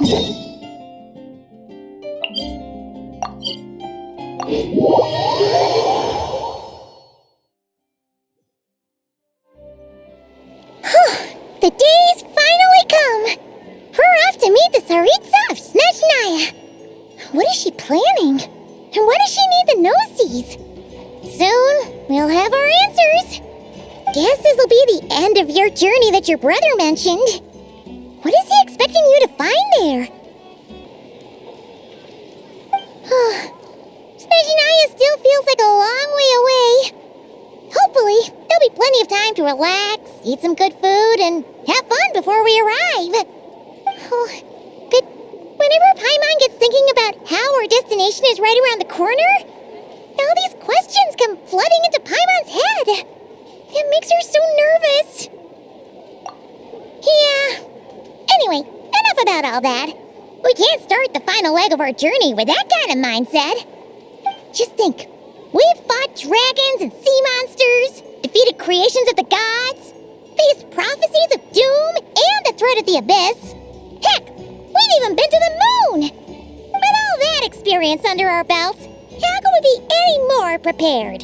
The day's finally come! We're off to meet the Tsaritsa of Snezhnaya! What is she planning? And why does she need the gnosies? Soon, we'll have our answers! Guess this'll be the end of your journey that your brother mentioned. What is he expecting you to find there? Snezhnaya still feels like a long way away. Hopefully, there'll be plenty of time to relax, eat some good food, and have fun before we arrive. But whenever Paimon gets thinking about how our destination is right around the corner, all these questions come flooding into Paimon's head. It makes her so nervous. Yeah. Anyway, enough about all that. We can't start the final leg of our journey with that kind of mindset. Just think. We've fought dragons and sea monsters, defeated creations of the gods, faced prophecies of doom and the threat of the abyss. Heck, we've even been to the moon! With all that experience under our belts, how could we be any more prepared?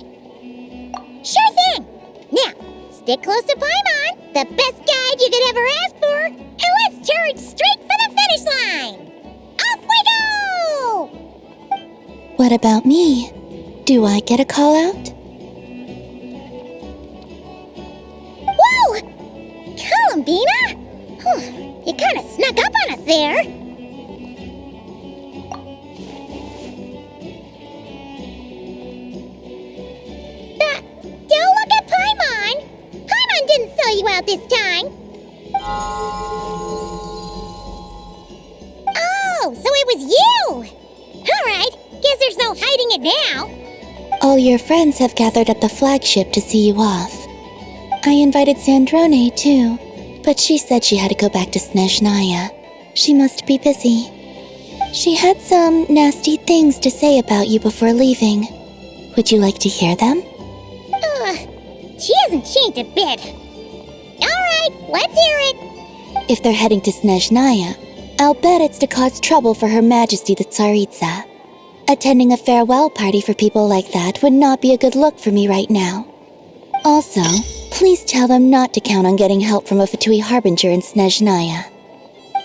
Sure thing! Now, stick close to Paimon, the best guide you could ever ask for, and let's charge straight for the finish line! Off we go! What about me? Do I get a call out? Whoa! Columbina? You kind of snuck up on us there. Don't look at Paimon! Paimon didn't sell you out this time. Oh, so it was you! Alright, guess there's no hiding it now. All your friends have gathered at the flagship to see you off. I invited Sandrone, too, but she said she had to go back to Snezhnaya. She must be busy. She had some nasty things to say about you before leaving. Would you like to hear them? She hasn't changed a bit. Alright, let's hear it. If they're heading to Snezhnaya, I'll bet it's to cause trouble for Her Majesty the Tsaritsa. Attending a farewell party for people like that would not be a good look for me right now. Also, please tell them not to count on getting help from a Fatui Harbinger in Snezhnaya.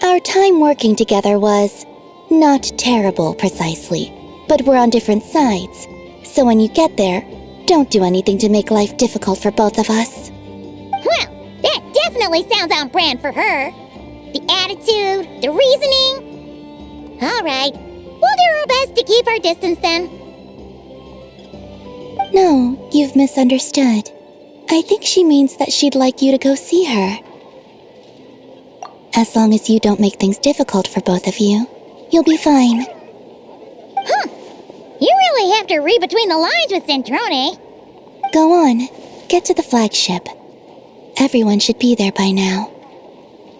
Our time working together was not terrible, precisely, but we're on different sides, so when you get there, don't do anything to make life difficult for both of us. Well, that definitely sounds on brand for her. The attitude, the reasoning. Alright, we'll do our best to keep our distance then. No, you've misunderstood. I think she means that she'd like you to go see her. As long as you don't make things difficult for both of you, you'll be fine. You really have to read between the lines with Centrone. Go on, get to the flagship. Everyone should be there by now.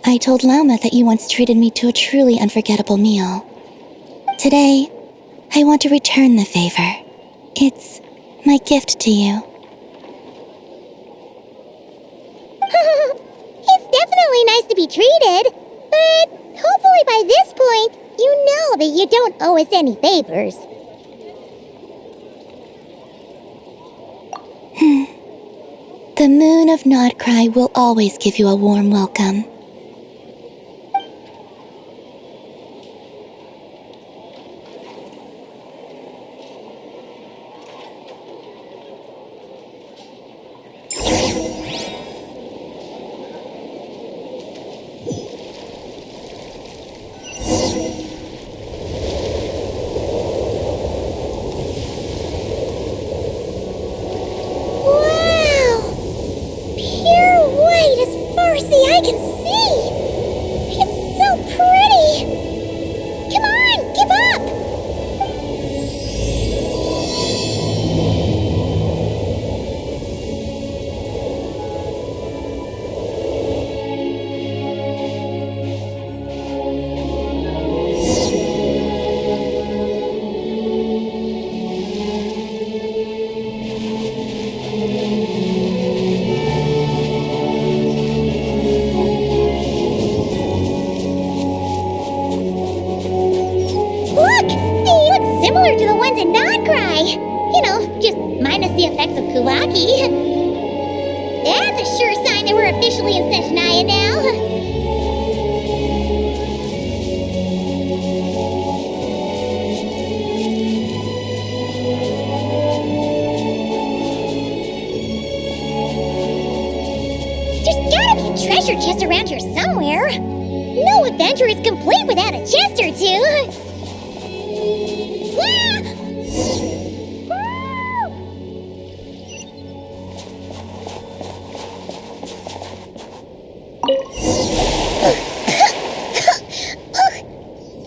I told Lauma that you once treated me to a truly unforgettable meal. Today, I want to return the favor. It's my gift to you. It's definitely nice to be treated, but hopefully by this point, you know that you don't owe us any favors. The moon of Nodcry will always give you a warm welcome. similar to the ones in Notcry. You know, just minus the effects of Kuvaki. That's a sure sign that we're officially in Snezhnaya now. There's gotta be a treasure chest around here somewhere. No adventure is complete without a chest or two.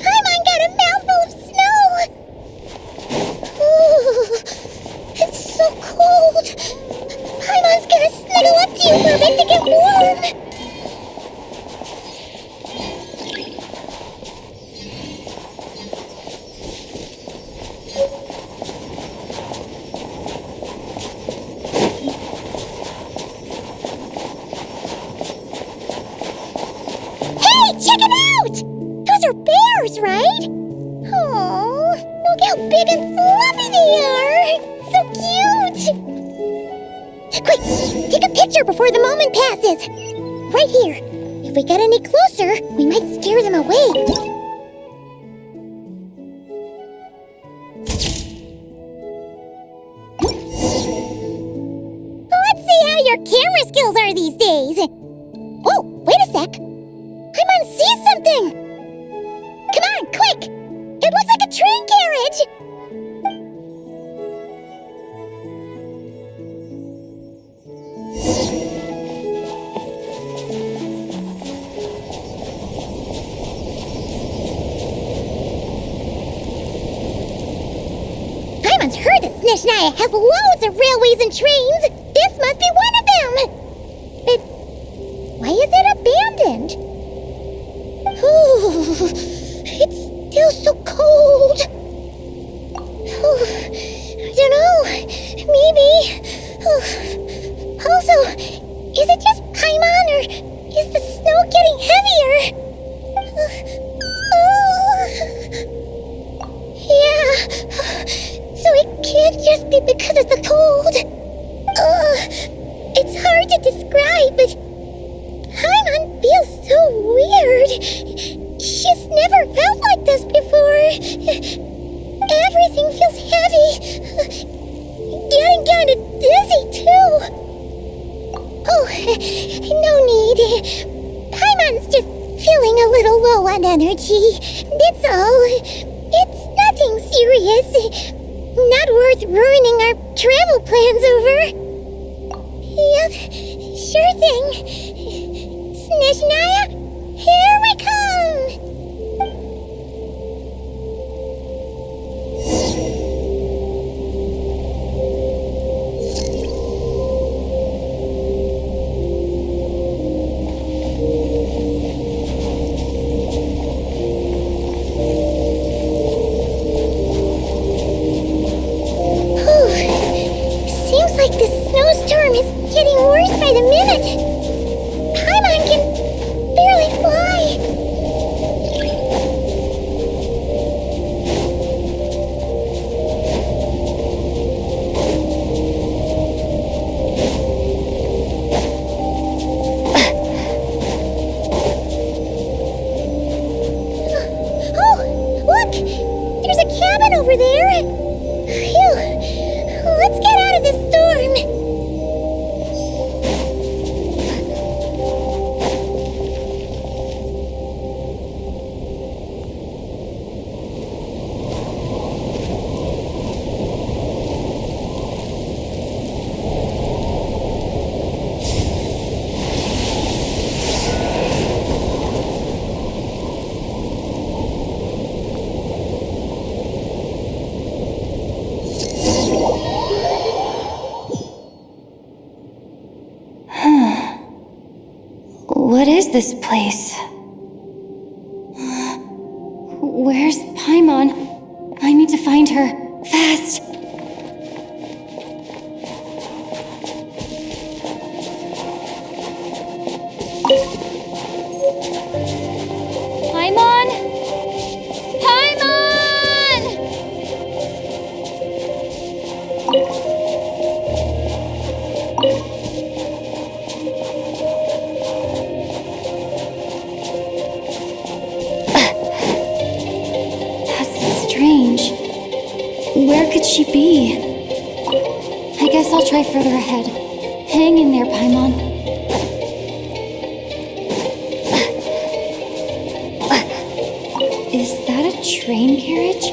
Paimon got a mouthful of snow. Ooh, it's so cold. Paimon's gonna snuggle up to you for a bit to get warm. Hey, check it out! Those are bears, right? Oh, look how big and fluffy they are! So cute! Quick, take a picture before the moment passes. Right here. If we get any closer, we might scare them away. Let's see how your camera skills are these days. Oh, wait a sec. Paimon sees something! Come on, quick! It looks like a train carriage! Paimon's heard that Snezhnaya has loads of railways and trains! This must be one of them! But why is it abandoned? Ooh, it's still so cold. Ooh, I don't know. Maybe. Ooh. Also, is it just Paimon or is the snow getting heavier? Yeah. So it can't just be because of the cold. It's hard to describe, but Paimon feels so weird. She's never felt like this before. Everything feels heavy. Getting kind of dizzy, too. Oh, no need. Paimon's just feeling a little low on energy. That's all. It's nothing serious. Not worth ruining our travel plans over. Yep, sure thing. Snezhnaya, here we come! Seems like the snowstorm is getting worse by the minute. Paimon can barely fly. Oh, look! There's a cabin over there. Phew. Let's get out of this storm. What is this place? Where's Paimon? I need to find her. Fast! Paimon? Paimon! she be? I guess I'll try further ahead. Hang in there, Paimon. Is that a train carriage?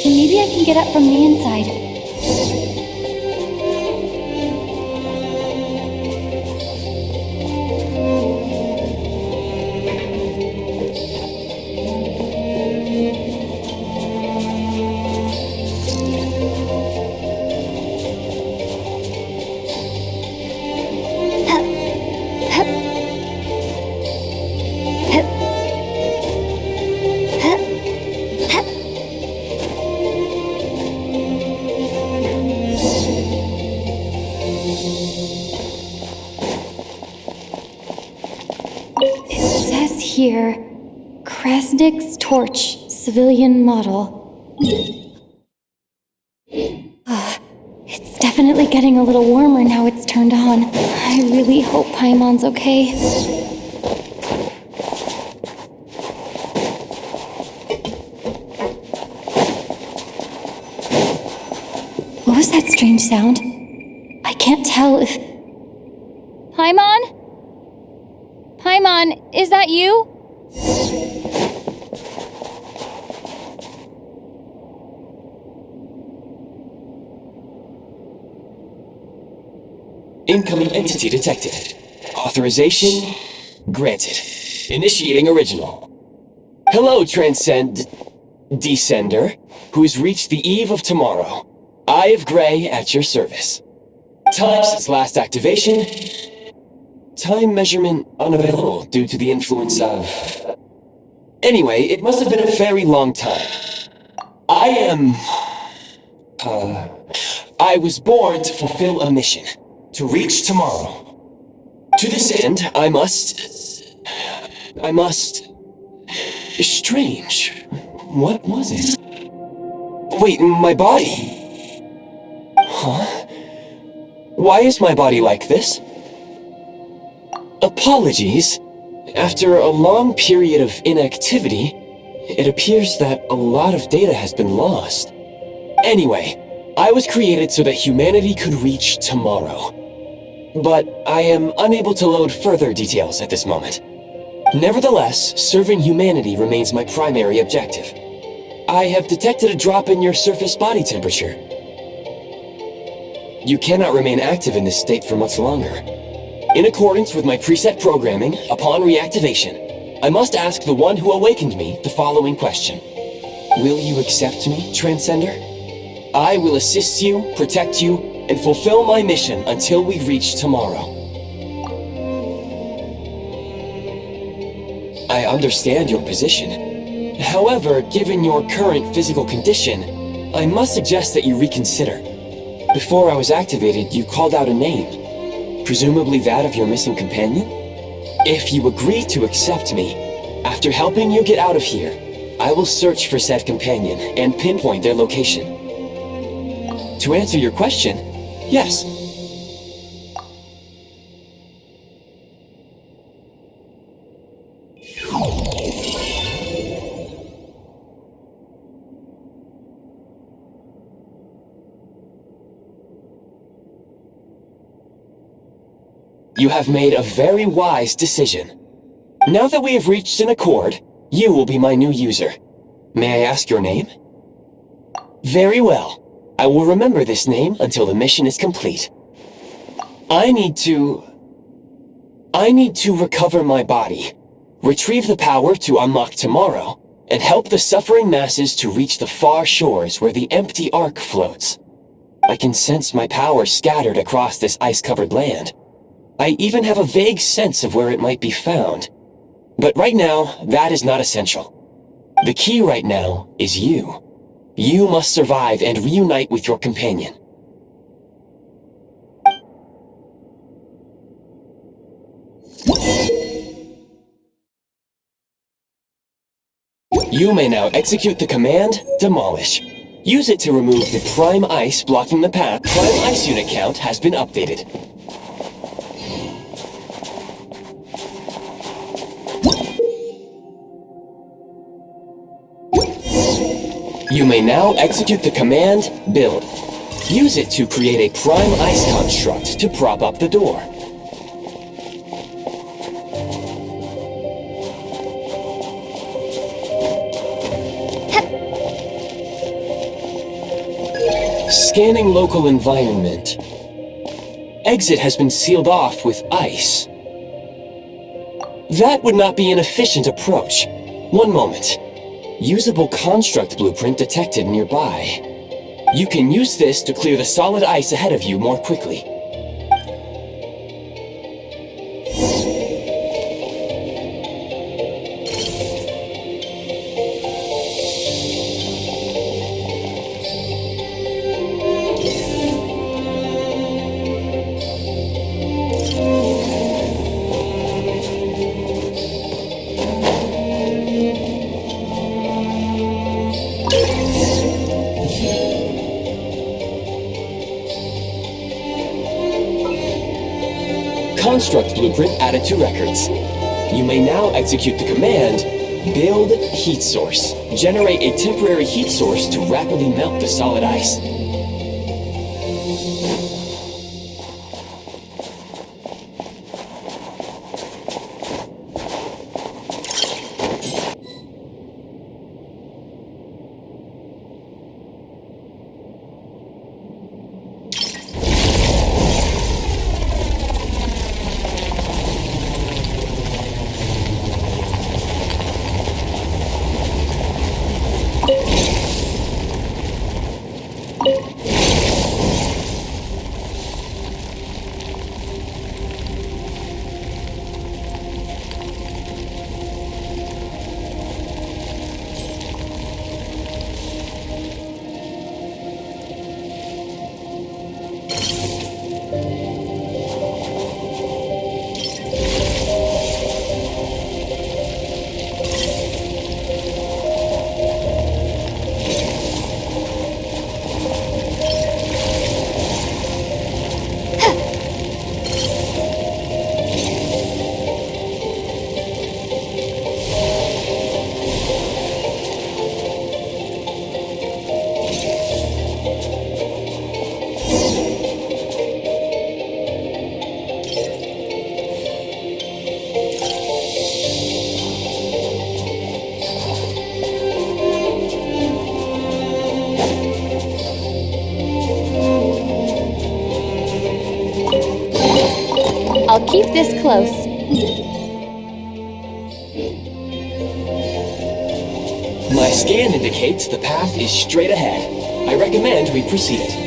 Maybe I can get up from the inside. Here, Krasnik's torch, civilian model. It's definitely getting a little warmer now it's turned on. I really hope Paimon's okay. What was that strange sound? I can't tell if... Paimon? Paimon, is that you? Incoming entity detected. Authorization granted. Initiating original. Hello, Descender, who's reached the eve of tomorrow. Eye of Grey at your service. Time since last activation. Time measurement unavailable due to the influence of... Anyway, it must have been a very long time. I was born to fulfill a mission. To reach tomorrow. To this end, I must... Strange. What was it? Wait, my body? Huh? Why is my body like this? Apologies. After a long period of inactivity, it appears that a lot of data has been lost. Anyway, I was created so that humanity could reach tomorrow. But I am unable to load further details at this moment. Nevertheless, serving humanity remains my primary objective. I have detected a drop in your surface body temperature. You cannot remain active in this state for much longer. In accordance with my preset programming, upon reactivation, I must ask the one who awakened me the following question. Will you accept me, Transcender? I will assist you, protect you, and fulfill my mission until we reach tomorrow. I understand your position. However, given your current physical condition, I must suggest that you reconsider. Before I was activated, you called out a name. Presumably that of your missing companion? If you agree to accept me, after helping you get out of here, I will search for said companion and pinpoint their location. To answer your question, yes. You have made a very wise decision. Now that we have reached an accord, you will be my new user. May I ask your name? Very well. I will remember this name until the mission is complete. I need to recover my body, retrieve the power to unlock tomorrow, and help the suffering masses to reach the far shores where the empty Ark floats. I can sense my power scattered across this ice-covered land. I even have a vague sense of where it might be found. But right now, that is not essential. The key right now is you. You must survive and reunite with your companion. You may now execute the command, Demolish. Use it to remove the prime ice blocking the path. Prime ice unit count has been updated. You may now execute the command, build. Use it to create a prime ice construct to prop up the door. Scanning local environment. Exit has been sealed off with ice. That would not be an efficient approach. One moment. Usable construct blueprint detected nearby. You can use this to clear the solid ice ahead of you more quickly. Construct blueprint added to records. You may now execute the command, build heat source. Generate a temporary heat source to rapidly melt the solid ice. I'll keep this close. My scan indicates the path is straight ahead. I recommend we proceed.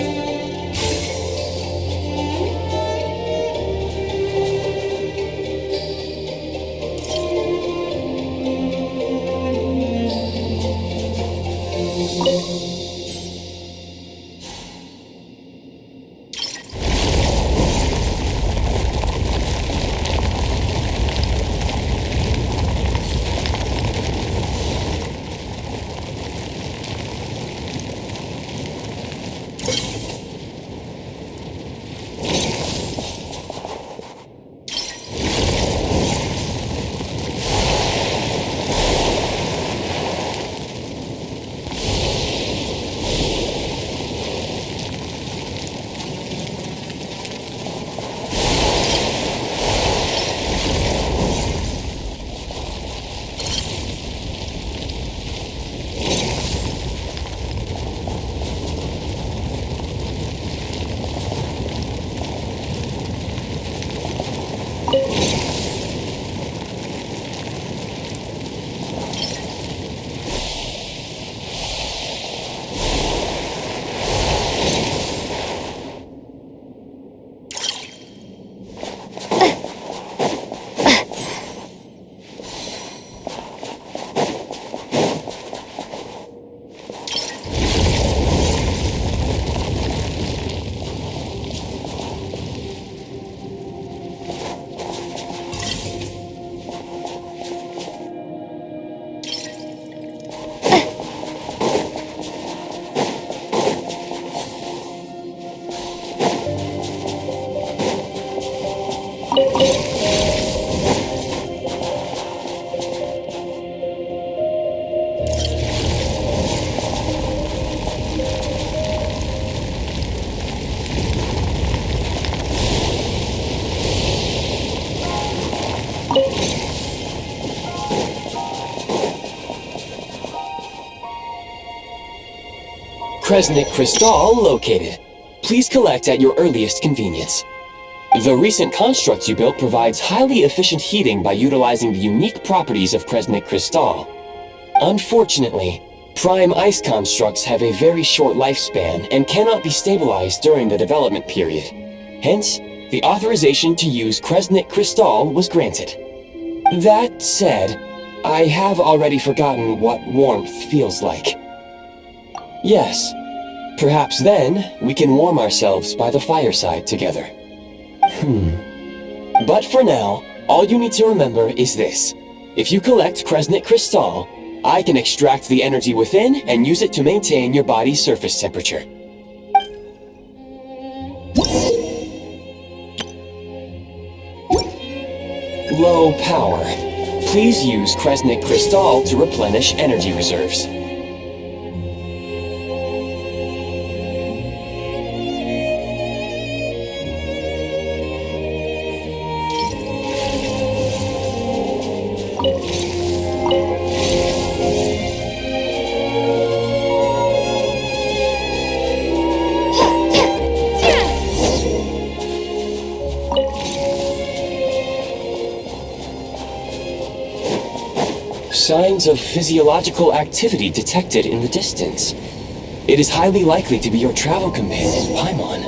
Kresnik Crystal located. Please collect at your earliest convenience. The recent construct you built provides highly efficient heating by utilizing the unique properties of Kresnik Crystal. Unfortunately, prime ice constructs have a very short lifespan and cannot be stabilized during the development period. Hence, the authorization to use Kresnik Crystal was granted. That said, I have already forgotten what warmth feels like. Yes, perhaps then we can warm ourselves by the fireside together. But for now, all you need to remember is this. If you collect Kresnik Crystal, I can extract the energy within and use it to maintain your body's surface temperature. Low power. Please use Kresnik Crystal to replenish energy reserves. Signs of physiological activity detected in the distance. It is highly likely to be your travel companion, Paimon.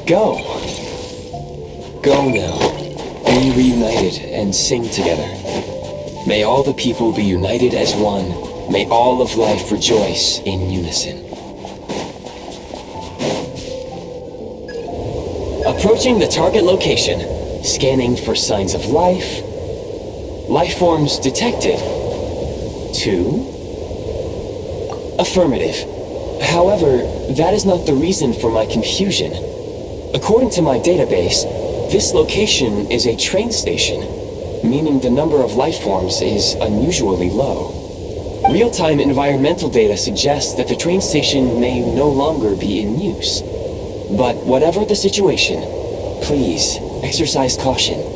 Go. Go now. Be reunited and sing together. May all the people be united as one. May all of life rejoice in unison. Approaching the target location, scanning for signs of life. Life forms detected. 2. Affirmative. However, that is not the reason for my confusion. According to my database, this location is a train station, meaning the number of life forms is unusually low. Real-time environmental data suggests that the train station may no longer be in use. But whatever the situation, please exercise caution.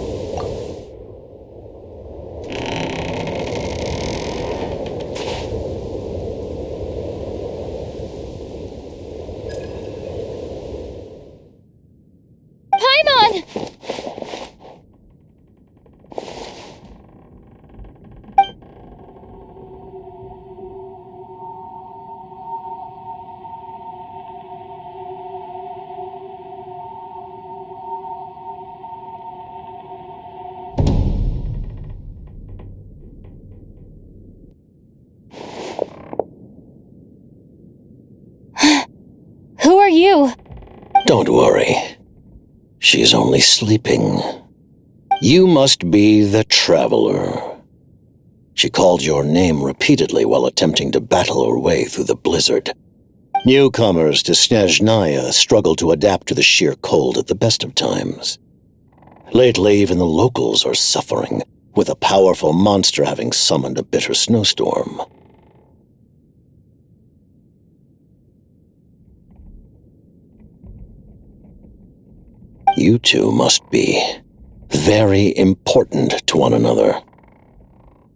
Who are you? Don't worry. She's only sleeping. You must be the Traveler. She called your name repeatedly while attempting to battle her way through the blizzard. Newcomers to Snezhnaya struggle to adapt to the sheer cold at the best of times. Lately, even the locals are suffering, with a powerful monster having summoned a bitter snowstorm. You two must be very important to one another.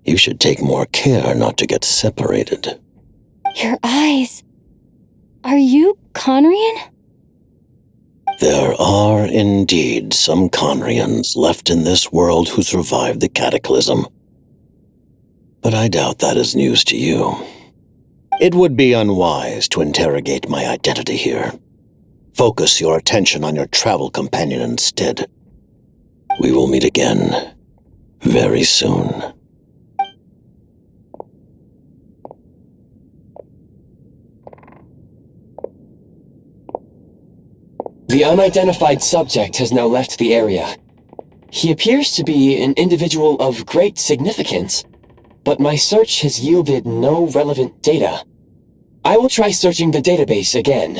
You should take more care not to get separated. Your eyes. Are you Conrian? There are indeed some Conrians left in this world who survived the cataclysm. But I doubt that is news to you. It would be unwise to interrogate my identity here. Focus your attention on your travel companion instead. We will meet again very soon. The unidentified subject has now left the area. He appears to be an individual of great significance, but my search has yielded no relevant data. I will try searching the database again.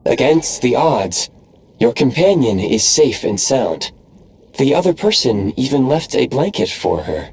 Against the odds, your companion is safe and sound. The other person even left a blanket for her.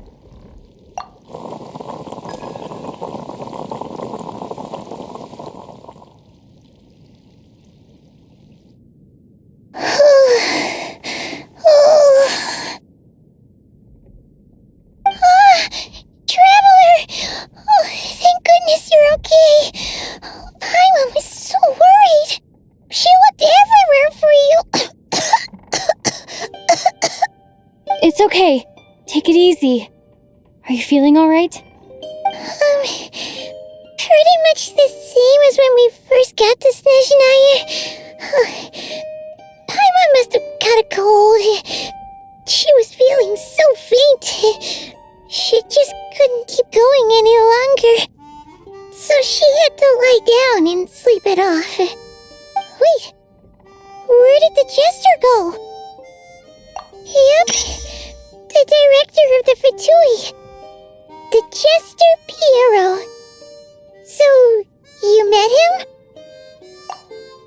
It's okay. Take it easy. Are you feeling alright? Pretty much the same as when we first got to Snezhnaya. Paimon must have caught a cold. She was feeling so faint. She just couldn't keep going any longer. So she had to lie down and sleep it off. Wait, where did the jester go? Yep, the director of the Fatui. The Jester Piero. So, you met him?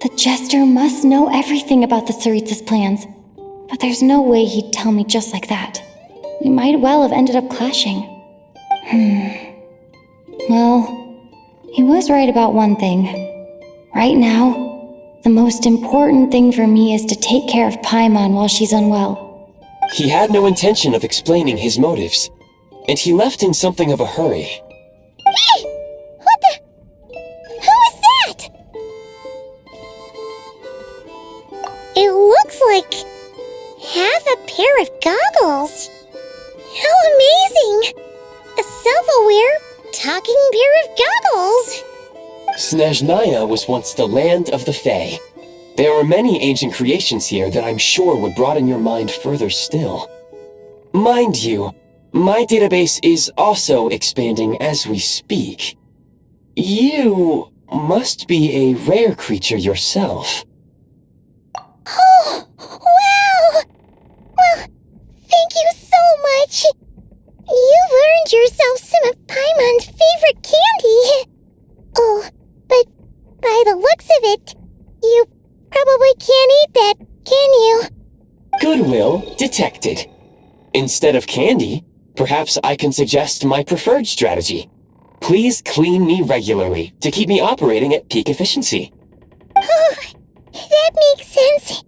The Jester must know everything about the Tsaritsa's plans. But there's no way he'd tell me just like that. We might well have ended up clashing. Well, he was right about one thing. Right now, the most important thing for me is to take care of Paimon while she's unwell. He had no intention of explaining his motives, and he left in something of a hurry. Hey! What the? Who is that? It looks like half a pair of goggles. How amazing! A self-aware, talking pair of goggles. Snezhnaya was once the land of the Fae. There are many ancient creations here that I'm sure would broaden your mind further still. Mind you, my database is also expanding as we speak. You must be a rare creature yourself. Oh, wow! Well, thank you so much. You've earned yourself some of Paimon's favorite candy. Oh, but by the looks of it, you probably can't eat that, can you? Goodwill detected. Instead of candy, perhaps I can suggest my preferred strategy. Please clean me regularly to keep me operating at peak efficiency. Oh, that makes sense.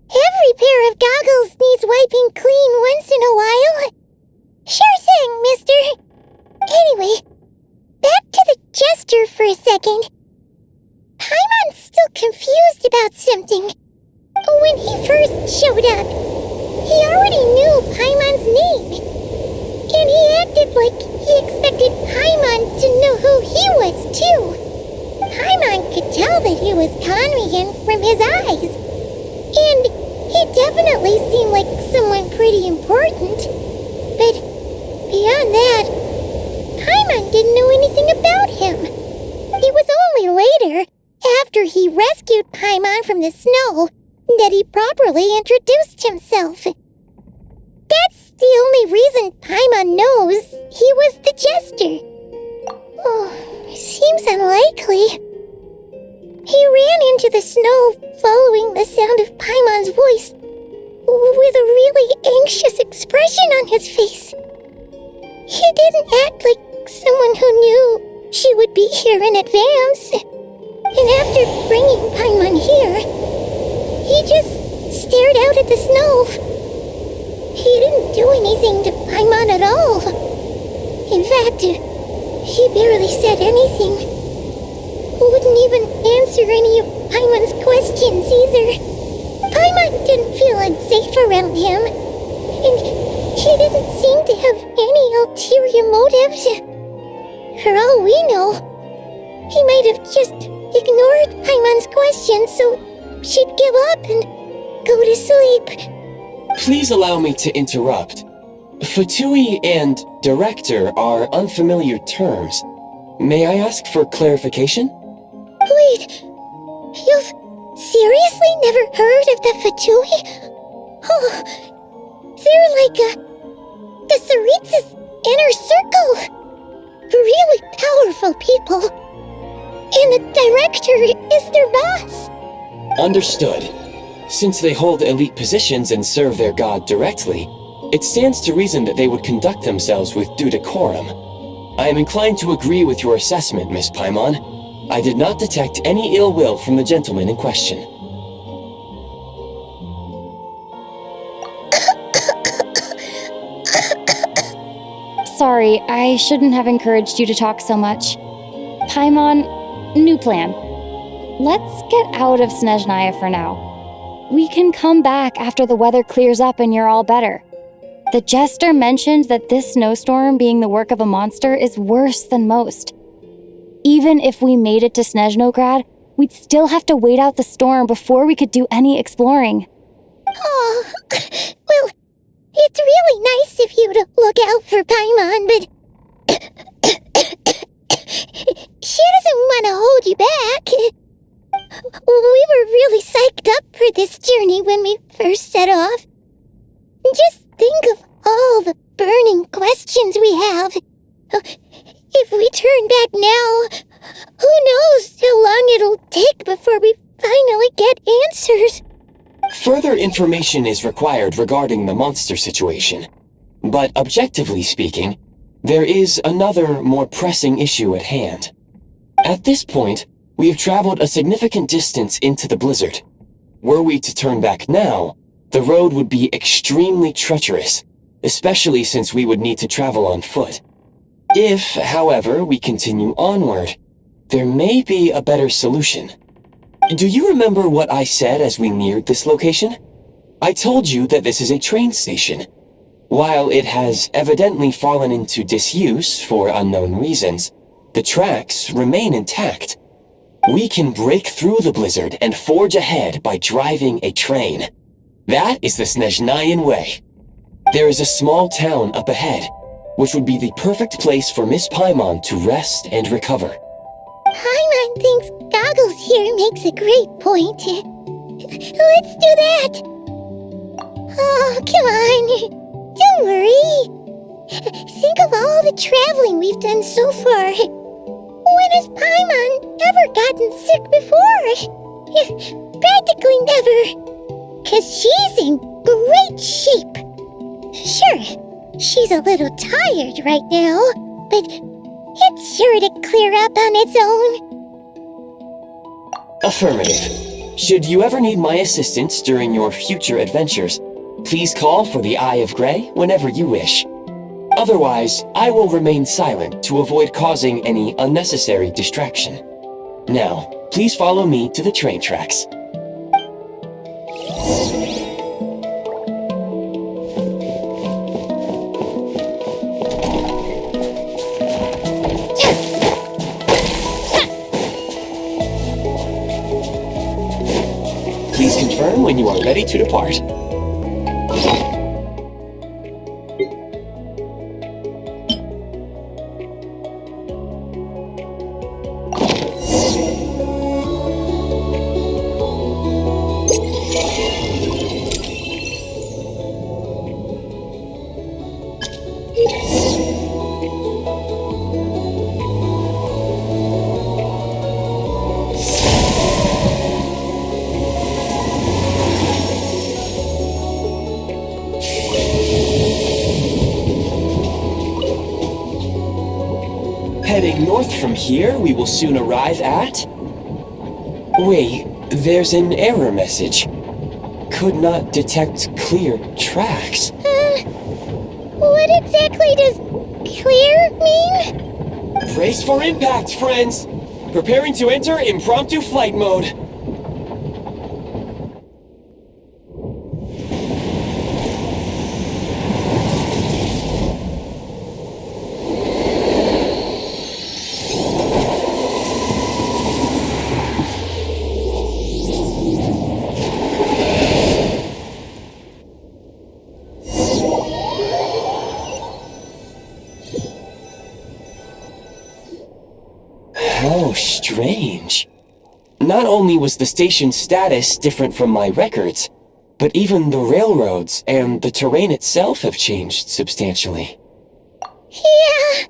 Every pair of goggles needs wiping clean once in a while. Sure thing, mister. Anyway, back to the jester for a second. Paimon's still confused about something. When he first showed up, he already knew Paimon's name. And he acted like he expected Paimon to know who he was, too. Paimon could tell that he was Conrian from his eyes. And he definitely seemed like someone pretty important. But beyond that, Paimon didn't know anything about him. It was only later, after he rescued Paimon from the snow, that he properly introduced himself. That's the only reason Paimon knows he was the jester. Oh, seems unlikely. He ran into the snow following the sound of Paimon's voice, with a really anxious expression on his face. He didn't act like someone who knew she would be here in advance. And after bringing Paimon here, he just stared out at the snow. He didn't do anything to Paimon at all. In fact, he barely said anything. Wouldn't even answer any of Paimon's questions either. Paimon didn't feel unsafe around him, and he didn't seem to have any ulterior motives. For all we know, he might have just ignored Paimon's questions so she'd give up and go to sleep. Please allow me to interrupt. Fatui and director are unfamiliar terms. May I ask for clarification? Wait, you've seriously never heard of the Fatui? Oh, they're like the Tsaritsa's inner circle. Really powerful people. And the director is their boss. Understood. Since they hold elite positions and serve their god directly, it stands to reason that they would conduct themselves with due decorum. I am inclined to agree with your assessment, Miss Paimon. I did not detect any ill will from the gentleman in question. Sorry, I shouldn't have encouraged you to talk so much. Paimon, new plan. Let's get out of Snezhnaya for now. We can come back after the weather clears up and you're all better. The jester mentioned that this snowstorm being the work of a monster is worse than most. Even if we made it to Snezhnograd, we'd still have to wait out the storm before we could do any exploring. Oh, well, it's really nice of you to look out for Paimon, but she doesn't want to hold you back. We were really psyched up for this journey when we first set off. Just think of all the burning questions we have. If we turn back now, who knows how long it'll take before we finally get answers. Further information is required regarding the monster situation, but objectively speaking, there is another more pressing issue at hand. At this point, we have traveled a significant distance into the blizzard. Were we to turn back now, the road would be extremely treacherous, especially since we would need to travel on foot. If, however, we continue onward, there may be a better solution. Do you remember what I said as we neared this location? I told you that this is a train station. While it has evidently fallen into disuse for unknown reasons, the tracks remain intact. We can break through the blizzard and forge ahead by driving a train. That is the Snezhnayan way. There is a small town up ahead, which would be the perfect place for Miss Paimon to rest and recover. Paimon thinks Goggles here makes a great point. Let's do that. Oh, come on. Don't worry. Think of all the traveling we've done so far. When has Paimon ever gotten sick before? Practically never. 'Cause she's in great shape. Sure, she's a little tired right now, but it's sure to clear up on its own. Affirmative. Should you ever need my assistance during your future adventures, please call for the Eye of Grey whenever you wish. Otherwise, I will remain silent to avoid causing any unnecessary distraction. Now, please follow me to the train tracks. Please confirm when you are ready to depart. Heading north from here, we will soon arrive at... Wait, there's an error message. Could not detect clear tracks. What exactly does clear mean? Brace for impact, friends! Preparing to enter impromptu flight mode. How strange. Not only was the station's status different from my records, but even the railroads and the terrain itself have changed substantially. Yeah.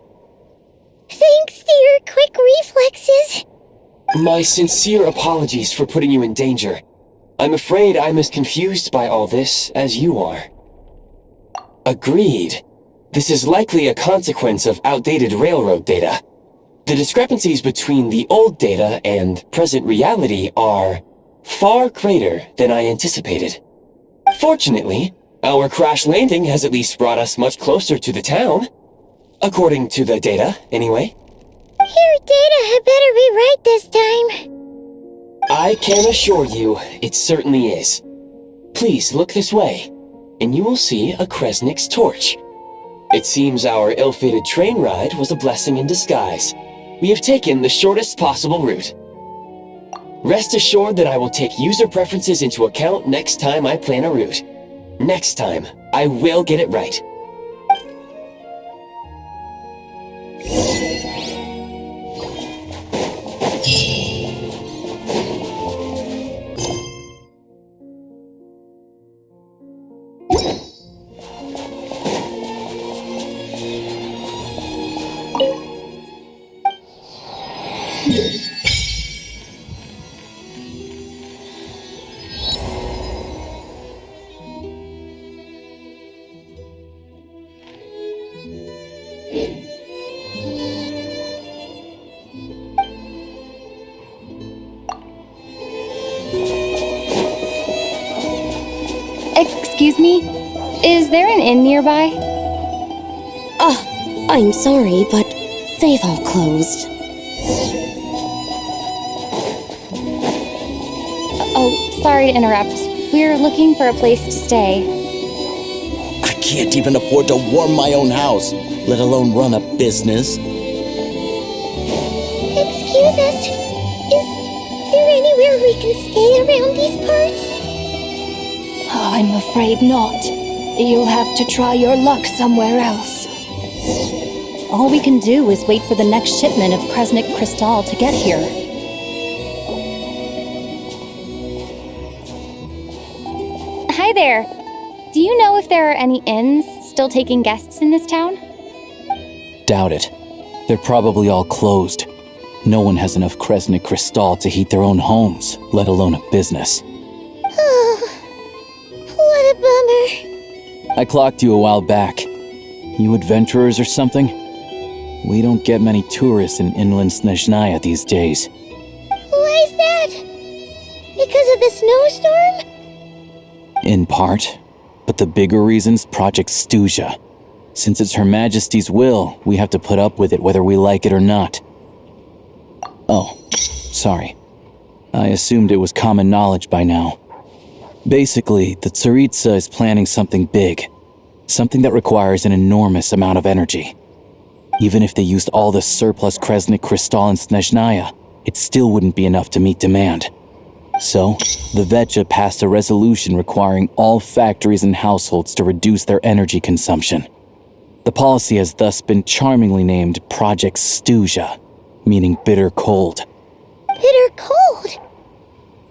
Thanks to your quick reflexes. My sincere apologies for putting you in danger. I'm afraid I'm as confused by all this as you are. Agreed. This is likely a consequence of outdated railroad data. The discrepancies between the old data and present reality are far greater than I anticipated. Fortunately, our crash landing has at least brought us much closer to the town. According to the data, anyway. Your data had better be right this time. I can assure you, it certainly is. Please look this way. and you will see a Kresnik's torch. It seems our ill-fated train ride was a blessing in disguise. We have taken the shortest possible route. Rest assured that I will take user preferences into account next time I plan a route. Next time, I will get it right. Excuse me? Is there an inn nearby? I'm sorry, but they've all closed. Oh, sorry to interrupt. We're looking for a place to stay. I can't even afford to warm my own house, let alone run a business. Excuse us. Is there anywhere we can stay around these parts? I'm afraid not. You'll have to try your luck somewhere else. All we can do is wait for the next shipment of Kresnik Crystal to get here. Hi there. Do you know if there are any inns still taking guests in this town? Doubt it. They're probably all closed. No one has enough Kresnik Crystal to heat their own homes, let alone a business. What a bummer. I clocked you a while back. You adventurers or something? We don't get many tourists in inland Snezhnaya these days. Why's that? Because of the snowstorm? In part. But the bigger reason's Project Stuja. Since it's Her Majesty's will, we have to put up with it whether we like it or not. Oh, sorry. I assumed it was common knowledge by now. Basically, the Tsaritsa is planning something big. Something that requires an enormous amount of energy. Even if they used all the surplus Kresnik Crystal in Snezhnaya, it still wouldn't be enough to meet demand. So, the Vetja passed a resolution requiring all factories and households to reduce their energy consumption. The policy has thus been charmingly named Project Stuja, meaning bitter cold. Bitter cold?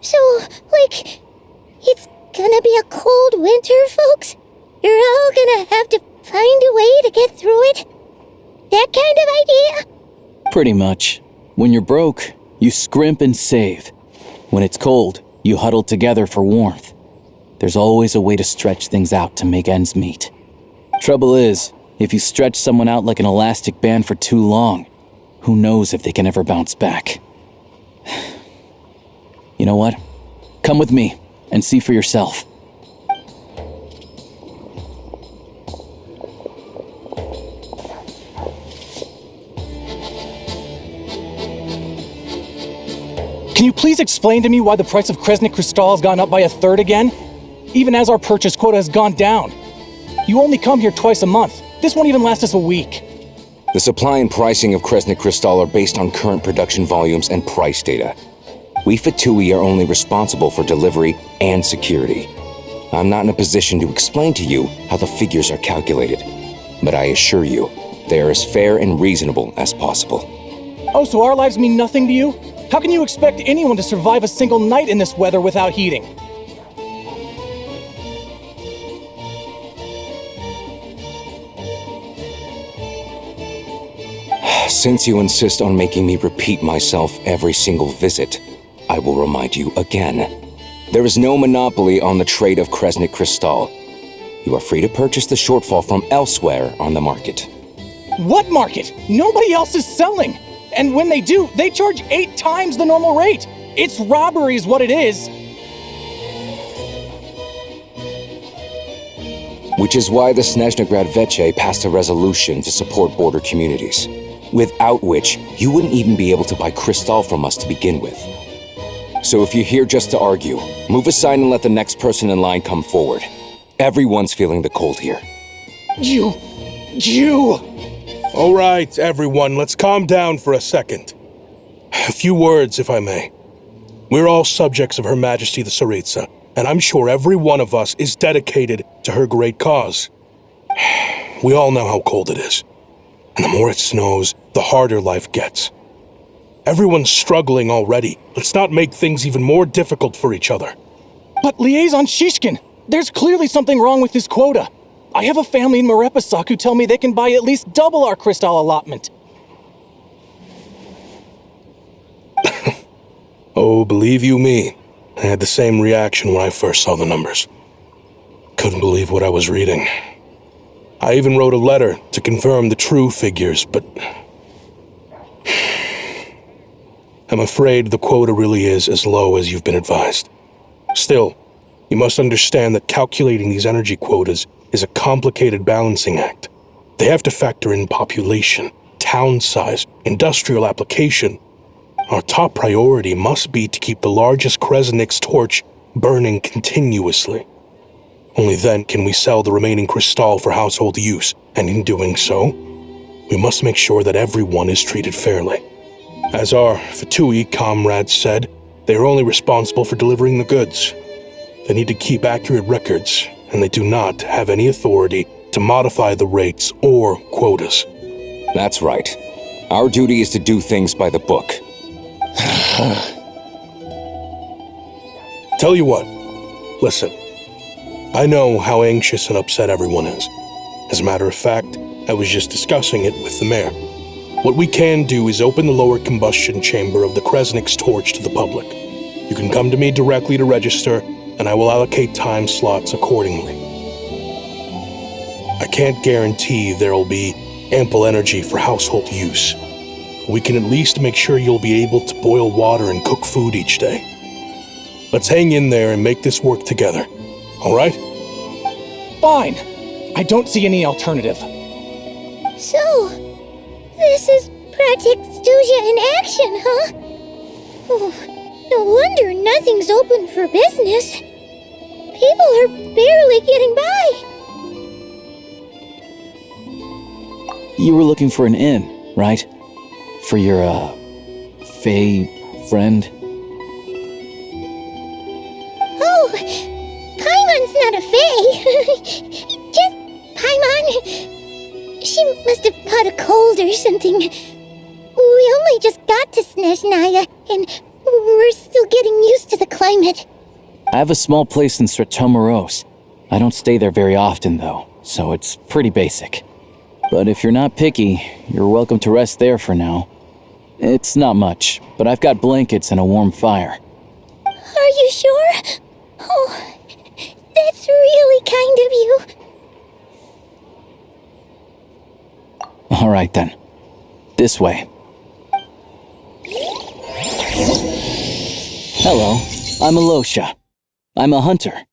So, like, it's gonna be a cold winter, folks? You're all gonna have to find a way to get through it? That kind of idea? Pretty much. When you're broke, you scrimp and save. When it's cold, you huddle together for warmth. There's always a way to stretch things out to make ends meet. Trouble is, if you stretch someone out like an elastic band for too long, who knows if they can ever bounce back. You know what? Come with me and see for yourself. Can you please explain to me why the price of Kresnik Crystal has gone up by 1/3 again? Even as our purchase quota has gone down. You only come here twice a month. This won't even last us a week. The supply and pricing of Kresnik Crystal are based on current production volumes and price data. We Fatui are only responsible for delivery and security. I'm not in a position to explain to you how the figures are calculated, but I assure you, they are as fair and reasonable as possible. Oh, so our lives mean nothing to you? How can you expect anyone to survive a single night in this weather without heating? Since you insist on making me repeat myself every single visit, I will remind you again. There is no monopoly on the trade of Kresnik Crystal. You are free to purchase the shortfall from elsewhere on the market. What market? Nobody else is selling! And when they do, they charge 8 times the normal rate! It's robbery is what it is! Which is why the Snezhnograd Veche passed a resolution to support border communities, without which you wouldn't even be able to buy crystal from us to begin with. So if you're here just to argue, move aside and let the next person in line come forward. Everyone's feeling the cold here. You! All right, everyone, let's calm down for a second. A few words, if I may. We're all subjects of Her Majesty the Tsaritsa, and I'm sure every one of us is dedicated to her great cause. We all know how cold it is, and the more it snows, the harder life gets. Everyone's struggling already. Let's not make things even more difficult for each other. But Liaison Shishkin, there's clearly something wrong with this quota. I have a family in Marepasak who tell me they can buy at least double our crystal allotment. Oh, believe you me, I had the same reaction when I first saw the numbers. Couldn't believe what I was reading. I even wrote a letter to confirm the true figures, but I'm afraid the quota really is as low as you've been advised. Still, you must understand that calculating these energy quotas is a complicated balancing act. They have to factor in population, town size, industrial application. Our top priority must be to keep the largest Kresnik's torch burning continuously. Only then can we sell the remaining crystal for household use, and in doing so, we must make sure that everyone is treated fairly. As our Fatui comrades said, they are only responsible for delivering the goods. They need to keep accurate records, and they do not have any authority to modify the rates or quotas. That's right. Our duty is to do things by the book. Tell you what, listen. I know how anxious and upset everyone is. As a matter of fact, I was just discussing it with the mayor. What we can do is open the lower combustion chamber of the Kresnik's torch to the public. You can come to me directly to register, and I will allocate time slots accordingly. I can't guarantee there will be ample energy for household use. We can at least make sure you'll be able to boil water and cook food each day. Let's hang in there and make this work together, all right? Fine. I don't see any alternative. So, this is Project Stuja in action, huh? Oh, no wonder nothing's open for business. People are barely getting by. You were looking for an inn, right? For your, Fae friend? Oh, Paimon's not a fae. Just Paimon. She must have caught a cold or something. We only just got to Snezhnaya, and we're still getting used to the climate. I have a small place in Stratomoros. I don't stay there very often, though, so it's pretty basic. But if you're not picky, you're welcome to rest there for now. It's not much, but I've got blankets and a warm fire. Are you sure? Oh, that's really kind of you. All right, then. This way. Hello, I'm Alosha. I'm a hunter.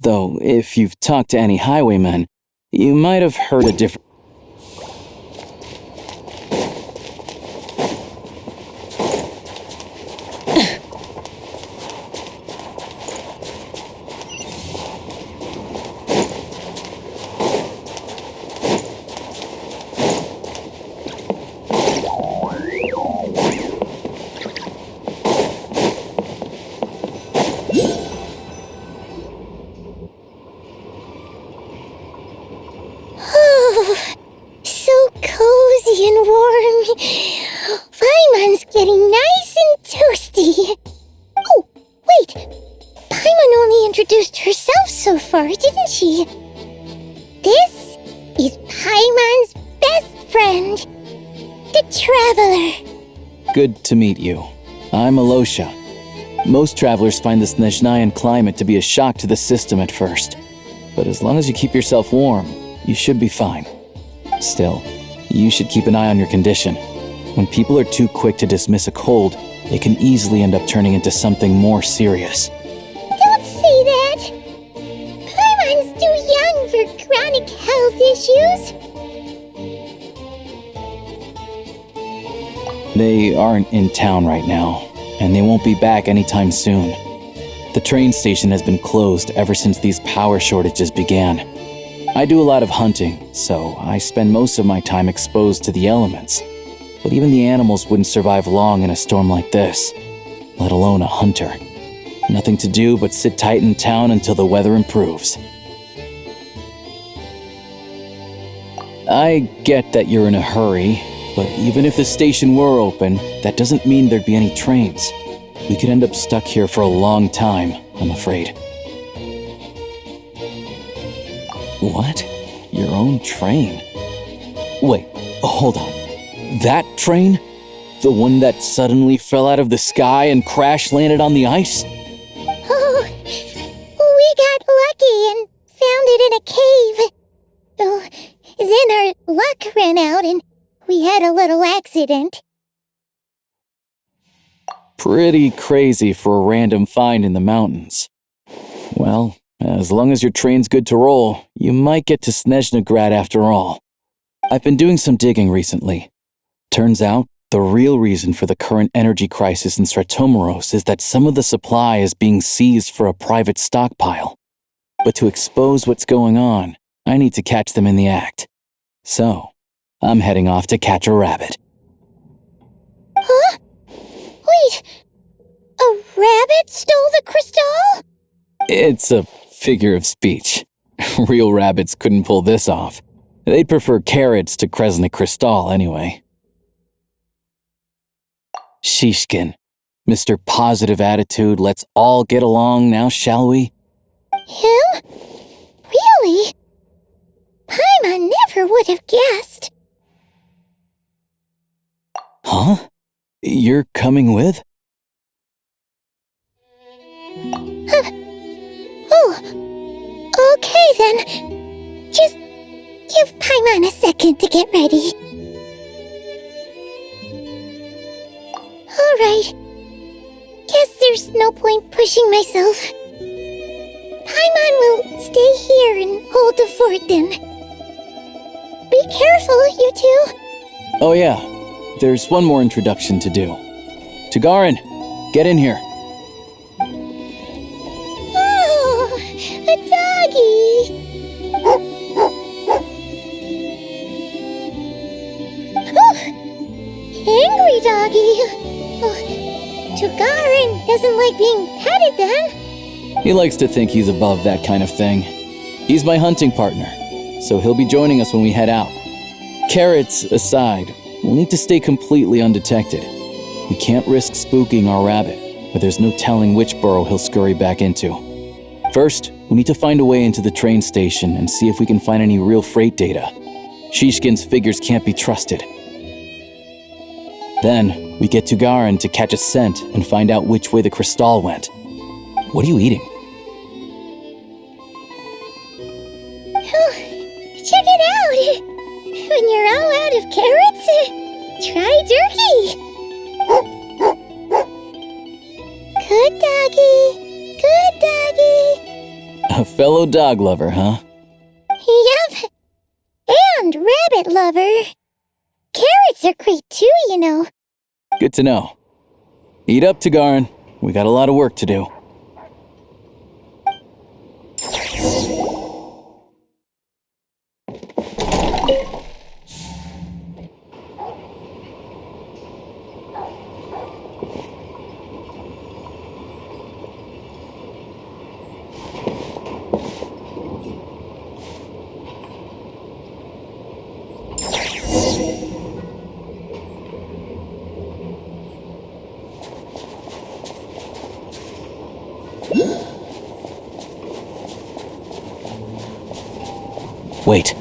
Though, if you've talked to any highwaymen, you might have heard a different... Cozy and warm. Paimon's getting nice and toasty. Oh, wait. Paimon only introduced herself so far, didn't she? This is Paimon's best friend, the Traveler. Good to meet you. I'm Alosha. Most travelers find the Snezhnayan climate to be a shock to the system at first. But as long as you keep yourself warm, you should be fine. Still, you should keep an eye on your condition. When people are too quick to dismiss a cold, it can easily end up turning into something more serious. Don't say that! Paimon's too young for chronic health issues. They aren't in town right now, and they won't be back anytime soon. The train station has been closed ever since these power shortages began. I do a lot of hunting, so I spend most of my time exposed to the elements. But even the animals wouldn't survive long in a storm like this, let alone a hunter. Nothing to do but sit tight in town until the weather improves. I get that you're in a hurry, but even if the station were open, that doesn't mean there'd be any trains. We could end up stuck here for a long time, I'm afraid. What? Your own train? Wait, hold on. That train? The one that suddenly fell out of the sky and crash-landed on the ice? Oh, we got lucky and found it in a cave. Oh, then our luck ran out and we had a little accident. Pretty crazy for a random find in the mountains. Well, as long as your train's good to roll, you might get to Snezhnograd after all. I've been doing some digging recently. Turns out, the real reason for the current energy crisis in Stratomeros is that some of the supply is being seized for a private stockpile. But to expose what's going on, I need to catch them in the act. So, I'm heading off to catch a rabbit. Huh? Wait, a rabbit stole the crystal? It's a figure of speech. Real rabbits couldn't pull this off. They'd prefer carrots to Kresnik Crystal anyway. Shishkin, Mr. Positive Attitude, let's all get along now, shall we? Him? Really? Paimon never would have guessed. Huh? You're coming with? Oh, okay then. Just give Paimon a second to get ready. Alright. Guess there's no point pushing myself. Paimon will stay here and hold the fort then. Be careful, you two. Oh yeah, there's one more introduction to do. Tagarin, get in here. Oh, a doggy. Oh, angry doggy. Oh, Tagarin doesn't like being petted then. He likes to think he's above that kind of thing. He's my hunting partner, so he'll be joining us when we head out. Carrots aside, we'll need to stay completely undetected. We can't risk spooking our rabbit, but there's no telling which burrow he'll scurry back into. First, we need to find a way into the train station and see if we can find any real freight data. Shishkin's figures can't be trusted. Then, we get Tagarin to catch a scent and find out which way the crystal went. What are you eating? Check it out! When you're all out of carrots, try turkey! Good doggy! Good doggy! A fellow dog lover, huh? Yep! And rabbit lover! Carrots are great too, you know. Good to know. Eat up, Tagarin. We got a lot of work to do. Wait.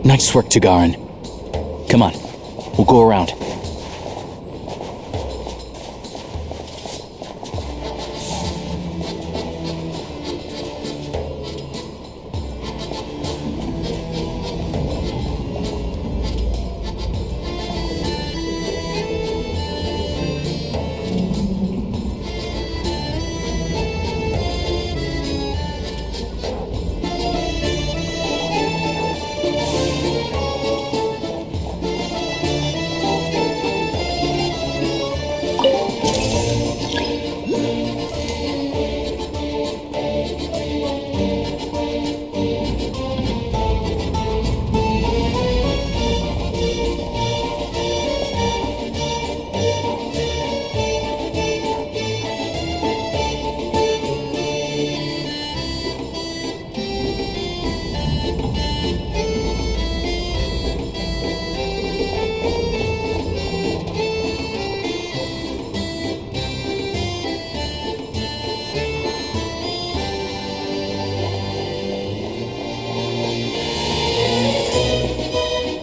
Nice work, Tagarin. Come on, we'll go around.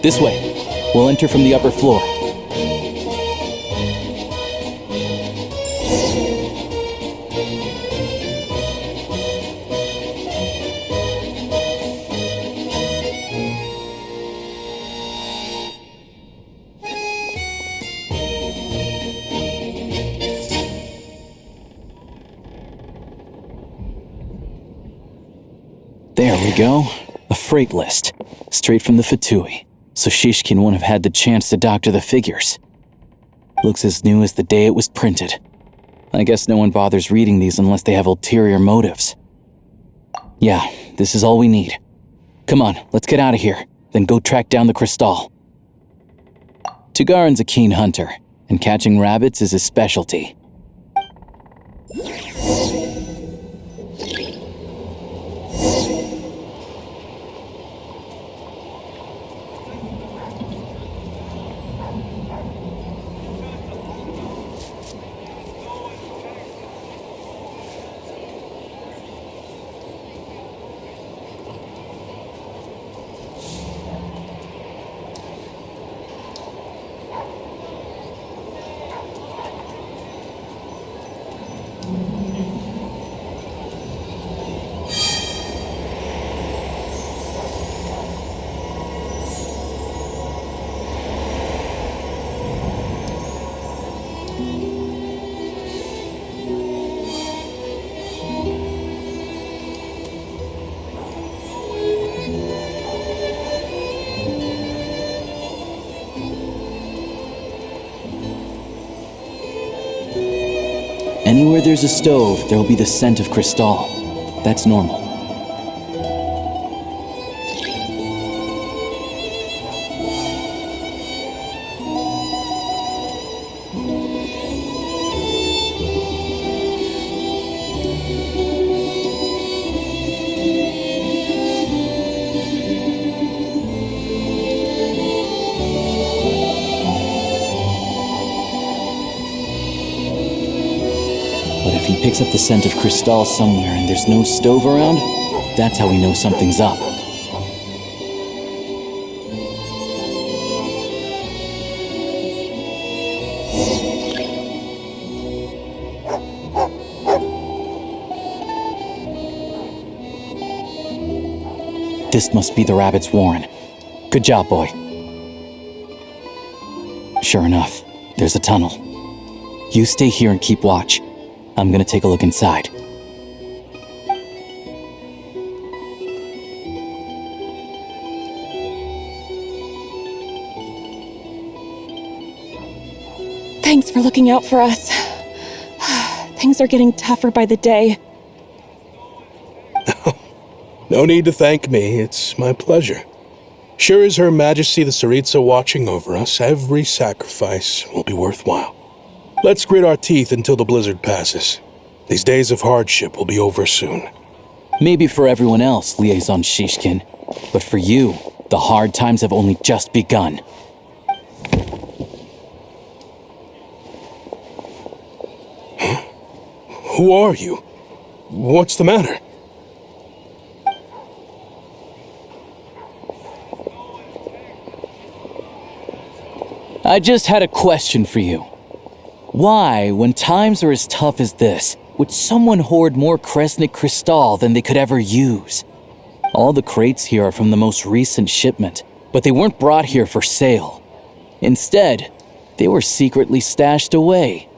This way. We'll enter from the upper floor. There we go. A freight list. Straight from the Fatui. So Shishkin won't have had the chance to doctor the figures. Looks as new as the day it was printed. I guess no one bothers reading these unless they have ulterior motives. Yeah, this is all we need. Come on, let's get out of here, then go track down the Crystal. Tugarin's a keen hunter, and catching rabbits is his specialty. Anywhere there's a stove, there'll be the scent of Crystal. That's normal. But if he picks up the scent of Crystal somewhere and there's no stove around, that's how we know something's up. This must be the rabbit's warren. Good job, boy. Sure enough, there's a tunnel. You stay here and keep watch. I'm gonna take a look inside. Thanks for looking out for us. Things are getting tougher by the day. No need to thank me. It's my pleasure. Sure as Her Majesty the Tsaritsa watching over us, every sacrifice will be worthwhile. Let's grit our teeth until the blizzard passes. These days of hardship will be over soon. Maybe for everyone else, Liaison Shishkin, but for you, the hard times have only just begun. Huh? Who are you? What's the matter? I just had a question for you. Why, when times are as tough as this, would someone hoard more Kresnik Crystal than they could ever use? All the crates here are from the most recent shipment, but they weren't brought here for sale. Instead, they were secretly stashed away.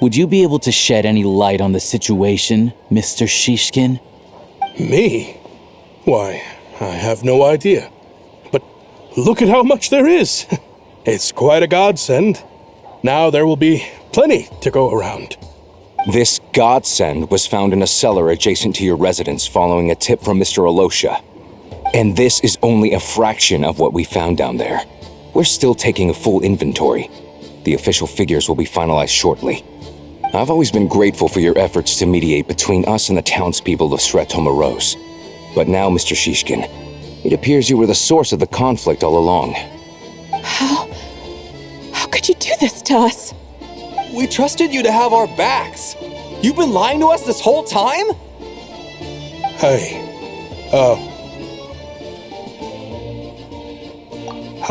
Would you be able to shed any light on the situation, Mr. Shishkin? Me? Why, I have no idea. But look at how much there is. It's quite a godsend. Now there will be plenty to go around. This godsend was found in a cellar adjacent to your residence following a tip from Mr. Alosha. And this is only a fraction of what we found down there. We're still taking a full inventory. The official figures will be finalized shortly. I've always been grateful for your efforts to mediate between us and the townspeople of Sretomaros. But now, Mr. Shishkin, it appears you were the source of the conflict all along. How could you do this to us? We trusted you to have our backs. You've been lying to us this whole time?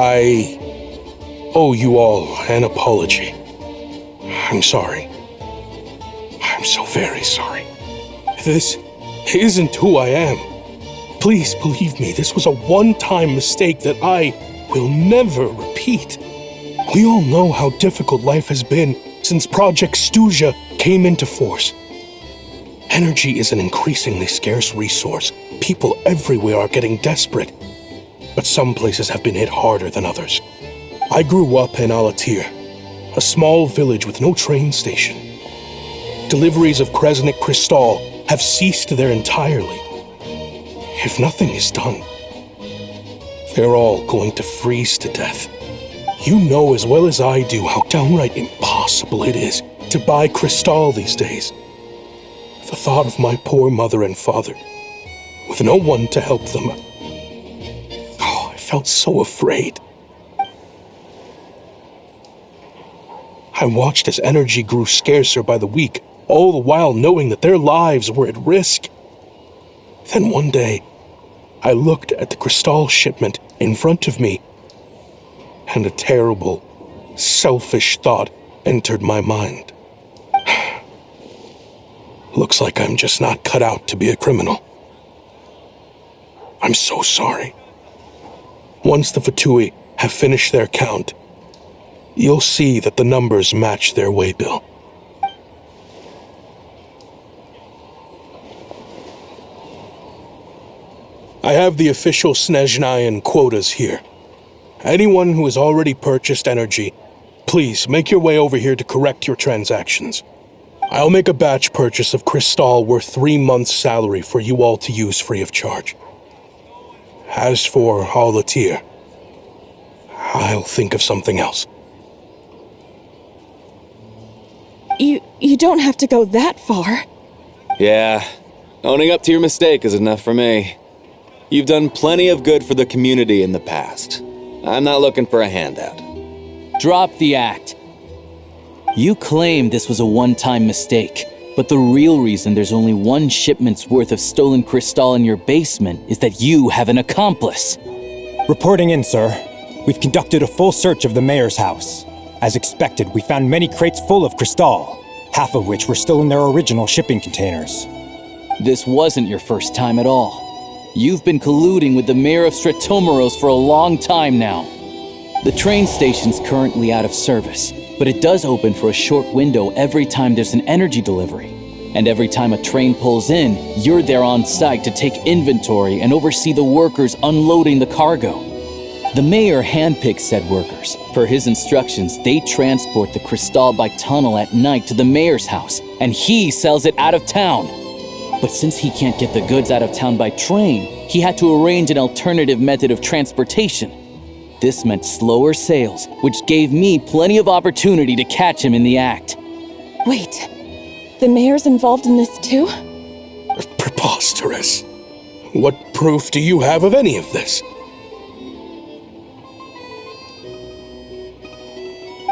I owe you all an apology. I'm sorry. I'm so very sorry. This isn't who I am. Please believe me, this was a one-time mistake that I will never repeat. We all know how difficult life has been since Project Stuja came into force. Energy is an increasingly scarce resource. People everywhere are getting desperate, but some places have been hit harder than others. I grew up in Alatir, a small village with no train station. Deliveries of Kresnik Crystal have ceased there entirely. If nothing is done, they're all going to freeze to death. You know as well as I do how downright impossible it is to buy Crystal these days. The thought of my poor mother and father, with no one to help them. Oh, I felt so afraid. I watched as energy grew scarcer by the week, all the while knowing that their lives were at risk. Then one day, I looked at the Crystal shipment in front of me, and a terrible, selfish thought entered my mind. Looks like I'm just not cut out to be a criminal. I'm so sorry. Once the Fatui have finished their count, you'll see that the numbers match their waybill. I have the official Snezhnayan quotas here. Anyone who has already purchased energy, please make your way over here to correct your transactions. I'll make a batch purchase of Crystal worth 3 months' salary for you all to use free of charge. As for Alatir, I'll think of something else. You don't have to go that far. Yeah, owning up to your mistake is enough for me. You've done plenty of good for the community in the past. I'm not looking for a handout. Drop the act. You claim this was a one-time mistake, but the real reason there's only 1 shipment's worth of stolen Crystal in your basement is that you have an accomplice. Reporting in, sir. We've conducted a full search of the mayor's house. As expected, we found many crates full of Crystal, half of which were still in their original shipping containers. This wasn't your first time at all. You've been colluding with the mayor of Stratomeros for a long time now. The train station's currently out of service, but it does open for a short window every time there's an energy delivery. And every time a train pulls in, you're there on site to take inventory and oversee the workers unloading the cargo. The mayor handpicks said workers. Per his instructions, they transport the Crystal by tunnel at night to the mayor's house, and he sells it out of town. But since he can't get the goods out of town by train, he had to arrange an alternative method of transportation. This meant slower sales, which gave me plenty of opportunity to catch him in the act. Wait, the mayor's involved in this too? Preposterous. What proof do you have of any of this?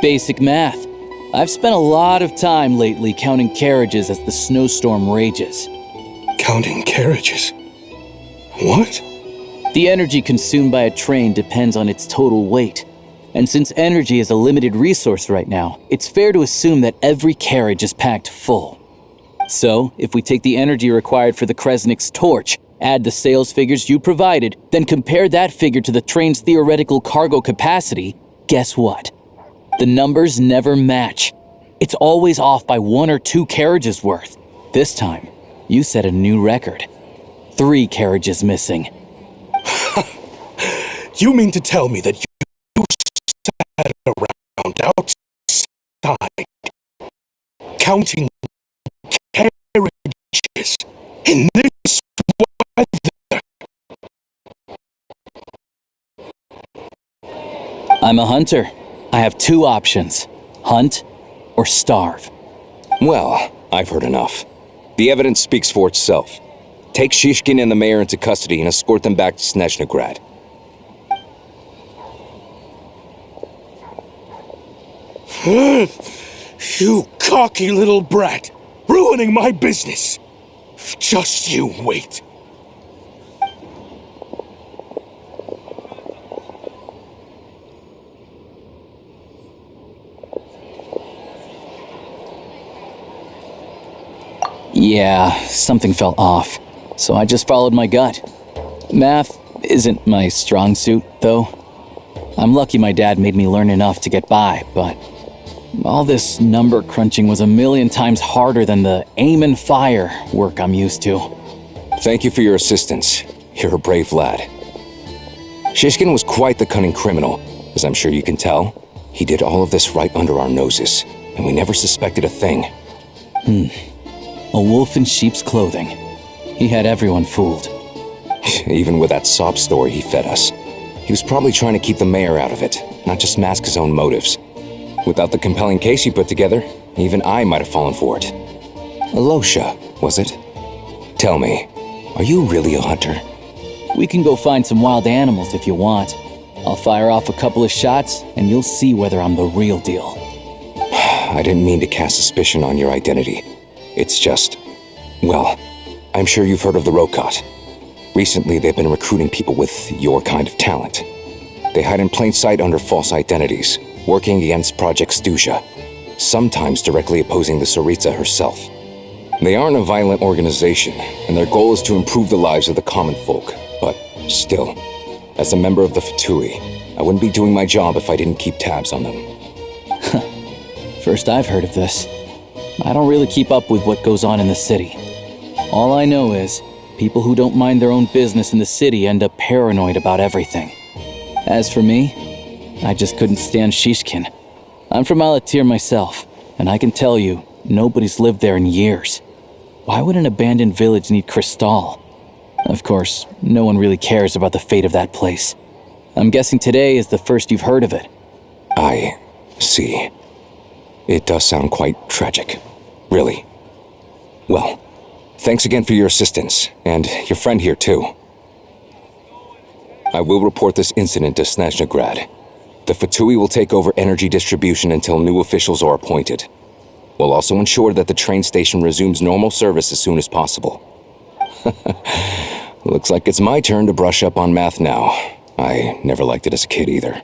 Basic math. I've spent a lot of time lately counting carriages as the snowstorm rages. Counting carriages? What? The energy consumed by a train depends on its total weight. And since energy is a limited resource right now, it's fair to assume that every carriage is packed full. So, if we take the energy required for the Kresnik's torch, add the sales figures you provided, then compare that figure to the train's theoretical cargo capacity, guess what? The numbers never match. It's always off by 1 or 2 carriages worth. This time, you set a new record. 3 carriages missing. You mean to tell me that you sat around outside, counting carriages in this weather? I'm a hunter. I have 2 options. Hunt or starve. Well, I've heard enough. The evidence speaks for itself. Take Shishkin and the mayor into custody and escort them back to Snezhnograd. You cocky little brat! Ruining my business! Just you wait! Yeah, something felt off, so I just followed my gut. Math isn't my strong suit, though. I'm lucky my dad made me learn enough to get by, but all this number crunching was a million times harder than the aim and fire work I'm used to. Thank you for your assistance. You're a brave lad. Shishkin was quite the cunning criminal, as I'm sure you can tell. He did all of this right under our noses, and we never suspected a thing. A wolf in sheep's clothing. He had everyone fooled. Even with that sob story he fed us. He was probably trying to keep the mayor out of it, not just mask his own motives. Without the compelling case you put together, even I might have fallen for it. Alosha, was it? Tell me, are you really a hunter? We can go find some wild animals if you want. I'll fire off a couple of shots, and you'll see whether I'm the real deal. I didn't mean to cast suspicion on your identity. It's just... well, I'm sure you've heard of the Rokot. Recently, they've been recruiting people with your kind of talent. They hide in plain sight under false identities, working against Project Stuja, sometimes directly opposing the Tsaritsa herself. They aren't a violent organization, and their goal is to improve the lives of the common folk. But still, as a member of the Fatui, I wouldn't be doing my job if I didn't keep tabs on them. First I've heard of this. I don't really keep up with what goes on in the city. All I know is, people who don't mind their own business in the city end up paranoid about everything. As for me, I just couldn't stand Shishkin. I'm from Alatir myself, and I can tell you, nobody's lived there in years. Why would an abandoned village need Crystal? Of course, no one really cares about the fate of that place. I'm guessing today is the first you've heard of it. I see. It does sound quite tragic. Really. Well, thanks again for your assistance, and your friend here too. I will report this incident to Snezhnograd. The Fatui will take over energy distribution until new officials are appointed. We'll also ensure that the train station resumes normal service as soon as possible. Looks like it's my turn to brush up on math now. I never liked it as a kid either.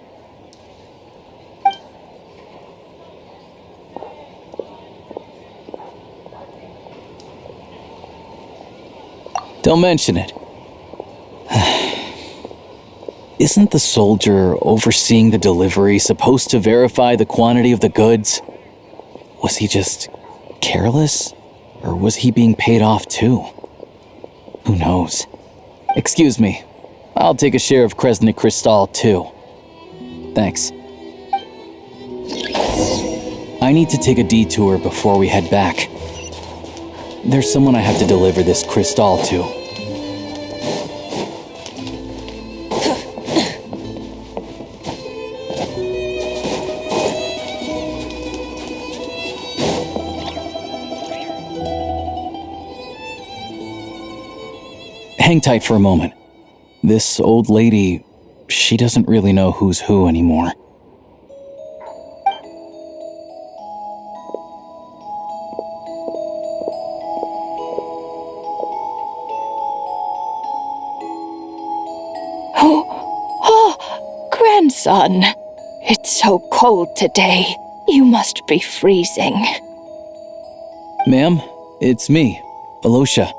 Don't mention it. Isn't the soldier overseeing the delivery supposed to verify the quantity of the goods? Was he just careless? Or was he being paid off too? Who knows? Excuse me. I'll take a share of Kresnik Crystal too. Thanks. I need to take a detour before we head back. There's someone I have to deliver this crystal to. Hang tight for a moment. This old lady, she doesn't really know who's who anymore. Grandson, it's so cold today. You must be freezing. Ma'am, it's me, Alosha.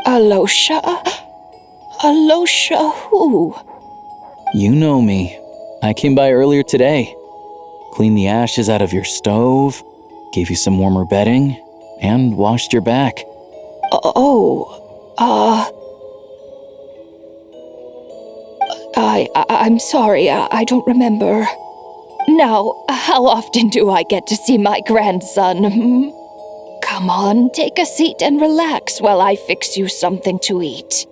Alosha? Alosha who? You know me. I came by earlier today. Cleaned the ashes out of your stove, gave you some warmer bedding, and washed your back. I'm sorry, I don't remember. Now, how often do I get to see my grandson? Come on, take a seat and relax while I fix you something to eat.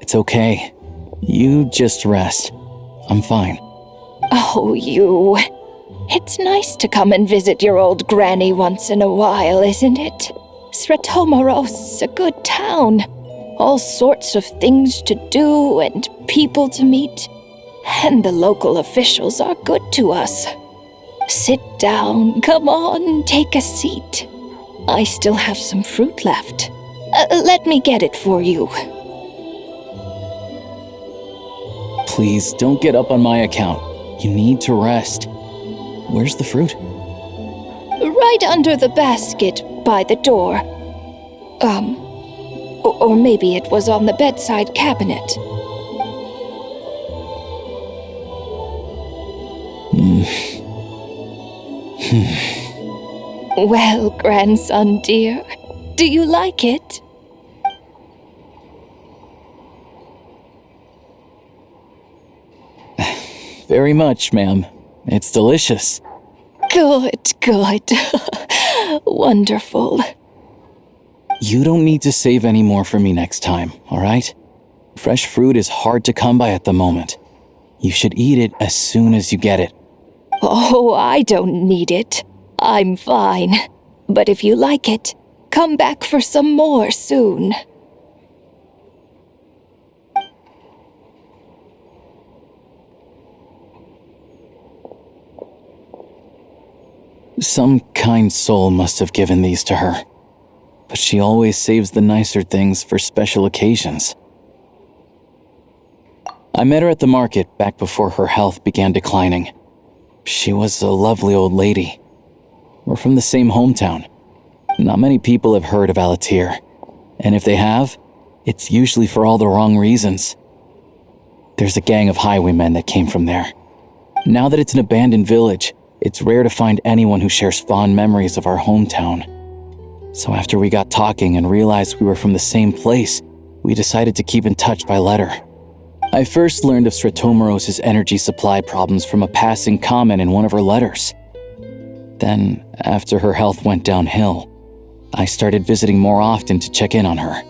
It's okay. You just rest. I'm fine. Oh, you. It's nice to come and visit your old granny once in a while, isn't it? Sretomaros, a good town. All sorts of things to do and people to meet. And the local officials are good to us. Sit down, come on, take a seat. I still have some fruit left. Let me get it for you. Please, don't get up on my account. You need to rest. Where's the fruit? Right under the basket, by the door. Or maybe it was on the bedside cabinet. Well, grandson dear, do you like it? Very much, ma'am. It's delicious. Good, good. Wonderful. You don't need to save any more for me next time, all right? Fresh fruit is hard to come by at the moment. You should eat it as soon as you get it. Oh, I don't need it. I'm fine. But if you like it, come back for some more soon. Some kind soul must have given these to her. But she always saves the nicer things for special occasions. I met her at the market back before her health began declining. She was a lovely old lady. We're from the same hometown. Not many people have heard of Alatir, and if they have, it's usually for all the wrong reasons. There's a gang of highwaymen that came from there. Now that it's an abandoned village, it's rare to find anyone who shares fond memories of our hometown. So after we got talking and realized we were from the same place, we decided to keep in touch by letter. I first learned of Stratomoros's energy supply problems from a passing comment in one of her letters. Then, after her health went downhill, I started visiting more often to check in on her.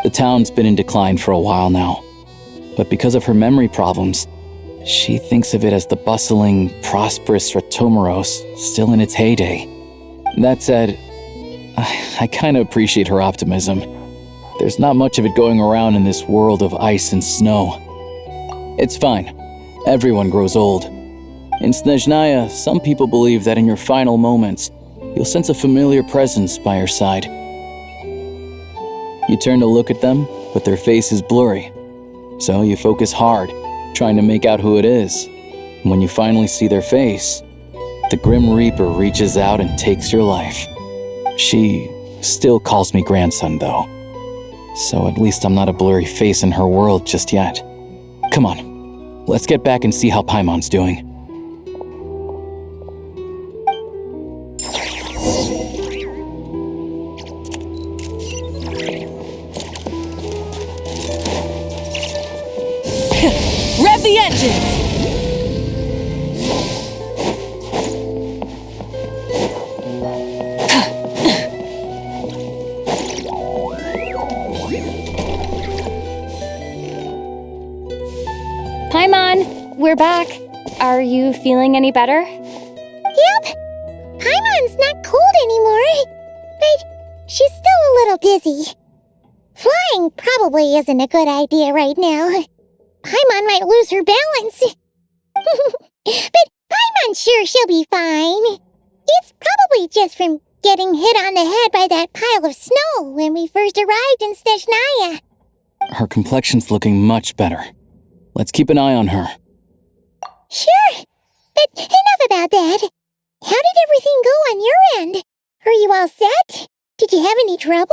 The town's been in decline for a while now, but because of her memory problems, she thinks of it as the bustling, prosperous Stratomoros still in its heyday. That said, I kind of appreciate her optimism. There's not much of it going around in this world of ice and snow. It's fine. Everyone grows old. In Snezhnaya, some people believe that in your final moments, you'll sense a familiar presence by your side. You turn to look at them, but their face is blurry. So you focus hard, trying to make out who it is. And when you finally see their face, the Grim Reaper reaches out and takes your life. She still calls me grandson, though. So at least I'm not a blurry face in her world just yet. Come on, let's get back and see how Paimon's doing. Rev the engines! Paimon, we're back. Are you feeling any better? Yep. Paimon's not cold anymore, but she's still a little dizzy. Flying probably isn't a good idea right now. Paimon might lose her balance. But Paimon's sure she'll be fine. It's probably just from getting hit on the head by that pile of snow when we first arrived in Snezhnaya. Her complexion's looking much better. Let's keep an eye on her. Sure, but enough about that. How did everything go on your end? Are you all set? Did you have any trouble?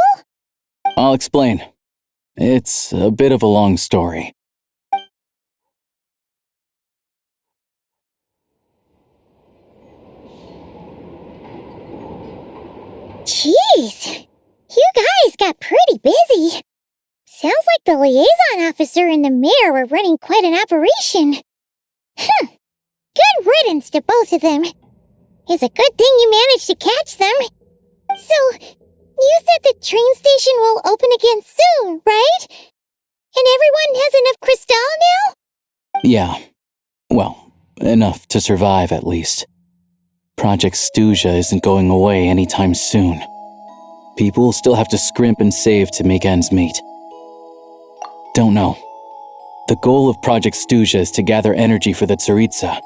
I'll explain. It's a bit of a long story. Jeez, you guys got pretty busy. Sounds like the liaison officer and the mayor were running quite an operation. Good riddance to both of them. It's a good thing you managed to catch them. So, you said the train station will open again soon, right? And everyone has enough crystal now? Yeah. Well, enough to survive at least. Project Stuja isn't going away anytime soon. People will still have to scrimp and save to make ends meet. Don't know. The goal of Project Stuja is to gather energy for the Tsaritsa,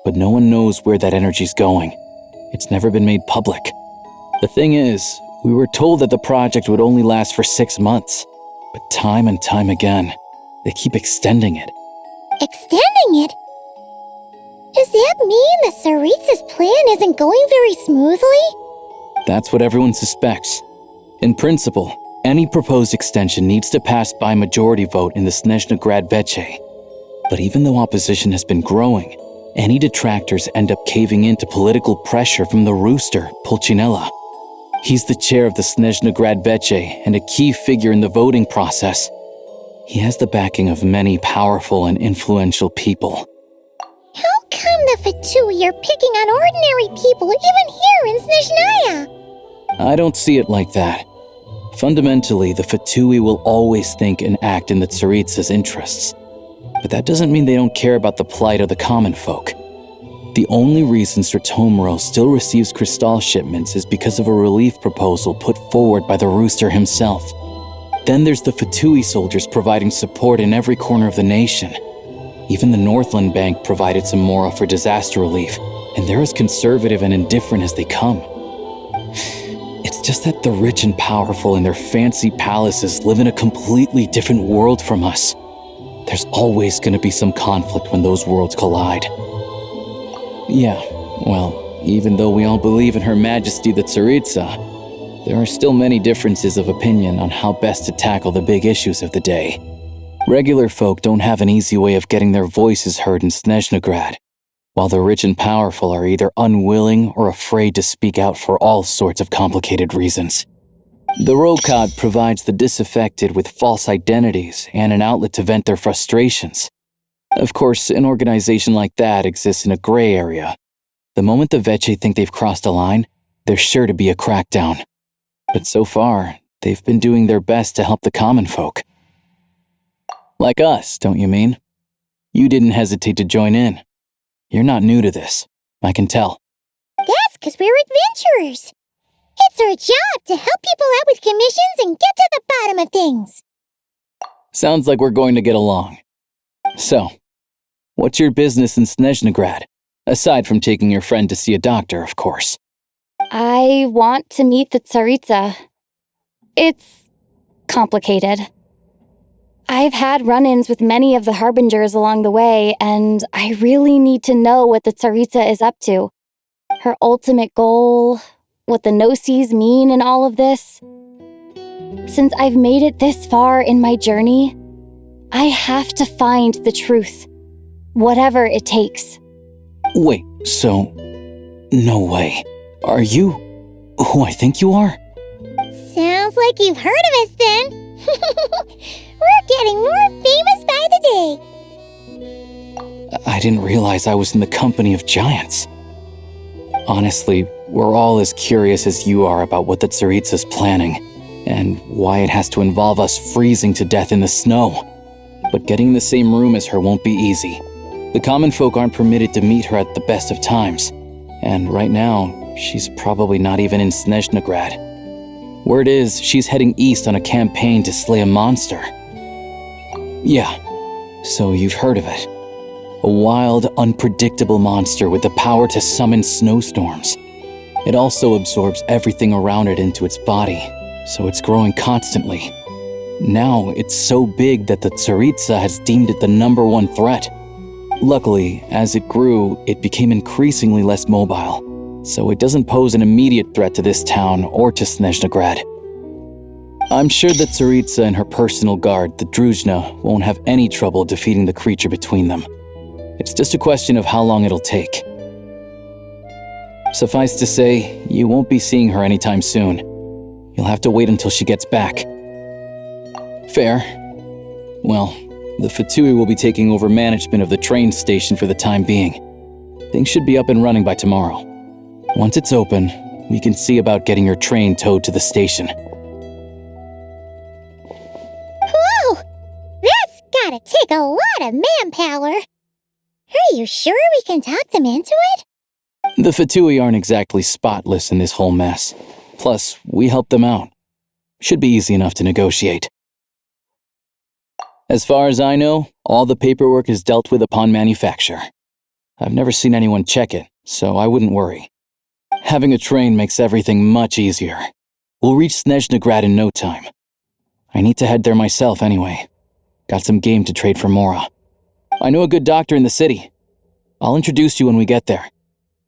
but no one knows where that energy's going. It's never been made public. The thing is, we were told that the project would only last for 6 months, but time and time again, they keep extending it. Extending it? Does that mean the Tsaritsa's plan isn't going very smoothly? That's what everyone suspects. In principle, any proposed extension needs to pass by majority vote in the Snezhnograd Veche. But even though opposition has been growing, any detractors end up caving into political pressure from the rooster, Pulcinella. He's the chair of the Snezhnograd Veche and a key figure in the voting process. He has the backing of many powerful and influential people. How come the Fatui are picking on ordinary people even here in Snezhnaya? I don't see it like that. Fundamentally, the Fatui will always think and act in the Tsaritsa's interests. But that doesn't mean they don't care about the plight of the common folk. The only reason Sratomiro still receives crystal shipments is because of a relief proposal put forward by the rooster himself. Then there's the Fatui soldiers providing support in every corner of the nation. Even the Northland Bank provided some mora for disaster relief, and they're as conservative and indifferent as they come. It's just that the rich and powerful in their fancy palaces live in a completely different world from us. There's always going to be some conflict when those worlds collide. Yeah, well, even though we all believe in Her Majesty the Tsaritsa, there are still many differences of opinion on how best to tackle the big issues of the day. Regular folk don't have an easy way of getting their voices heard in Snezhnograd, while the rich and powerful are either unwilling or afraid to speak out for all sorts of complicated reasons. The Rokad provides the disaffected with false identities and an outlet to vent their frustrations. Of course, an organization like that exists in a gray area. The moment the Veche think they've crossed a line, there's sure to be a crackdown. But so far, they've been doing their best to help the common folk. Like us, don't you mean? You didn't hesitate to join in. You're not new to this, I can tell. That's because we're adventurers. It's our job to help people out with commissions and get to the bottom of things. Sounds like we're going to get along. So, what's your business in Snezhnograd? Aside from taking your friend to see a doctor, of course. I want to meet the Tsaritsa. It's complicated. I've had run-ins with many of the Harbingers along the way, and I really need to know what the Tsaritsa is up to. Her ultimate goal, what the Gnosis mean in all of this. Since I've made it this far in my journey, I have to find the truth, whatever it takes. Wait, so... no way. Are you who I think you are? Sounds like you've heard of us then. We're getting more famous by the day. I didn't realize I was in the company of giants. Honestly, we're all as curious as you are about what the Tsaritsa's planning, and why it has to involve us freezing to death in the snow. But getting in the same room as her won't be easy. The common folk aren't permitted to meet her at the best of times, and right now, she's probably not even in Snezhnograd. Word is, she's heading east on a campaign to slay a monster. Yeah, so you've heard of it. A wild, unpredictable monster with the power to summon snowstorms. It also absorbs everything around it into its body, so it's growing constantly. Now, it's so big that the Tsaritsa has deemed it the #1 threat. Luckily, as it grew, it became increasingly less mobile, so it doesn't pose an immediate threat to this town or to Snezhnograd. I'm sure that Tsaritsa and her personal guard, the Druzhna, won't have any trouble defeating the creature between them. It's just a question of how long it'll take. Suffice to say, you won't be seeing her anytime soon. You'll have to wait until she gets back. Fair. Well, the Fatui will be taking over management of the train station for the time being. Things should be up and running by tomorrow. Once it's open, we can see about getting your train towed to the station. Whoa! That's gotta take a lot of manpower. Are you sure we can talk them into it? The Fatui aren't exactly spotless in this whole mess. Plus, we helped them out. Should be easy enough to negotiate. As far as I know, all the paperwork is dealt with upon manufacture. I've never seen anyone check it, so I wouldn't worry. Having a train makes everything much easier. We'll reach Snezhnograd in no time. I need to head there myself anyway. Got some game to trade for Mora. I know a good doctor in the city. I'll introduce you when we get there.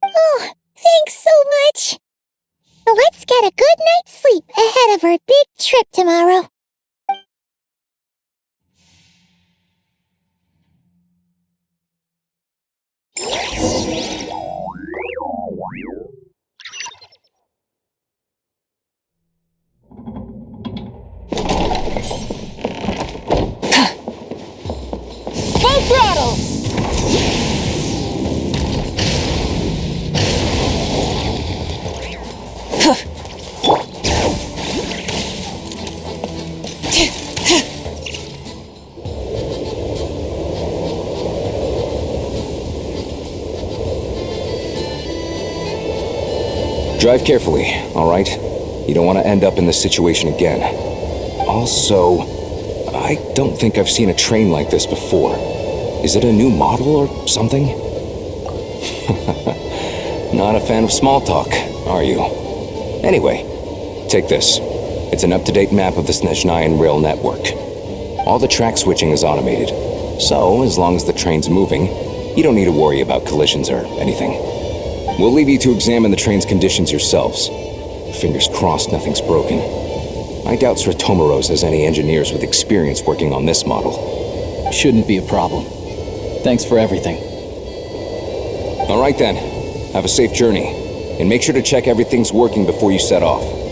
Oh, thanks so much. Let's get a good night's sleep ahead of our big trip tomorrow. Full throttle! Drive carefully, all right? You don't want to end up in this situation again. Also, I don't think I've seen a train like this before. Is it a new model or something? Not a fan of small talk, are you? Anyway, take this. It's an up-to-date map of the Snezhnayan rail network. All the track switching is automated, so as long as the train's moving, you don't need to worry about collisions or anything. We'll leave you to examine the train's conditions yourselves. Fingers crossed nothing's broken. I doubt Sratomaros has any engineers with experience working on this model. Shouldn't be a problem. Thanks for everything. All right then. Have a safe journey. And make sure to check everything's working before you set off.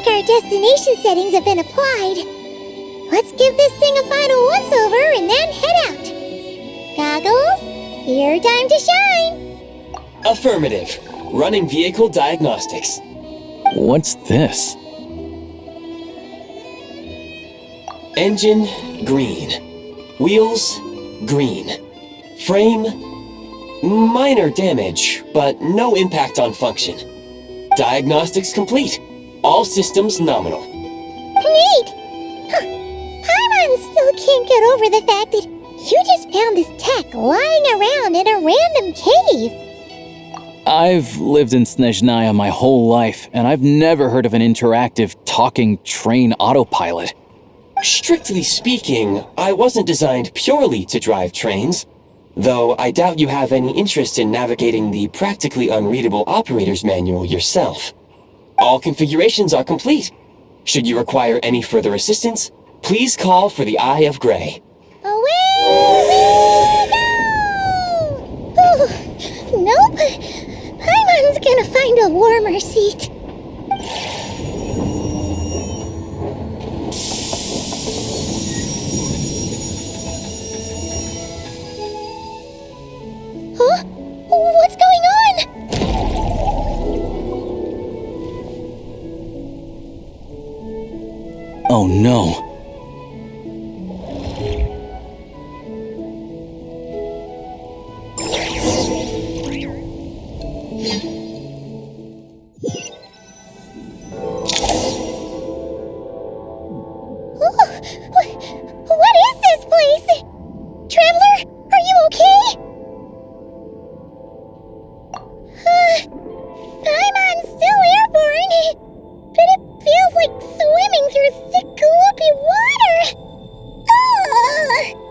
Our destination settings have been applied. Let's give this thing a final once-over and then head out. Goggles, your time to shine. Affirmative. Running vehicle diagnostics. What's this? Engine, green. Wheels, green. Frame, minor damage, but no impact on function. Diagnostics complete. All systems nominal. Neat! Huh. Paimon still can't get over the fact that you just found this tech lying around in a random cave. I've lived in Snezhnaya my whole life, and I've never heard of an interactive, talking train autopilot. Strictly speaking, I wasn't designed purely to drive trains, though I doubt you have any interest in navigating the practically unreadable operator's manual yourself. All configurations are complete. Should you require any further assistance, please call for the Eye of Grey. Away we go! Ooh, nope. Paimon's gonna find a warmer seat. Huh? What's going on? Oh no. What is this place? Traveler, are you okay? Paimon's still airborne, but it feels like swimming through thick, gloopy water.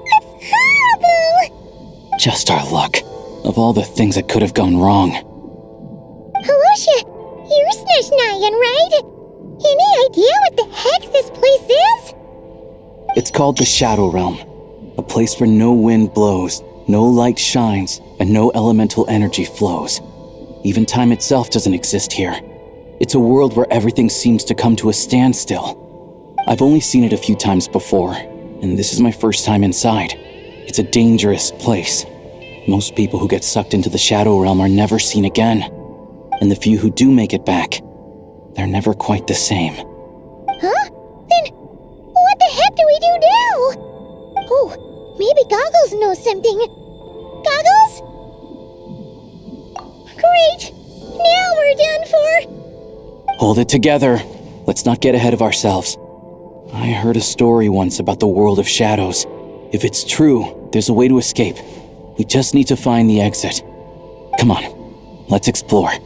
It's horrible. Just our luck. Of all the things that could have gone wrong. Halosha, you're Snezhnayan, right? Any idea what the heck this place is? It's called the Shadow Realm. A place where no wind blows, no light shines, and no elemental energy flows. Even time itself doesn't exist here. It's a world where everything seems to come to a standstill. I've only seen it a few times before, and this is my first time inside. It's a dangerous place. Most people who get sucked into the Shadow Realm are never seen again. And the few who do make it back, they're never quite the same. Huh? Then, what the heck do we do now? Oh, maybe Goggles knows something. Goggles? Great! Now we're done for! Hold it together. Let's not get ahead of ourselves. I heard a story once about the world of shadows. If it's true, there's a way to escape. We just need to find the exit. Come on, let's explore. Look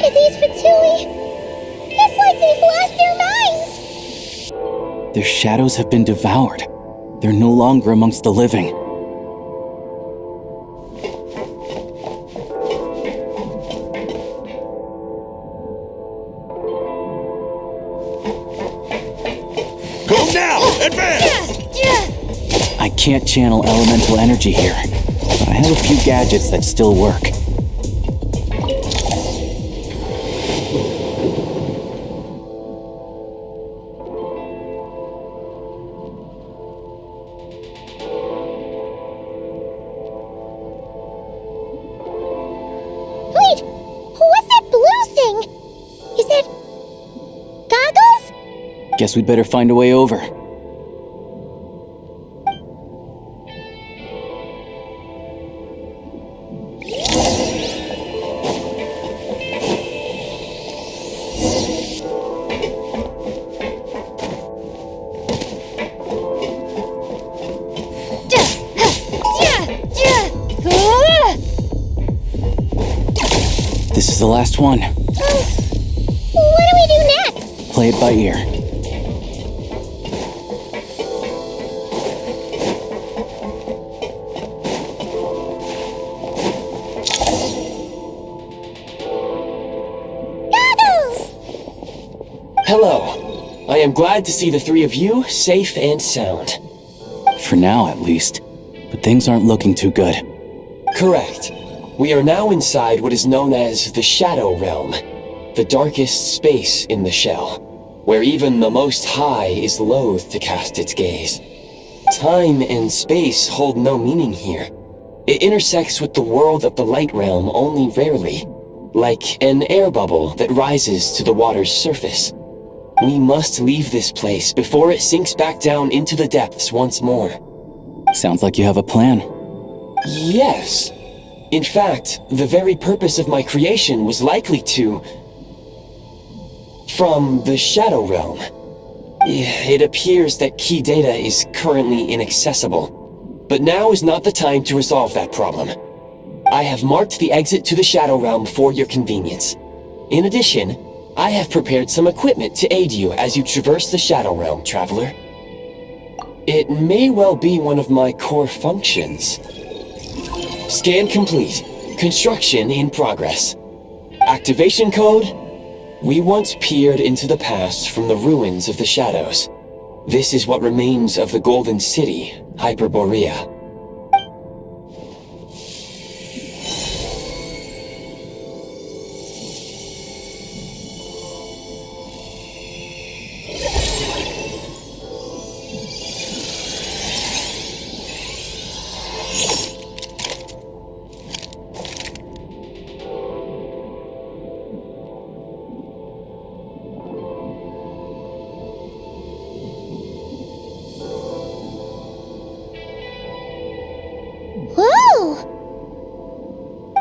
at these Fatui! It's like they've lost their minds! Their shadows have been devoured. They're no longer amongst the living. Go now! Advance! I can't channel elemental energy here, but I have a few gadgets that still work. Wait! What's that blue thing? Is that... Goggles? Guess we'd better find a way over. This is the last one. What do we do next? Play it by ear. Goggles! Hello. I am glad to see the three of you safe and sound. For now, at least. But things aren't looking too good. Correct. We are now inside what is known as the Shadow Realm, the darkest space in the shell, where even the Most High is loath to cast its gaze. Time and space hold no meaning here. It intersects with the world of the Light Realm only rarely, like an air bubble that rises to the water's surface. We must leave this place before it sinks back down into the depths once more. Sounds like you have a plan. Yes. In fact, the very purpose of my creation was likely to... from the Shadow Realm. It appears that key data is currently inaccessible, but now is not the time to resolve that problem. I have marked the exit to the Shadow Realm for your convenience. In addition, I have prepared some equipment to aid you as you traverse the Shadow Realm, Traveler. It may well be one of my core functions. Scan complete. Construction in progress. Activation code? We once peered into the past from the ruins of the shadows. This is what remains of the Golden City, Hyperborea.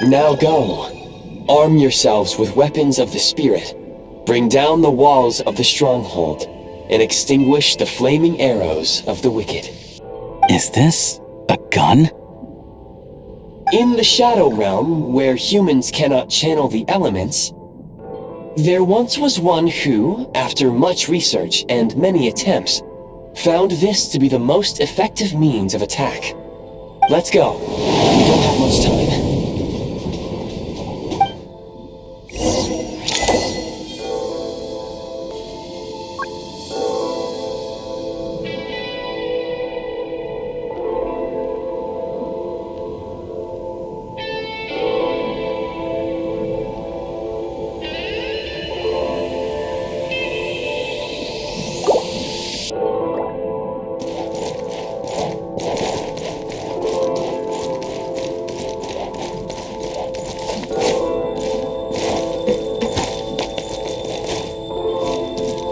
Now go. Arm yourselves with weapons of the spirit. Bring down the walls of the stronghold and extinguish the flaming arrows of the wicked. Is this a gun? In the Shadow Realm, where humans cannot channel the elements, there once was one who, after much research and many attempts, found this to be the most effective means of attack. Let's go. We don't have much time.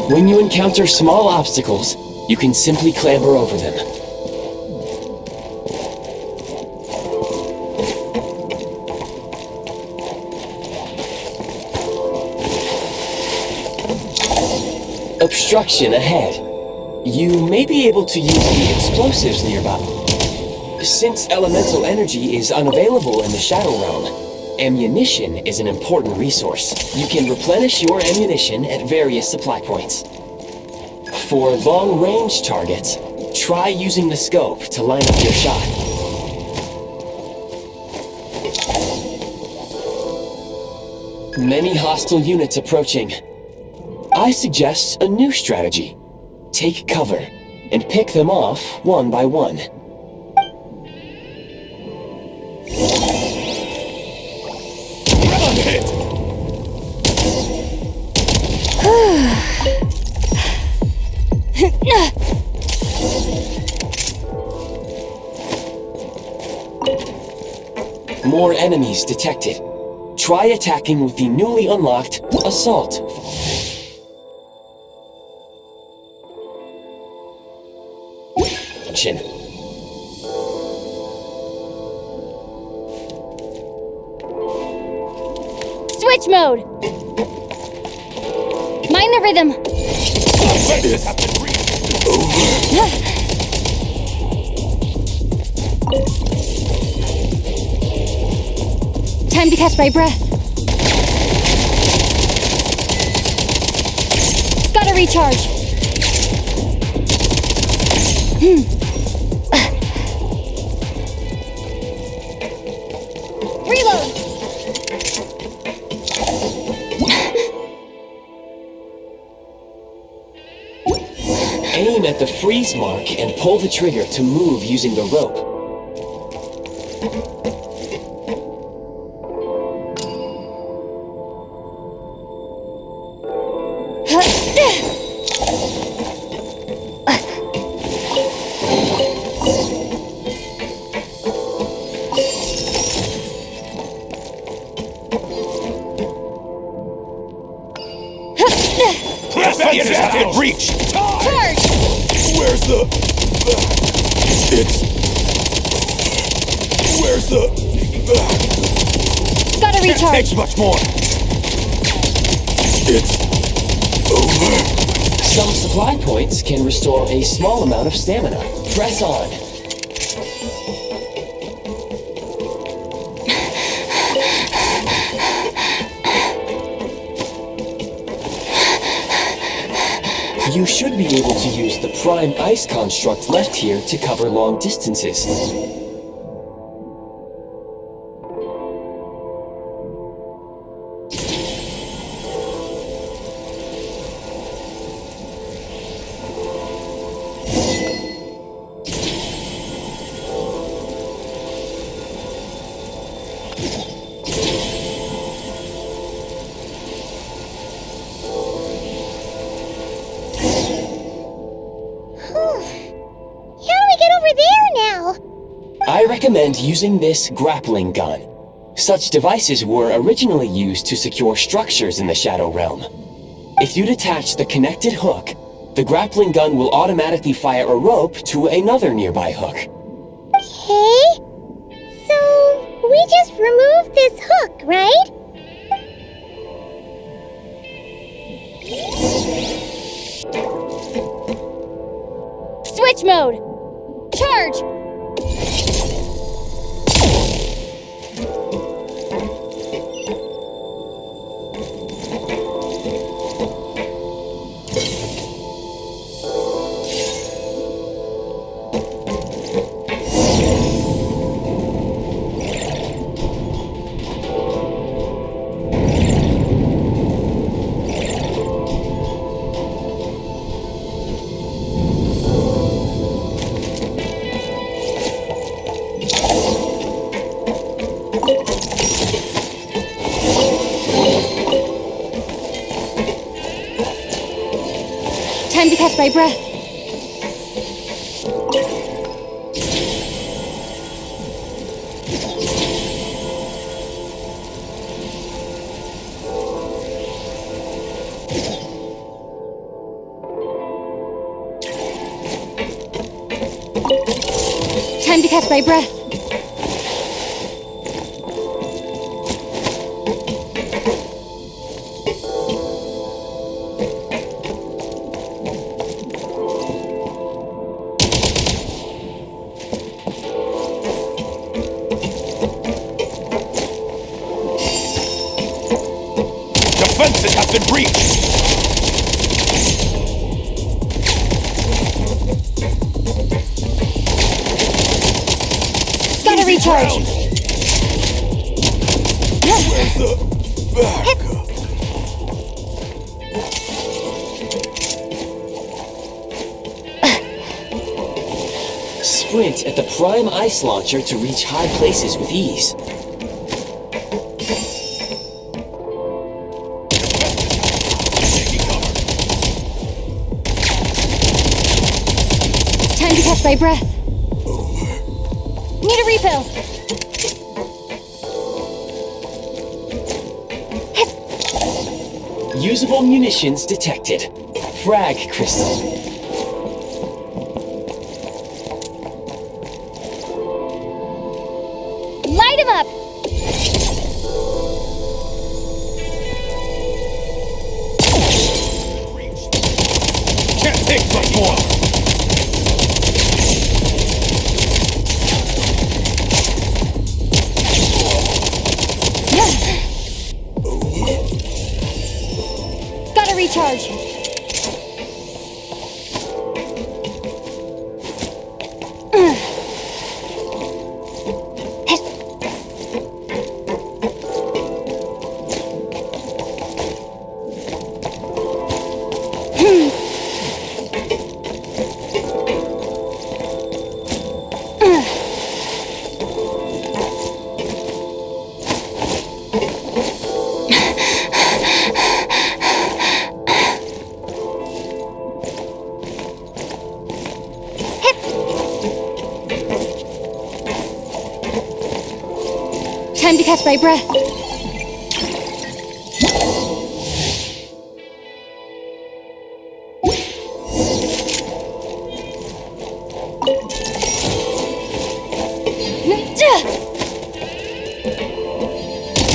When you encounter small obstacles, you can simply clamber over them. Obstruction ahead. You may be able to use the explosives nearby. Since elemental energy is unavailable in the Shadow Realm, ammunition is an important resource. You can replenish your ammunition at various supply points. For long-range targets, try using the scope to line up your shot. Many hostile units approaching. I suggest a new strategy. Take cover and pick them off one by one. More enemies detected. Try attacking with the newly unlocked Assault. Switch mode! Mind the rhythm! Time to catch my breath. Gotta recharge. Reload! Aim at the freeze mark and pull the trigger to move using the rope. Reach! Charge! Where's the... Where's the... Gotta recharge. Takes much more. It's over. Some supply points can restore a small amount of stamina. Press on. You should be able to use the Prime Ice construct left here to cover long distances. I recommend using this grappling gun. Such devices were originally used to secure structures in the Shadow Realm. If you detach the connected hook, the grappling gun will automatically fire a rope to another nearby hook. Okay. So, we just remove this hook, right? Switch mode! Charge! Time to catch my breath. catch my breath. Defenses have been breached! Gotta recharge. Where's the backup? Sprint at the prime ice launcher to reach high places with ease. Time to catch my breath. Need a refill. Usable munitions detected. Frag crystal. Light him up. Can't take much more! Gotta recharge. Time to catch my breath.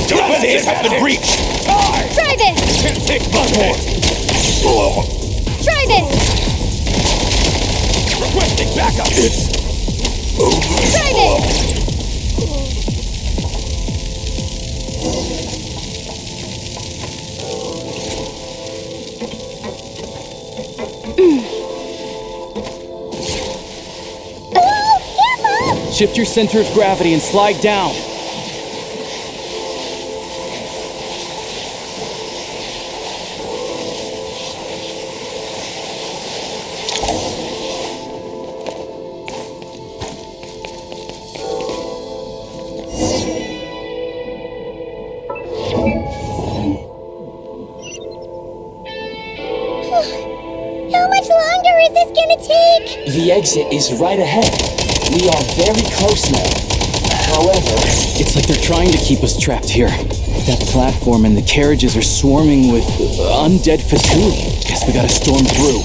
Defenses have been breached! Try this! Can't take much more! Try this! Requesting backup! It's over. Try this! Shift your center of gravity and slide down. How much longer is this gonna take? The exit is right ahead. We are very close now. However, It's like they're trying to keep us trapped here. That platform and the carriages are swarming with undead fatigue. Guess we gotta storm through.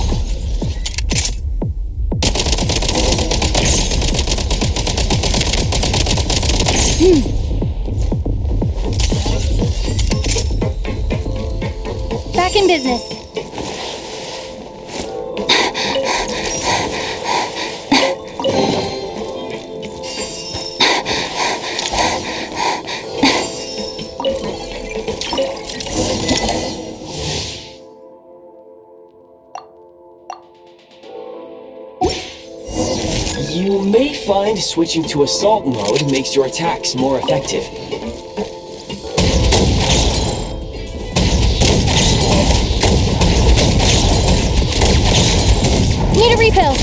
Back in business. you may find switching to assault mode makes your attacks more effective. Need a refill.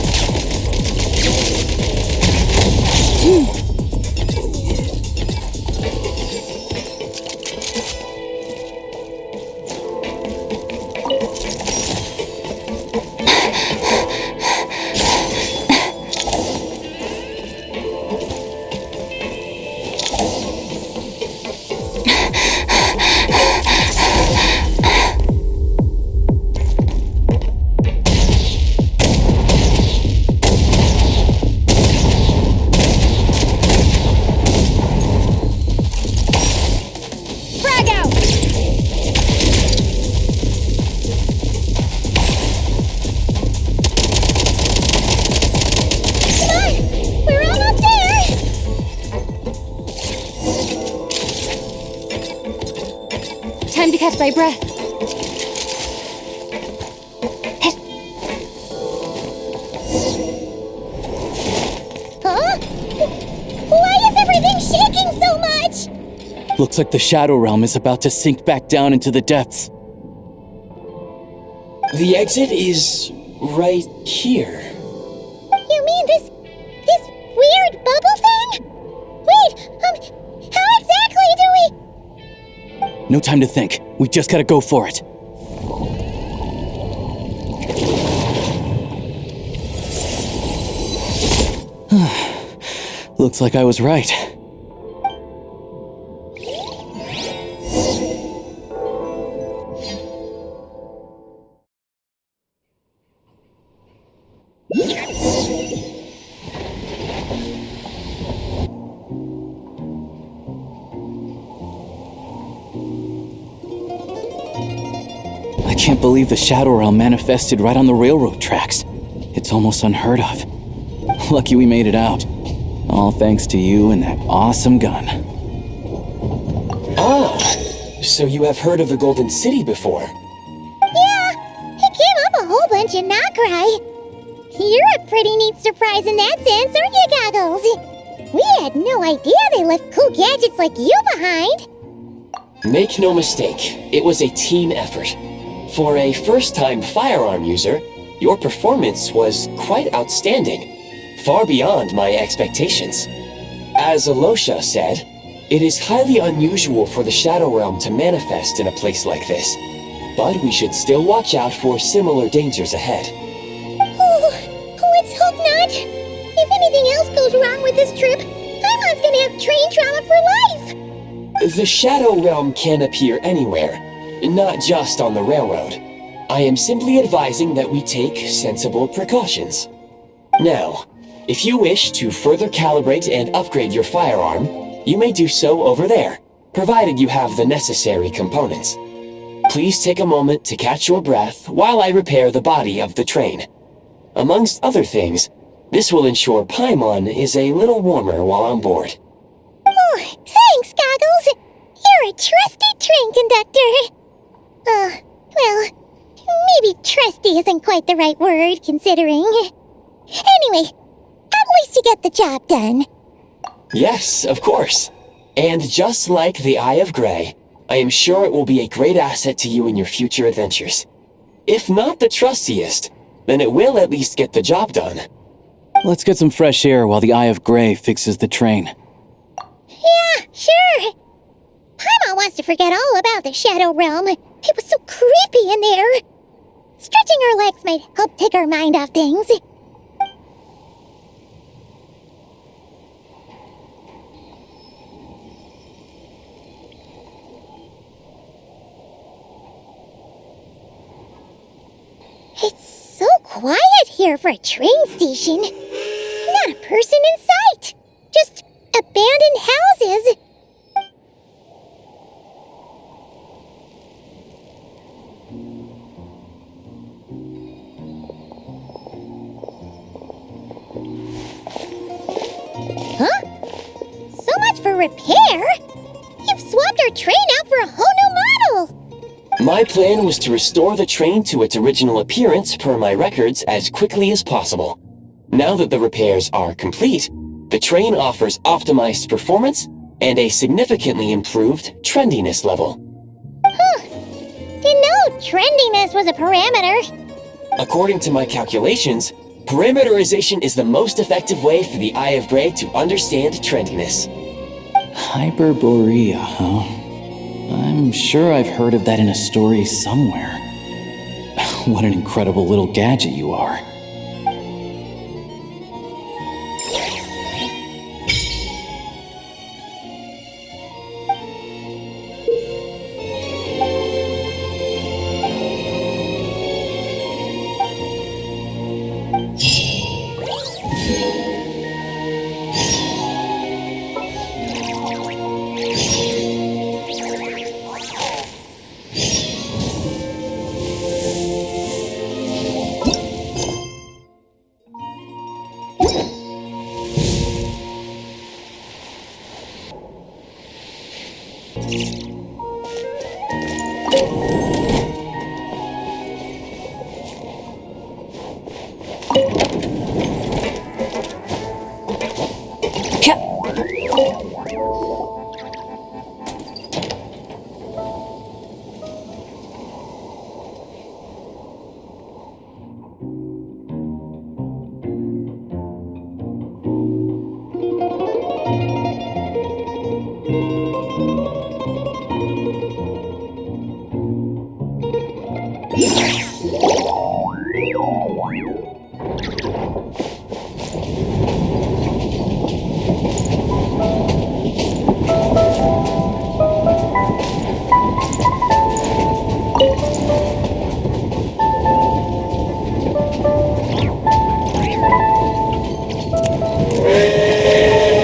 to catch my breath. Huh? Why is everything shaking so much? Looks like the Shadow Realm is about to sink back down into the depths. The exit is right here. You mean this weird bubble thing? Wait, how exactly do we... No time to think. We just gotta go for it. Looks like I was right. I can't believe the Shadow Realm manifested right on the railroad tracks. It's almost unheard of. Lucky we made it out. All thanks to you and that awesome gun. Ah, so you have heard of the Golden City before? Yeah, it came up a whole bunch in Nokrai. You're a pretty neat surprise in that sense, aren't you, Goggles? We had no idea they left cool gadgets like you behind. Make no mistake, it was a team effort. For a first-time firearm user, your performance was quite outstanding, far beyond my expectations. As Alosha said, it is highly unusual for the Shadow Realm to manifest in a place like this, but we should still watch out for similar dangers ahead. Let's hope not. If anything else goes wrong with this trip, Paimon's gonna have train trauma for life. The Shadow Realm can appear anywhere, not just on the railroad. I am simply advising that we take sensible precautions. Now, if you wish to further calibrate and upgrade your firearm, you may do so over there, provided you have the necessary components. Please take a moment to catch your breath while I repair the body of the train. Amongst other things, this will ensure Paimon is a little warmer while on board. Oh, thanks, Goggles. You're a trusty train conductor. Well, maybe trusty isn't quite the right word, considering. Anyway, at least you get the job done. Yes, of course. And just like the Eye of Grey, I am sure it will be a great asset to you in your future adventures. If not the trustiest, then it will at least get the job done. Let's get some fresh air while the Eye of Grey fixes the train. Yeah, sure. Paimon wants to forget all about the Shadow Realm. It was so creepy in there. Stretching our legs might help take our mind off things. It's so quiet here for a train station. Not a person in sight. Just abandoned houses. Huh? So much for repair? You've swapped our train out for a whole new model! My plan was to restore the train to its original appearance per my records as quickly as possible. Now that the repairs are complete, the train offers optimized performance and a significantly improved trendiness level. Huh. Didn't know trendiness was a parameter. According to my calculations, parameterization is the most effective way for the Eye of Grey to understand trendiness. Hyperborea, huh? I'm sure I've heard of that in a story somewhere. What an incredible little gadget you are.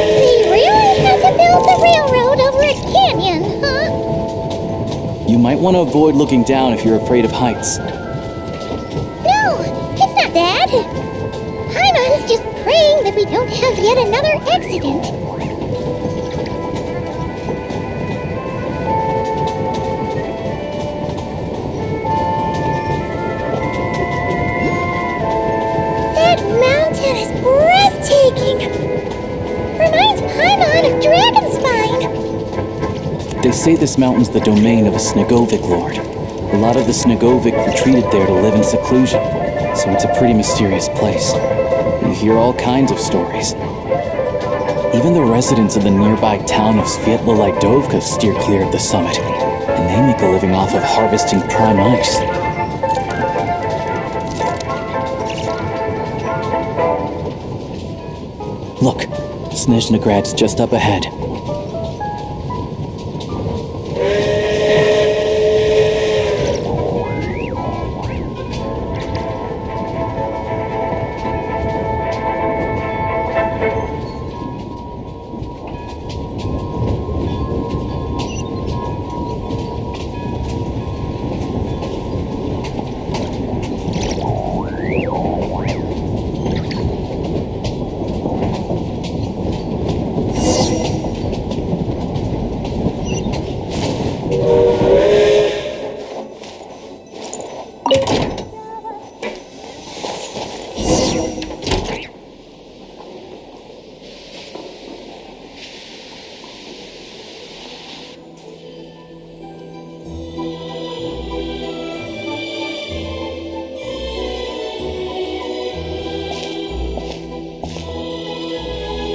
They really had to build the railroad over a canyon, huh? You might want to avoid looking down if you're afraid of heights. No, it's not that. Paimon's just praying that we don't have yet another accident. That mountain is breathtaking. Reminds Paimon of Dragonspine. They say this mountain's the domain of a Snegovic lord. A lot of the Snegovic retreated there to live in seclusion, so it's a pretty mysterious place. You hear all kinds of stories. Even the residents of the nearby town of Svietlo-Lidovka steer clear of the summit, and they make a living off of harvesting prime ice. Look, Snezhnograd's just up ahead.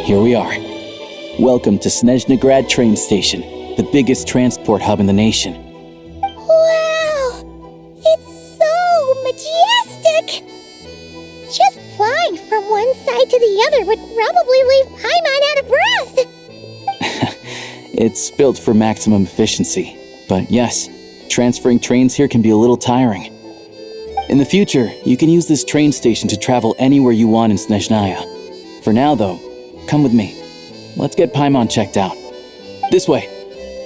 Here we are. Welcome to Snezhnograd train station, the biggest transport hub in the nation. Wow! It's so majestic! Just flying from one side to the other would probably leave Paimon out of breath! It's built for maximum efficiency, but yes, transferring trains here can be a little tiring. In the future, you can use this train station to travel anywhere you want in Snezhnaya. For now, though, come with me. Let's get Paimon checked out. This way.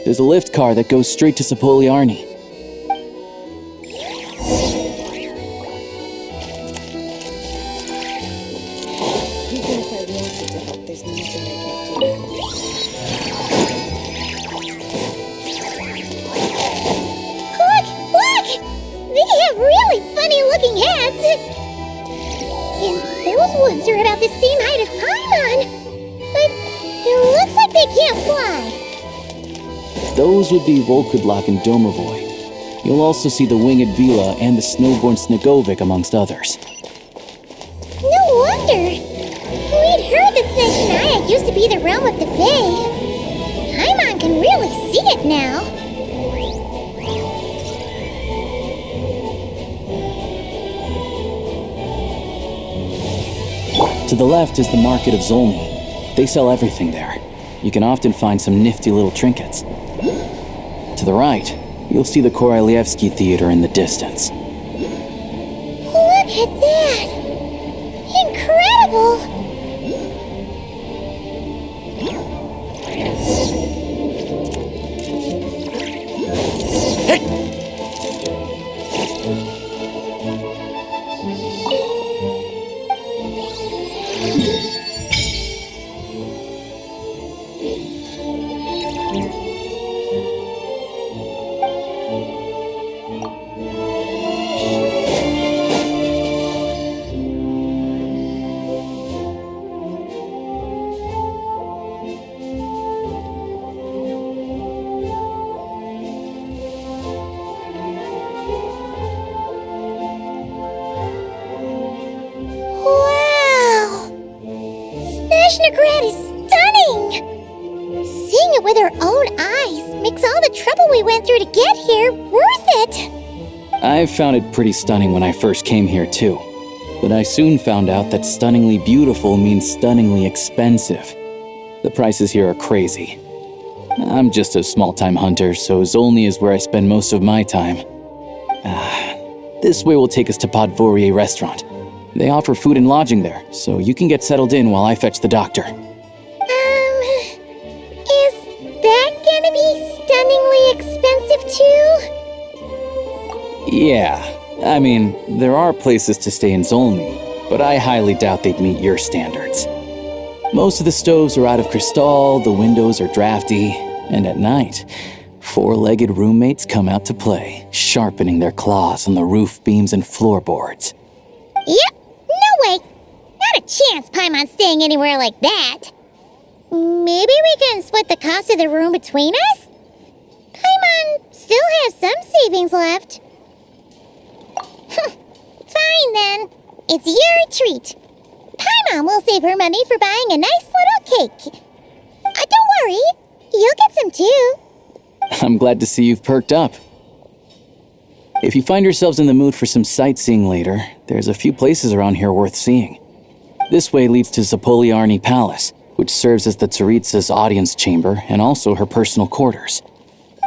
There's a lift car that goes straight to Sapoliarny. Look! They have really funny-looking hats! And those ones are about the same height as Paimon! But it looks like they can't fly! Those would be Volkudlak and Domovoy. You'll also see the winged Vila and the snowborn Snegovic amongst others. No wonder! We'd heard that Snezhnaya used to be the realm of the Fae. Paimon can really see it now. To the left is the Market of Zolny. They sell everything there. You can often find some nifty little trinkets. To the right, you'll see the Korolyevsky Theater in the distance. Look at that! Incredible! Snezhnograd is stunning! Seeing it with our own eyes makes all the trouble we went through to get here worth it! I found it pretty stunning when I first came here too. But I soon found out that stunningly beautiful means stunningly expensive. The prices here are crazy. I'm just a small-time hunter, so Zolny is where I spend most of my time. This way will take us to Podvorier restaurant. They offer food and lodging there, so you can get settled in while I fetch the doctor. Is that gonna be stunningly expensive too? Yeah, I mean, there are places to stay in Zolny, but I highly doubt they'd meet your standards. Most of the stoves are out of crystal, the windows are drafty, and at night, four-legged roommates come out to play, sharpening their claws on the roof beams and floorboards. Yep, no way! Not a chance Paimon's staying anywhere like that. Maybe we can split the cost of the room between us? Paimon still has some savings left. Fine then, it's your treat. Paimon will save her money for buying a nice little cake. Don't worry, you'll get some too. I'm glad to see you've perked up. If you find yourselves in the mood for some sightseeing later, there's a few places around here worth seeing. This way leads to Zapoliarny Palace, which serves as the Tsaritsa's audience chamber and also her personal quarters.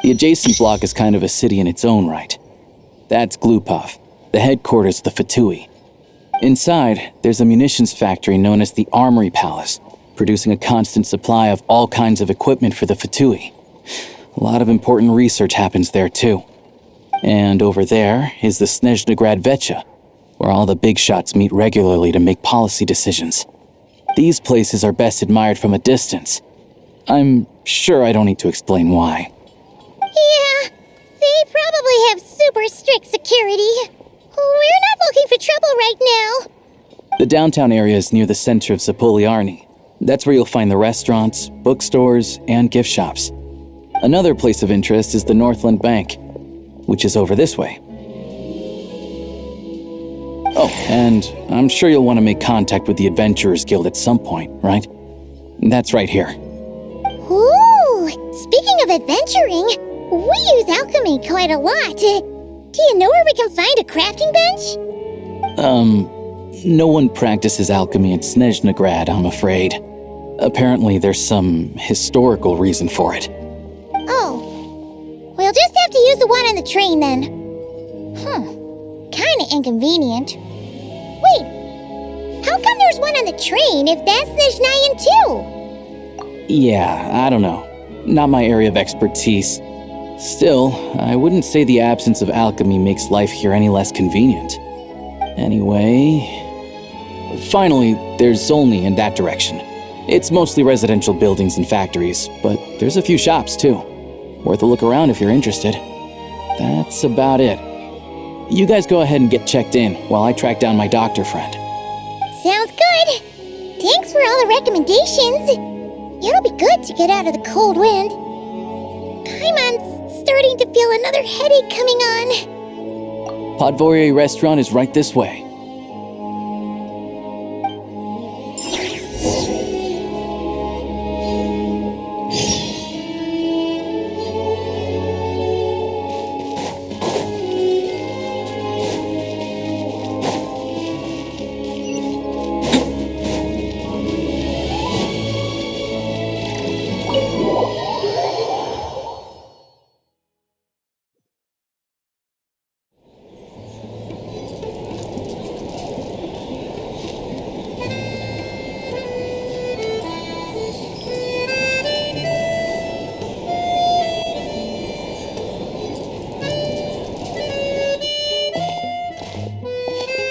The adjacent block is kind of a city in its own right. That's Glupov, the headquarters of the Fatui. Inside, there's a munitions factory known as the Armory Palace, producing a constant supply of all kinds of equipment for the Fatui. A lot of important research happens there too. And over there is the Snezhnograd Vecha, where all the big shots meet regularly to make policy decisions. These places are best admired from a distance. I'm sure I don't need to explain why. Yeah, they probably have super strict security. We're not looking for trouble right now. The downtown area is near the center of Zapoliarny. That's where you'll find the restaurants, bookstores, and gift shops. Another place of interest is the Northland Bank, which is over this way. Oh, and I'm sure you'll want to make contact with the Adventurers Guild at some point, right? That's right here. Ooh, speaking of adventuring, we use alchemy quite a lot. Do you know where we can find a crafting bench? No one practices alchemy in Snezhnograd, I'm afraid. Apparently there's some historical reason for it. Oh, we'll just have to use the one on the train then. Kinda inconvenient. Wait, how come there's one on the train if that's Snezhnayan too? Yeah, I don't know. Not my area of expertise. Still, I wouldn't say the absence of alchemy makes life here any less convenient. Anyway... Finally, there's Zolny in that direction. It's mostly residential buildings and factories, but there's a few shops too. Worth a look around if you're interested. That's about it. You guys go ahead and get checked in while I track down my doctor friend. Sounds good. Thanks for all the recommendations. It'll be good to get out of the cold wind. Paimon's starting to feel another headache coming on. Podvorier restaurant is right this way.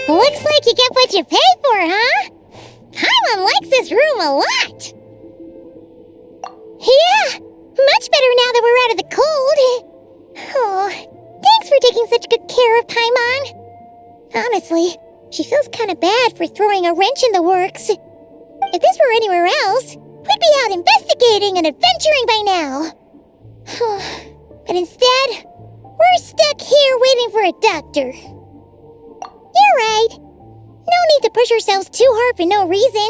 Looks like you get what you pay for, huh? Paimon likes this room a lot. Yeah, much better now that we're out of the cold. Oh, thanks for taking such good care of Paimon. Honestly, she feels kind of bad for throwing a wrench in the works. If this were anywhere else, we'd be out investigating and adventuring by now. But instead, we're stuck here waiting for a doctor. You're right. No need to push ourselves too hard for no reason.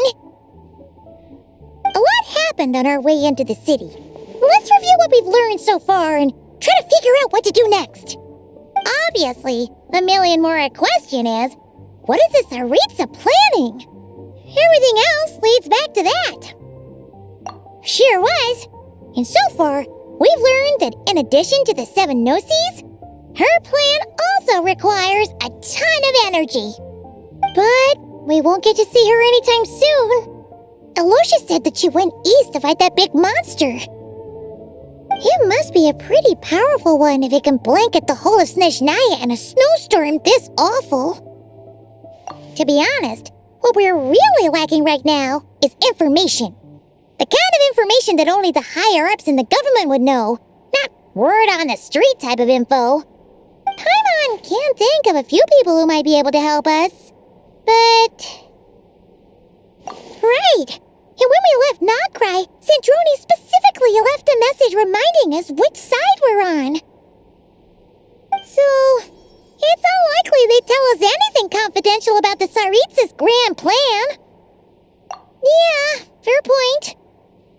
happened on our way into the city. Let's review what we've learned so far and try to figure out what to do next. Obviously, the million-more question is, what is this Tsaritsa planning? Everything else leads back to that. Sure was. And so far, we've learned that in addition to the 7 Gnosis, her plan also requires a ton of energy. But we won't get to see her anytime soon. Alosha said that she went east to fight that big monster. It must be a pretty powerful one if it can blanket the whole of Snezhnaya in a snowstorm this awful. To be honest, what we're really lacking right now is information. The kind of information that only the higher-ups in the government would know, not word-on-the-street type of info. Paimon can think of a few people who might be able to help us, but... Right! And when we left Nagrai, Sandrone specifically left a message reminding us which side we're on. So, it's unlikely they'd tell us anything confidential about the Tsaritsa's grand plan. Yeah, fair point.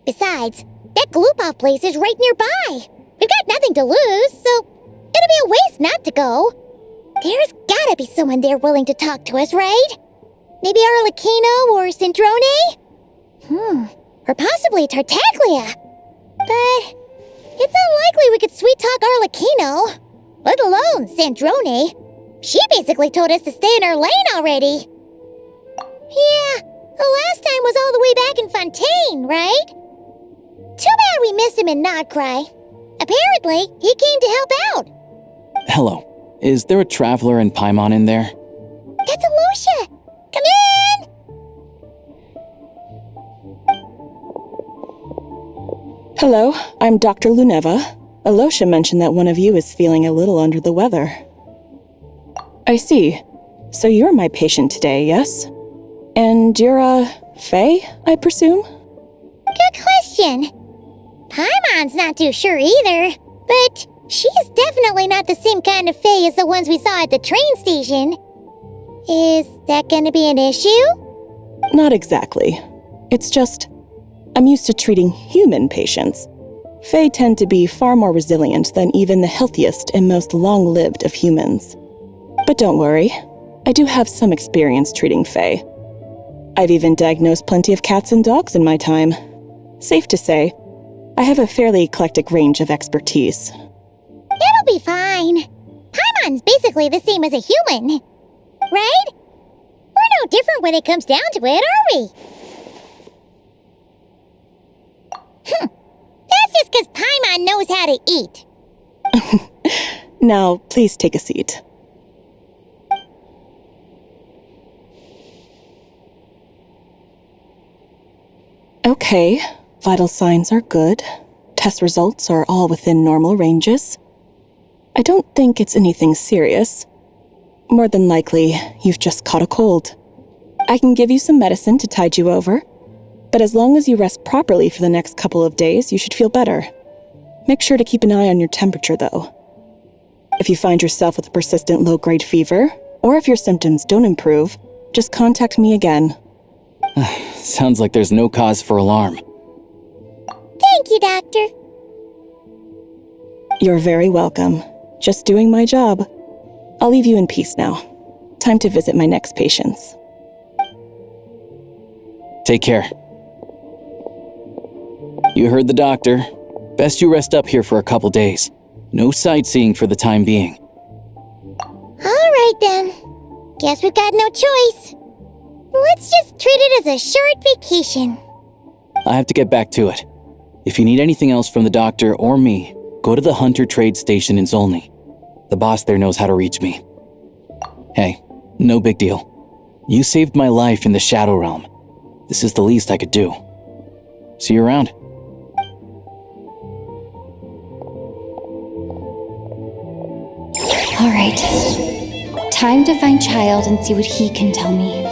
Besides, that Glupov place is right nearby. We've got nothing to lose, so it'd be a waste not to go. There's gotta be someone there willing to talk to us, right? Maybe Arlecchino or Sandrone? Or possibly Tartaglia. But it's unlikely we could sweet-talk Arlecchino, let alone Sandrone. She basically told us to stay in our lane already. Yeah, the last time was all the way back in Fontaine, right? Too bad we missed him in Nagrai. Apparently, he came to help out. Hello. Is there a traveler and Paimon in there? That's Alosha! Come in! Hello, I'm Dr. Luneva. Alosha mentioned that one of you is feeling a little under the weather. I see. So you're my patient today, yes? And you're, Faye, I presume? Good question. Paimon's not too sure either, but she's definitely not the same kind of Faye as the ones we saw at the train station. Is that gonna be an issue? Not exactly. It's just, I'm used to treating human patients. Fae tend to be far more resilient than even the healthiest and most long-lived of humans. But don't worry, I do have some experience treating Fae. I've even diagnosed plenty of cats and dogs in my time. Safe to say, I have a fairly eclectic range of expertise. It'll be fine. Paimon's basically the same as a human, right? We're no different when it comes down to it, are we? That's just because Paimon knows how to eat. Now, please take a seat. Okay, vital signs are good. Test results are all within normal ranges. I don't think it's anything serious. More than likely, you've just caught a cold. I can give you some medicine to tide you over, but as long as you rest properly for the next couple of days, you should feel better. Make sure to keep an eye on your temperature, though. If you find yourself with a persistent low-grade fever, or if your symptoms don't improve, just contact me again. Sounds like there's no cause for alarm. Thank you, Doctor. You're very welcome. Just doing my job. I'll leave you in peace now. Time to visit my next patients. Take care. You heard the doctor. Best you rest up here for a couple days. No sightseeing for the time being. All right, then. Guess we've got no choice. Let's just treat it as a short vacation. I have to get back to it. If you need anything else from the doctor or me, go to the Hunter Trade Station in Zolny. The boss there knows how to reach me. Hey, no big deal. You saved my life in the Shadow Realm. This is the least I could do. See you around. All right. Time to find Child and see what he can tell me.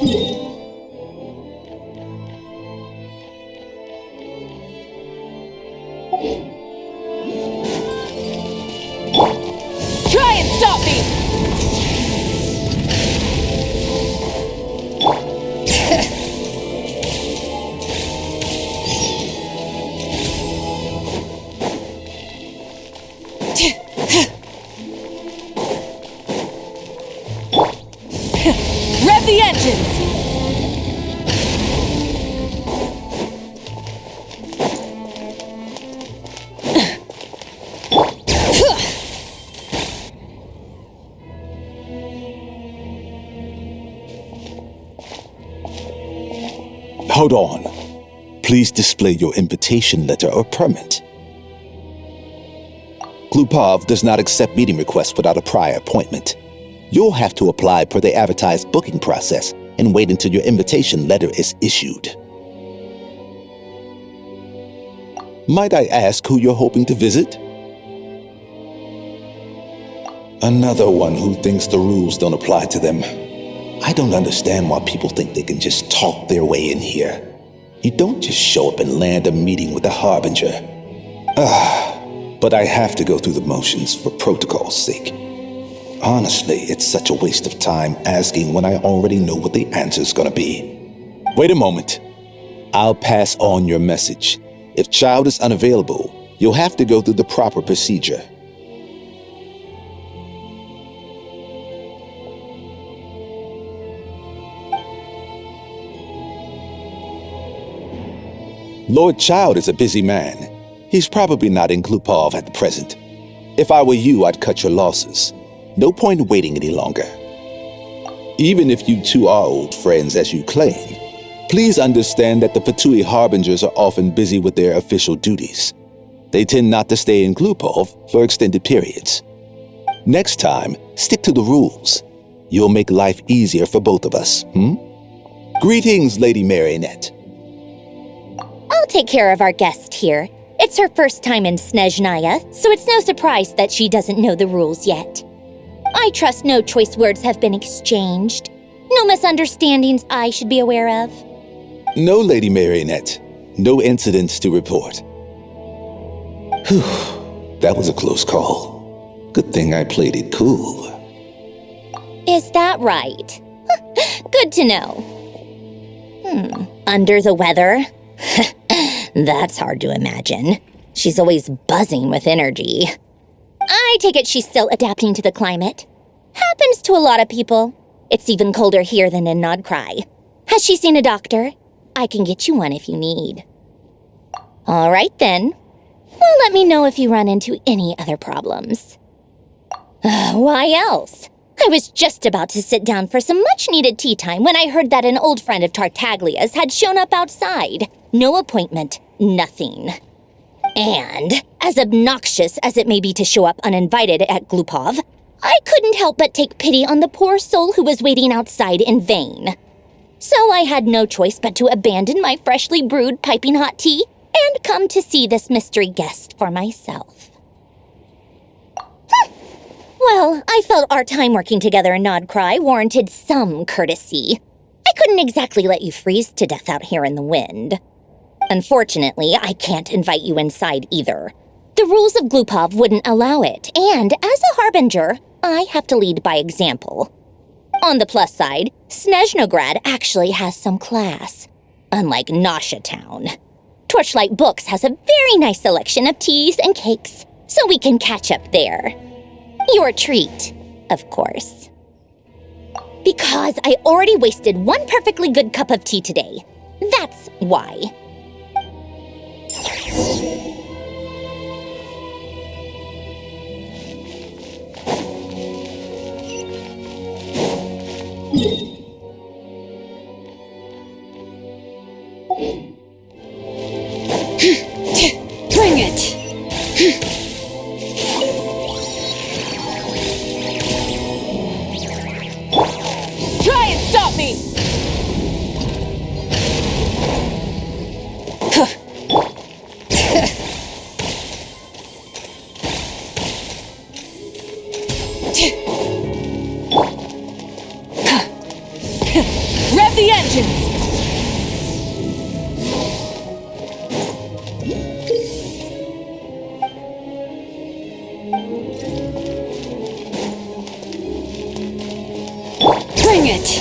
Try and stop me! Rev the engines! Hold on. Please display your invitation letter or permit. Glupov does not accept meeting requests without a prior appointment. You'll have to apply per the advertised booking process and wait until your invitation letter is issued. Might I ask who you're hoping to visit? Another one who thinks the rules don't apply to them. I don't understand why people think they can just talk their way in here. You don't just show up and land a meeting with the Harbinger. But I have to go through the motions for protocol's sake. Honestly, it's such a waste of time asking when I already know what the answer's gonna be. Wait a moment. I'll pass on your message. If Child is unavailable, you'll have to go through the proper procedure. Lord Child is a busy man. He's probably not in Glupov at the present. If I were you, I'd cut your losses. No point waiting any longer. Even if you two are old friends as you claim, please understand that the Fatui Harbingers are often busy with their official duties. They tend not to stay in Glupov for extended periods. Next time, stick to the rules. You'll make life easier for both of us, Greetings, Lady Marionette. I'll take care of our guest here. It's her first time in Snezhnaya, so it's no surprise that she doesn't know the rules yet. I trust no choice words have been exchanged. No misunderstandings I should be aware of. No, Lady Marionette. No incidents to report. Whew, that was a close call. Good thing I played it cool. Is that right? Good to know. Under the weather? That's hard to imagine. She's always buzzing with energy. I take it she's still adapting to the climate. Happens to a lot of people. It's even colder here than in Nodcry. Has she seen a doctor? I can get you one if you need. All right then. Well, let me know if you run into any other problems. Why else? I was just about to sit down for some much-needed tea time when I heard that an old friend of Tartaglia's had shown up outside. No appointment, nothing. And, as obnoxious as it may be to show up uninvited at Glupov, I couldn't help but take pity on the poor soul who was waiting outside in vain. So I had no choice but to abandon my freshly brewed piping hot tea and come to see this mystery guest for myself. Well, I felt our time working together in Nodcry warranted some courtesy. I couldn't exactly let you freeze to death out here in the wind. Unfortunately, I can't invite you inside either. The rules of Glupov wouldn't allow it, and as a Harbinger, I have to lead by example. On the plus side, Snezhnograd actually has some class, unlike Nasha Town. Torchlight Books has a very nice selection of teas and cakes, so we can catch up there. Your treat, of course. Because I already wasted one perfectly good cup of tea today. That's why. Bring it! Try and stop me! Rev the engines! Bring it!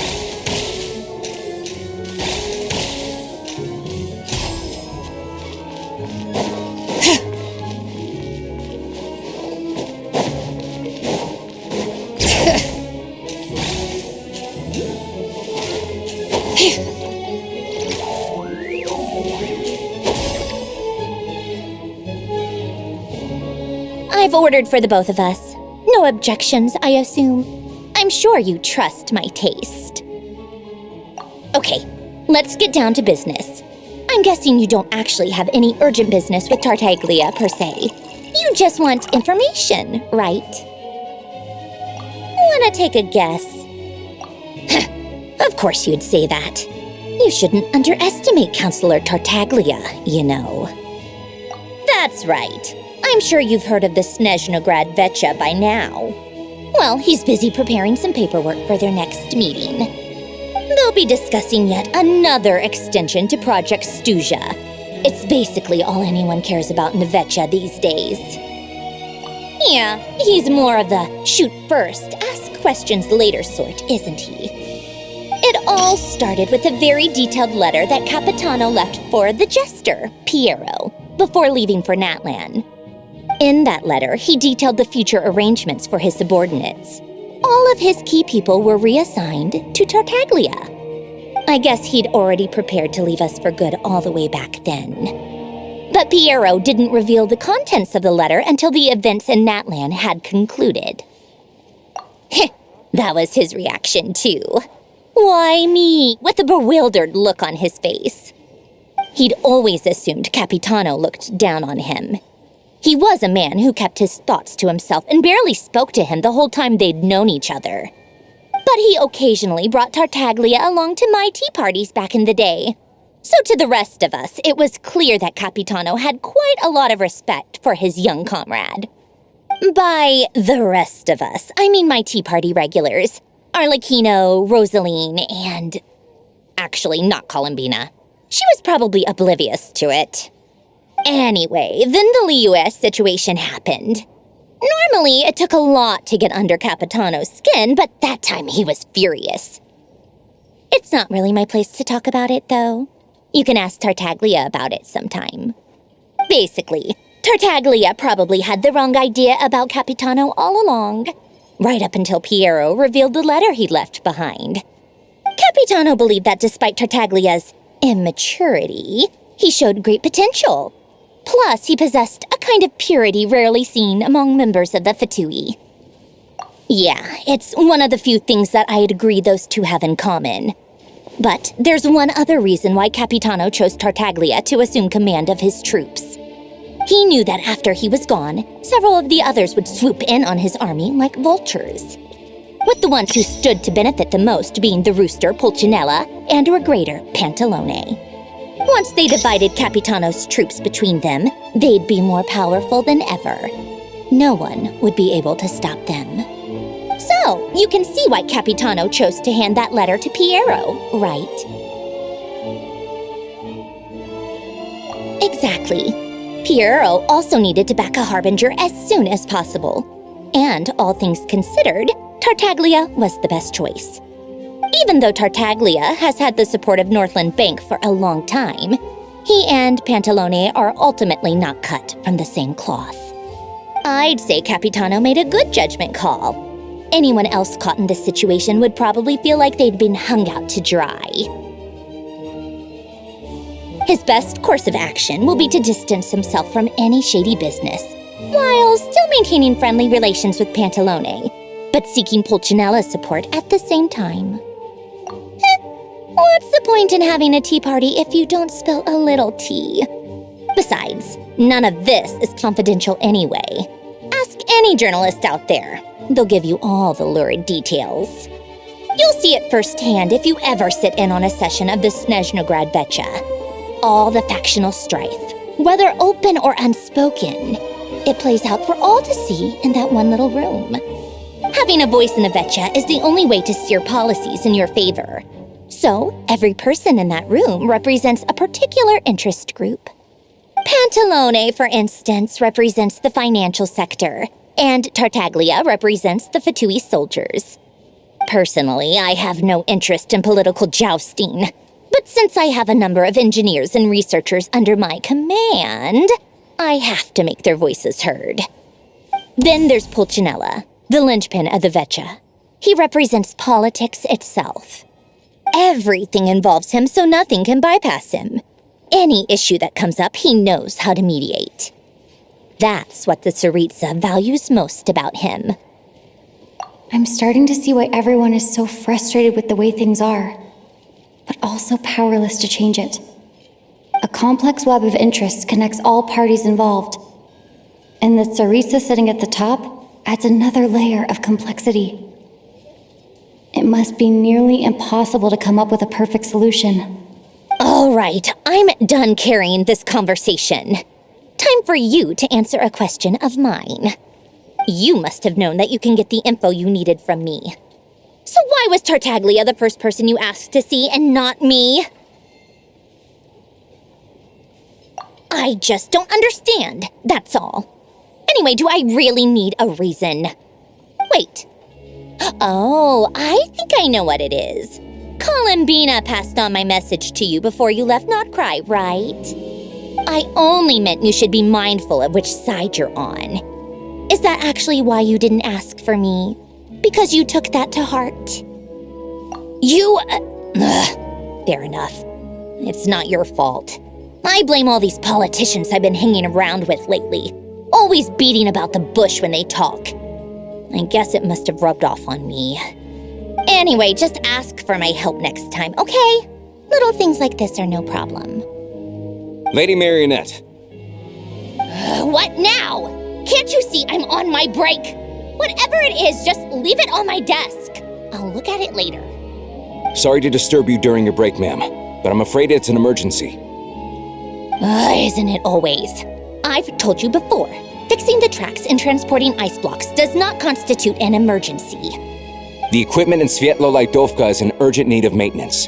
I've ordered for the both of us. No objections, I assume. I'm sure you trust my taste. Okay, let's get down to business. I'm guessing you don't actually have any urgent business with Tartaglia, per se. You just want information, right? Wanna take a guess? Of course you'd say that. You shouldn't underestimate Counselor Tartaglia, you know. That's right. I'm sure you've heard of the Snezhnograd Vecha by now. Well, he's busy preparing some paperwork for their next meeting. They'll be discussing yet another extension to Project Stuja. It's basically all anyone cares about in the Vecha these days. Yeah, he's more of the shoot first, ask questions later sort, isn't he? It all started with a very detailed letter that Capitano left for the jester, Piero, before leaving for Natlan. In that letter, he detailed the future arrangements for his subordinates. All of his key people were reassigned to Tartaglia. I guess he'd already prepared to leave us for good all the way back then. But Piero didn't reveal the contents of the letter until the events in Natlan had concluded. That was his reaction, too. Why me? With a bewildered look on his face. He'd always assumed Capitano looked down on him. He was a man who kept his thoughts to himself and barely spoke to him the whole time they'd known each other. But he occasionally brought Tartaglia along to my tea parties back in the day. So to the rest of us, it was clear that Capitano had quite a lot of respect for his young comrade. By the rest of us, I mean my tea party regulars. Arlecchino, Rosaline, and... actually, not Columbina. She was probably oblivious to it. Anyway, then the Liu-S situation happened. Normally, it took a lot to get under Capitano's skin, but that time he was furious. It's not really my place to talk about it, though. You can ask Tartaglia about it sometime. Basically, Tartaglia probably had the wrong idea about Capitano all along, right up until Piero revealed the letter he'd left behind. Capitano believed that despite Tartaglia's immaturity, he showed great potential. Plus, he possessed a kind of purity rarely seen among members of the Fatui. Yeah, it's one of the few things that I'd agree those two have in common. But there's one other reason why Capitano chose Tartaglia to assume command of his troops. He knew that after he was gone, several of the others would swoop in on his army like vultures, with the ones who stood to benefit the most being the Rooster, Pulcinella, and Regrator, Pantalone. Once they divided Capitano's troops between them, they'd be more powerful than ever. No one would be able to stop them. So, you can see why Capitano chose to hand that letter to Piero, right? Exactly. Piero also needed to back a harbinger as soon as possible. And, all things considered, Tartaglia was the best choice. Even though Tartaglia has had the support of Northland Bank for a long time, he and Pantalone are ultimately not cut from the same cloth. I'd say Capitano made a good judgment call. Anyone else caught in this situation would probably feel like they'd been hung out to dry. His best course of action will be to distance himself from any shady business, while still maintaining friendly relations with Pantalone, but seeking Pulcinella's support at the same time. What's the point in having a tea party if you don't spill a little tea? Besides, none of this is confidential anyway. Ask any journalist out there. They'll give you all the lurid details. You'll see it firsthand if you ever sit in on a session of the Snezhnograd Vecha. All the factional strife, whether open or unspoken, it plays out for all to see in that one little room. Having a voice in the Vecha is the only way to steer policies in your favor. So, every person in that room represents a particular interest group. Pantalone, for instance, represents the financial sector, and Tartaglia represents the Fatui soldiers. Personally, I have no interest in political jousting, but since I have a number of engineers and researchers under my command, I have to make their voices heard. Then there's Pulcinella, the linchpin of the Vecchia. He represents politics itself. Everything involves him, so nothing can bypass him. Any issue that comes up, he knows how to mediate. That's what the Tsaritsa values most about him. I'm starting to see why everyone is so frustrated with the way things are, but also powerless to change it. A complex web of interests connects all parties involved, and the Tsaritsa sitting at the top adds another layer of complexity. It must be nearly impossible to come up with a perfect solution. All right, I'm done carrying this conversation. Time for you to answer a question of mine. You must have known that you can get the info you needed from me. So why was Tartaglia the first person you asked to see and not me? I just don't understand, that's all. Anyway, do I really need a reason? Wait. Oh, I think I know what it is. Columbina passed on my message to you before you left Not Cry, right? I only meant you should be mindful of which side you're on. Is that actually why you didn't ask for me? Because you took that to heart? Fair enough. It's not your fault. I blame all these politicians I've been hanging around with lately. Always beating about the bush when they talk. I guess it must have rubbed off on me. Anyway, just ask for my help next time, okay? Little things like this are no problem. Lady Marionette. What now? Can't you see I'm on my break? Whatever it is, just leave it on my desk. I'll look at it later. Sorry to disturb you during your break, ma'am, but I'm afraid it's an emergency. Isn't it always? I've told you before, fixing the tracks and transporting ice blocks does not constitute an emergency. The equipment in Svietlo-Laidovka is in urgent need of maintenance.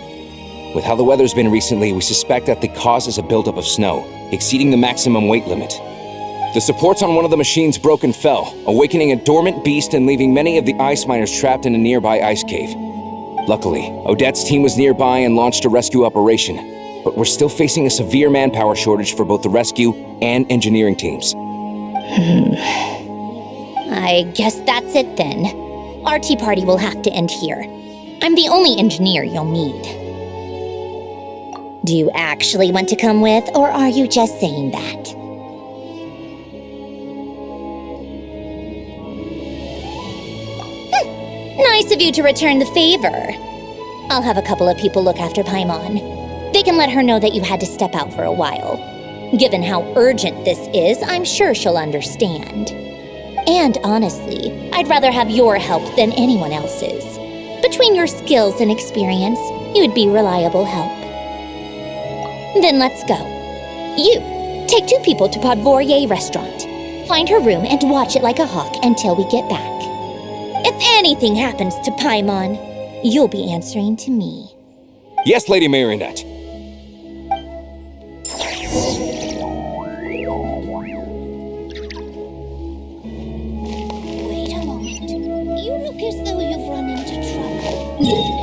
With how the weather's been recently, we suspect that the cause is a buildup of snow, exceeding the maximum weight limit. The supports on one of the machines broke and fell, awakening a dormant beast and leaving many of the ice miners trapped in a nearby ice cave. Luckily, Odette's team was nearby and launched a rescue operation, but we're still facing a severe manpower shortage for both the rescue and engineering teams. I guess that's it then. Our tea party will have to end here. I'm the only engineer you'll need. Do you actually want to come with, or are you just saying that? Nice of you to return the favor. I'll have a couple of people look after Paimon. They can let her know that you had to step out for a while. Given how urgent this is, I'm sure she'll understand. And honestly, I'd rather have your help than anyone else's. Between your skills and experience, you'd be reliable help. Then let's go. You, take 2 people to Podvorye restaurant. Find her room and watch it like a hawk until we get back. If anything happens to Paimon, you'll be answering to me. Yes, Lady Marionette. Wait a moment. You look as though you've run into trouble.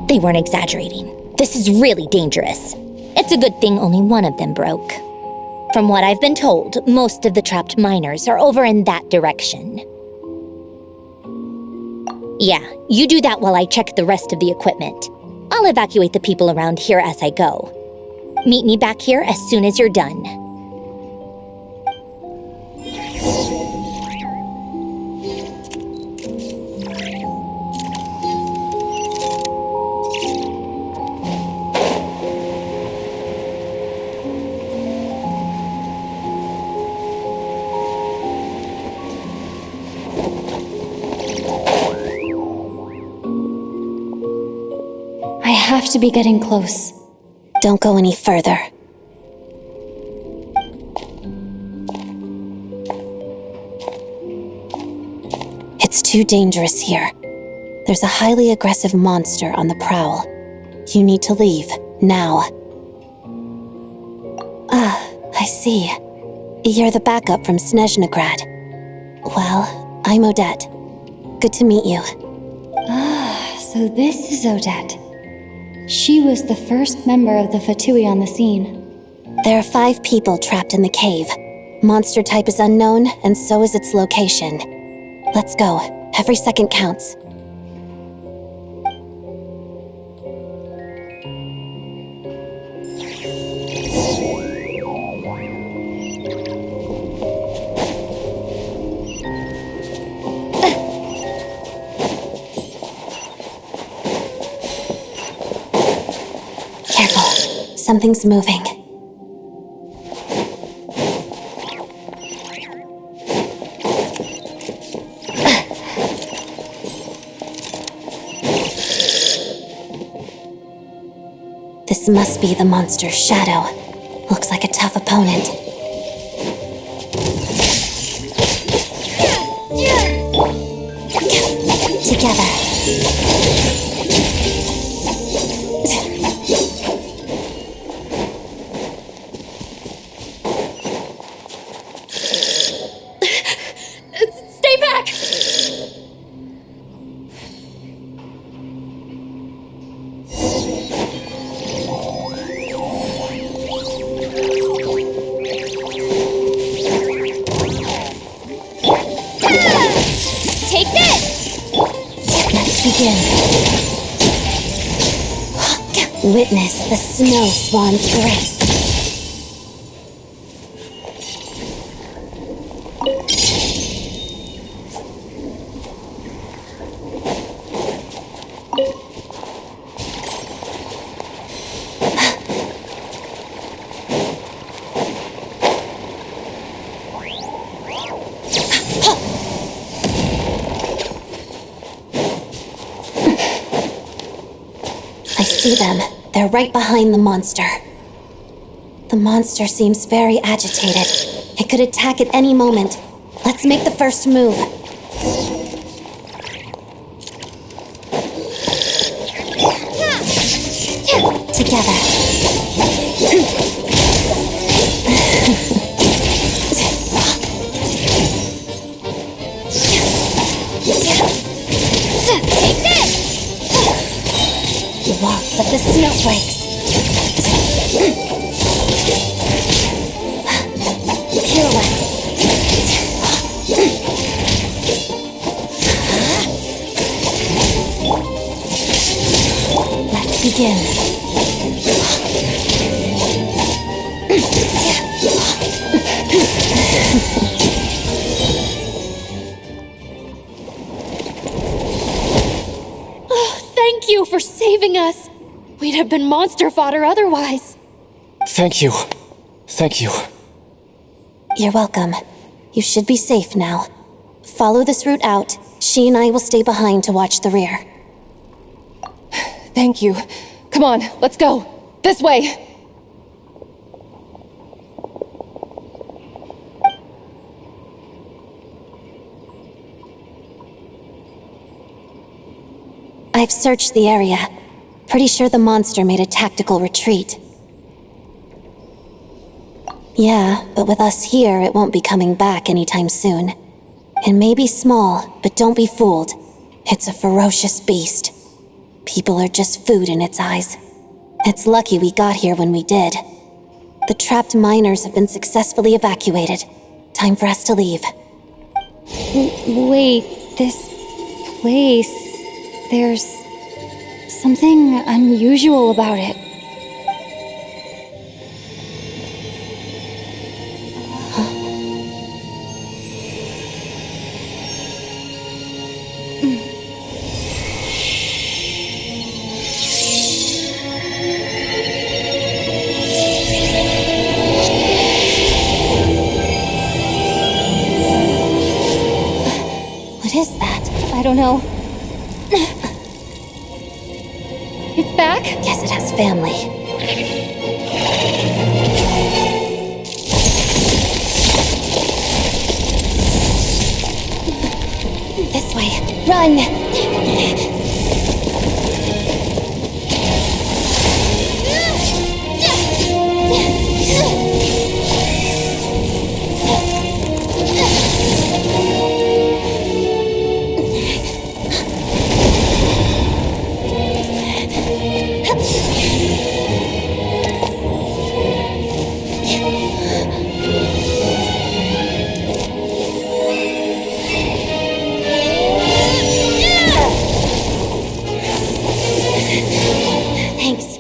They weren't exaggerating. This is really dangerous. It's a good thing only one of them broke. From what I've been told, most of the trapped miners are over in that direction. Yeah, you do that while I check the rest of the equipment. I'll evacuate the people around here as I go. Meet me back here as soon as you're done. I have to be getting close. Don't go any further. It's too dangerous here. There's a highly aggressive monster on the prowl. You need to leave, now. Ah, I see. You're the backup from Snezhnograd. Well, I'm Odette. Good to meet you. So this is Odette. She was the first member of the Fatui on the scene. There are 5 people trapped in the cave. Monster type is unknown, and so is its location. Let's go. Every second counts. Careful. Something's moving. This must be the monster's shadow. Looks like a tough opponent. Together. Stay back! Take this! Let's begin. Witness the snow swan's grace. I see them. They're right behind the monster. The monster seems very agitated. It could attack at any moment. Let's make the first move. Together. Take this! Waltz of the snowflakes. Pirouette. Let's begin. Thank you for saving us. We'd have been monster fodder otherwise. Thank you. Thank you. You're welcome. You should be safe now. Follow this route out. She and I will stay behind to watch the rear. Thank you. Come on, let's go. This way. I've searched the area. Pretty sure the monster made a tactical retreat. Yeah, but with us here, it won't be coming back anytime soon. It may be small, but don't be fooled. It's a ferocious beast. People are just food in its eyes. It's lucky we got here when we did. The trapped miners have been successfully evacuated. Time for us to leave. Wait, this place... There's something unusual about it. What is that? I don't know. It's back? Yes, it has family. This way. Run! Thanks.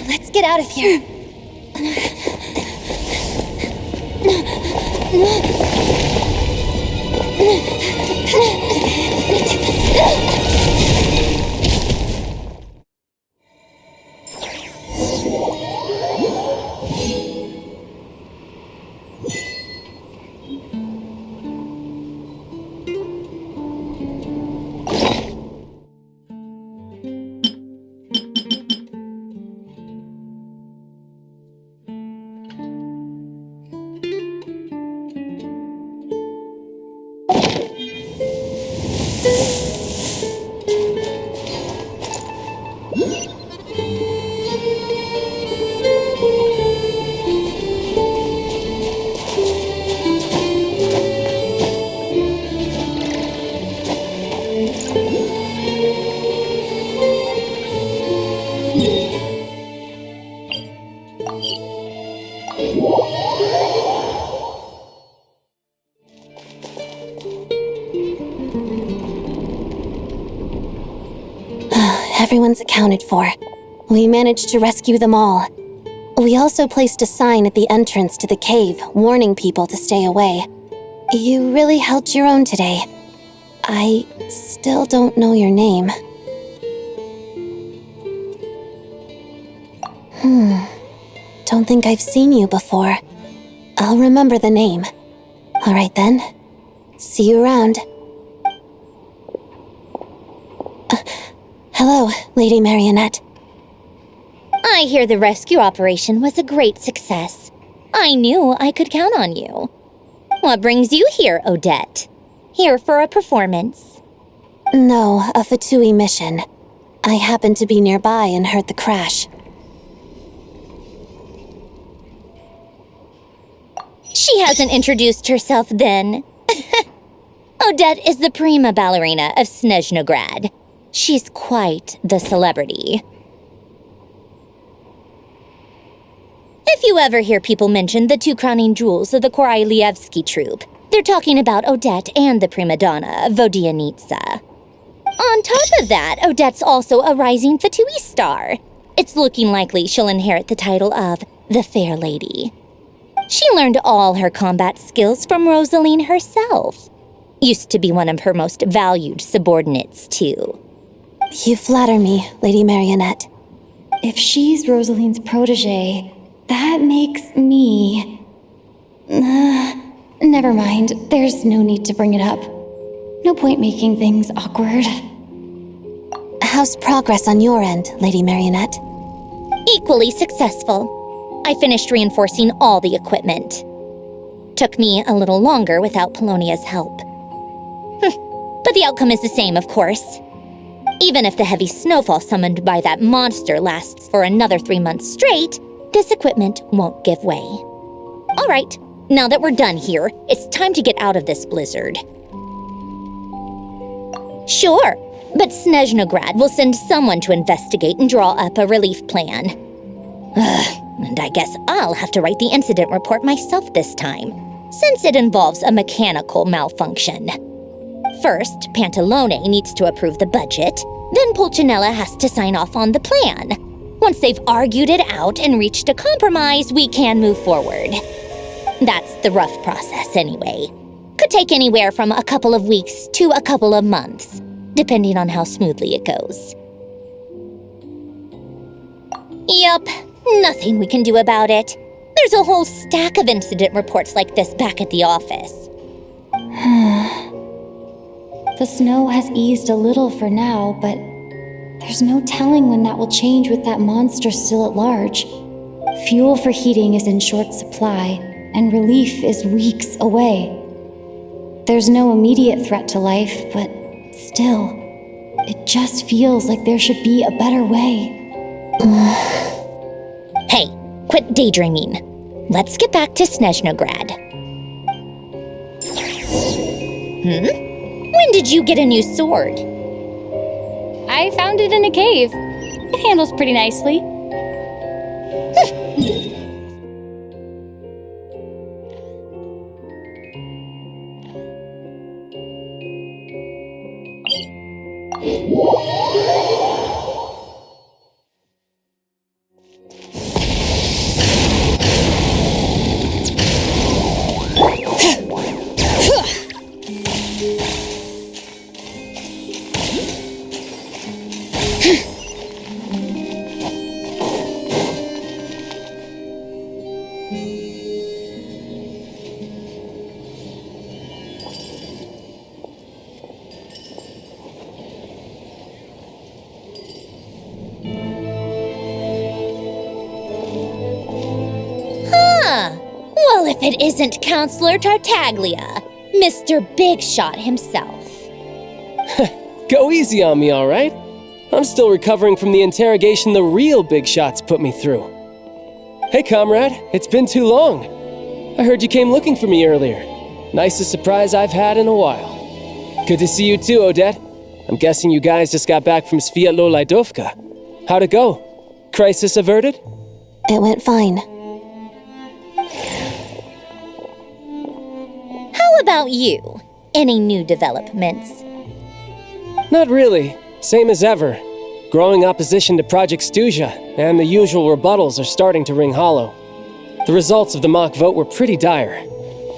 Let's get out of here. Everyone's accounted for. We managed to rescue them all. We also placed a sign at the entrance to the cave, warning people to stay away. You really held your own today. I still don't know your name. Don't think I've seen you before. I'll remember the name. All right then. See you around. Hello, Lady Marionette. I hear the rescue operation was a great success. I knew I could count on you. What brings you here, Odette? Here for a performance? No, a Fatui mission. I happened to be nearby and heard the crash. She hasn't introduced herself then. Odette is the prima ballerina of Snezhnograd. She's quite the celebrity. If you ever hear people mention the two crowning jewels of the Korailievsky troupe, they're talking about Odette and the prima donna, Vodianitsa. On top of that, Odette's also a rising Fatui star. It's looking likely she'll inherit the title of the Fair Lady. She learned all her combat skills from Rosaline herself. Used to be one of her most valued subordinates, too. You flatter me, Lady Marionette. If she's Rosaline's protege, that makes me... never mind. There's no need to bring it up. No point making things awkward. How's progress on your end, Lady Marionette? Equally successful. I finished reinforcing all the equipment. Took me a little longer without Polonia's help. But the outcome is the same, of course. Even if the heavy snowfall summoned by that monster lasts for another 3 months straight, this equipment won't give way. All right, now that we're done here, it's time to get out of this blizzard. Sure, but Snezhnograd will send someone to investigate and draw up a relief plan. Ugh. And I guess I'll have to write the incident report myself this time, since it involves a mechanical malfunction. First, Pantalone needs to approve the budget, then Pulcinella has to sign off on the plan. Once they've argued it out and reached a compromise, we can move forward. That's the rough process anyway. Could take anywhere from a couple of weeks to a couple of months, depending on how smoothly it goes. Yup, nothing we can do about it. There's a whole stack of incident reports like this back at the office. The snow has eased a little for now, but there's no telling when that will change with that monster still at large. Fuel for heating is in short supply, and relief is weeks away. There's no immediate threat to life, but still, it just feels like there should be a better way. Hey, quit daydreaming. Let's get back to Snezhnograd. When did you get a new sword? I found it in a cave. It handles pretty nicely. Well, if it isn't Counselor Tartaglia, Mr. Big Shot himself. Go easy on me, all right? I'm still recovering from the interrogation the real Big Shots put me through. Hey, comrade, it's been too long. I heard you came looking for me earlier. Nicest surprise I've had in a while. Good to see you too, Odette. I'm guessing you guys just got back from Sviatlo Lajdovka. How'd it go? Crisis averted? It went fine. How about you? Any new developments? Not really. Same as ever. Growing opposition to Project Stuja, and the usual rebuttals are starting to ring hollow. The results of the mock vote were pretty dire.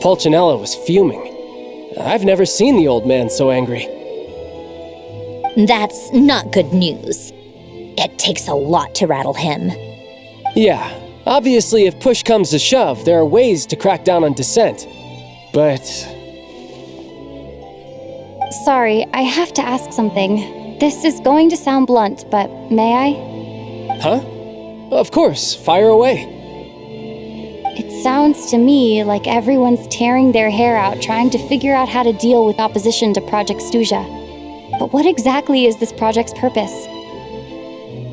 Pulcinella was fuming. I've never seen the old man so angry. That's not good news. It takes a lot to rattle him. Yeah, obviously if push comes to shove, there are ways to crack down on dissent. But... Sorry, I have to ask something. This is going to sound blunt, but may I? Huh? Of course, fire away. It sounds to me like everyone's tearing their hair out trying to figure out how to deal with opposition to Project Stuja. But what exactly is this project's purpose?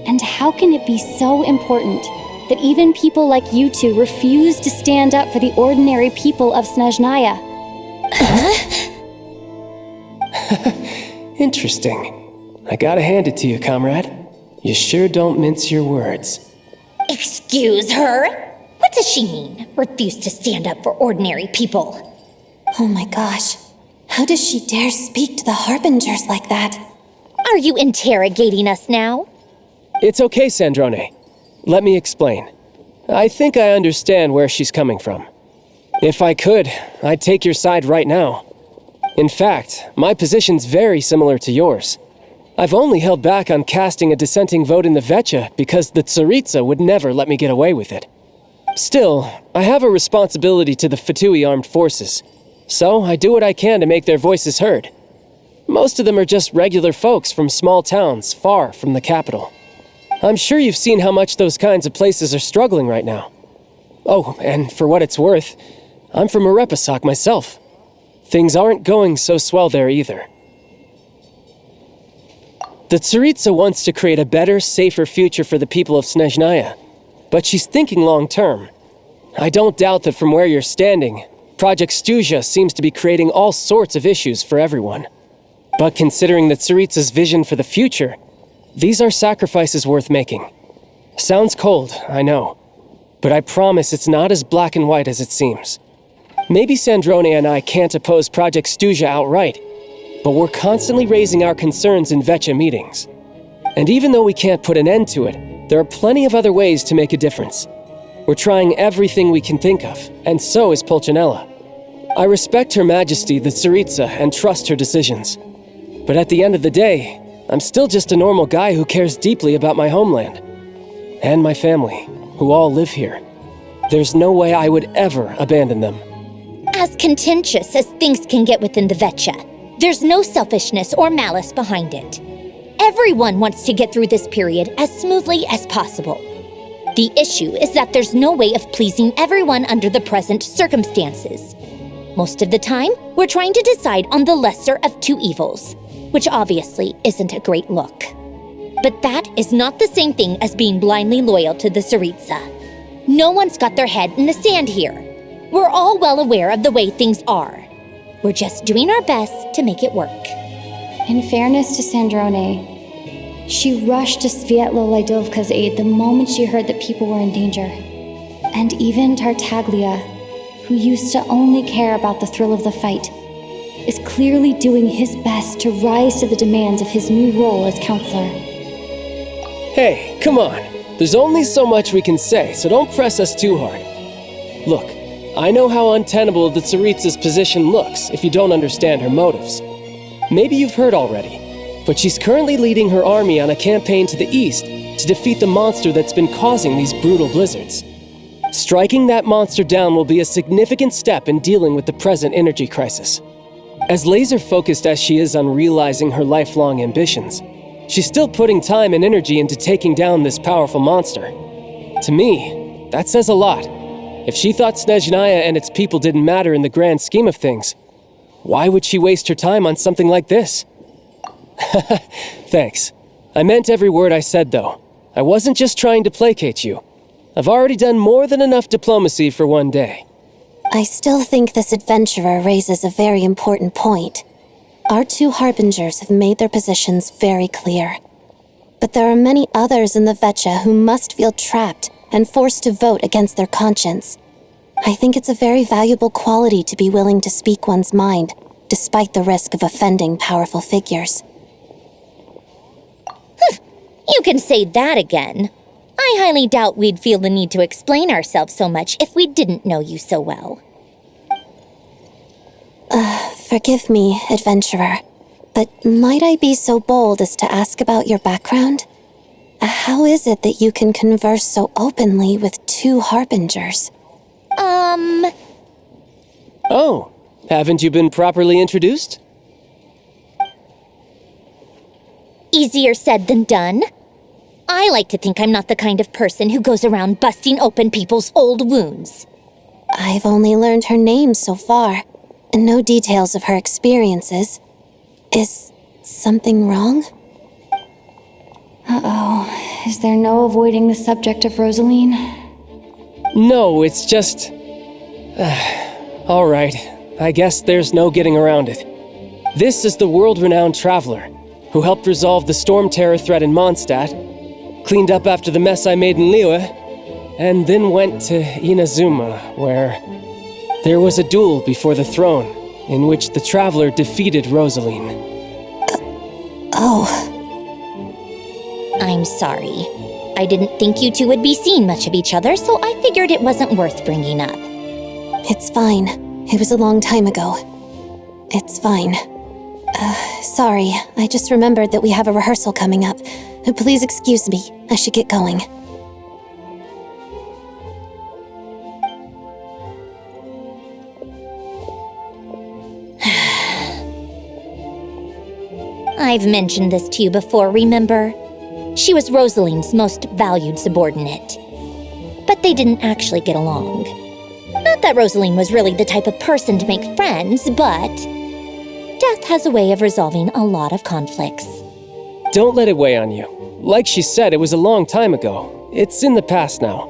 And how can it be so important that even people like you two refuse to stand up for the ordinary people of Snezhnaya? Interesting. I gotta hand it to you, comrade. You sure don't mince your words. Excuse her? What does she mean, refuse to stand up for ordinary people? Oh my gosh. How does she dare speak to the Harbingers like that? Are you interrogating us now? It's okay, Sandrone. Let me explain. I think I understand where she's coming from. If I could, I'd take your side right now. In fact, my position's very similar to yours. I've only held back on casting a dissenting vote in the Vecha because the Tsaritsa would never let me get away with it. Still, I have a responsibility to the Fatui armed forces, so I do what I can to make their voices heard. Most of them are just regular folks from small towns far from the capital. I'm sure you've seen how much those kinds of places are struggling right now. Oh, and for what it's worth, I'm from Arepasak myself. Things aren't going so swell there either. The Tsaritsa wants to create a better, safer future for the people of Snezhnaya, but she's thinking long-term. I don't doubt that from where you're standing, Project Stuja seems to be creating all sorts of issues for everyone. But considering the Tsaritsa's vision for the future, these are sacrifices worth making. Sounds cold, I know. But I promise it's not as black and white as it seems. Maybe Sandrone and I can't oppose Project Stuja outright, but we're constantly raising our concerns in Vetcha meetings. And even though we can't put an end to it, there are plenty of other ways to make a difference. We're trying everything we can think of, and so is Pulcinella. I respect Her Majesty, the Tsaritsa, and trust her decisions. But at the end of the day, I'm still just a normal guy who cares deeply about my homeland. And my family, who all live here. There's no way I would ever abandon them. As contentious as things can get within the Vetcha, there's no selfishness or malice behind it. Everyone wants to get through this period as smoothly as possible. The issue is that there's no way of pleasing everyone under the present circumstances. Most of the time, we're trying to decide on the lesser of two evils, which obviously isn't a great look. But that is not the same thing as being blindly loyal to the Tsaritsa. No one's got their head in the sand here. We're all well aware of the way things are. We're just doing our best to make it work. In fairness to Sandrone, she rushed to Sviatlo Laidovka's aid the moment she heard that people were in danger. And even Tartaglia, who used to only care about the thrill of the fight, is clearly doing his best to rise to the demands of his new role as counselor. Hey, come on. There's only so much we can say, so don't press us too hard. Look, I know how untenable the Tsaritsa's position looks if you don't understand her motives. Maybe you've heard already, but she's currently leading her army on a campaign to the east to defeat the monster that's been causing these brutal blizzards. Striking that monster down will be a significant step in dealing with the present energy crisis. As laser-focused as she is on realizing her lifelong ambitions, she's still putting time and energy into taking down this powerful monster. To me, that says a lot. If she thought Snezhnaya and its people didn't matter in the grand scheme of things, why would she waste her time on something like this? Thanks. I meant every word I said, though. I wasn't just trying to placate you. I've already done more than enough diplomacy for one day. I still think this adventurer raises a very important point. Our two harbingers have made their positions very clear. But there are many others in the Vetcha who must feel trapped and forced to vote against their conscience. I think it's a very valuable quality to be willing to speak one's mind, despite the risk of offending powerful figures. You can say that again. I highly doubt we'd feel the need to explain ourselves so much if we didn't know you so well. Forgive me, adventurer, but might I be so bold as to ask about your background? How is it that you can converse so openly with two harbingers? Oh, haven't you been properly introduced? Easier said than done. I like to think I'm not the kind of person who goes around busting open people's old wounds. I've only learned her name so far, and no details of her experiences. Is something wrong? Uh-oh. Is there no avoiding the subject of Rosaline? No, it's just... All right, I guess there's no getting around it. This is the world-renowned traveler who helped resolve the storm terror threat in Mondstadt, cleaned up after the mess I made in Liyue, and then went to Inazuma, where there was a duel before the throne in which the traveler defeated Rosaline. I'm sorry. I didn't think you two would be seeing much of each other, so I figured it wasn't worth bringing up. It's fine. It was a long time ago. It's fine. Sorry, I just remembered that we have a rehearsal coming up. Please excuse me. I should get going. I've mentioned this to you before, remember? She was Rosaline's most valued subordinate. But they didn't actually get along. Not that Rosaline was really the type of person to make friends, but death has a way of resolving a lot of conflicts. Don't let it weigh on you. Like she said, it was a long time ago. It's in the past now.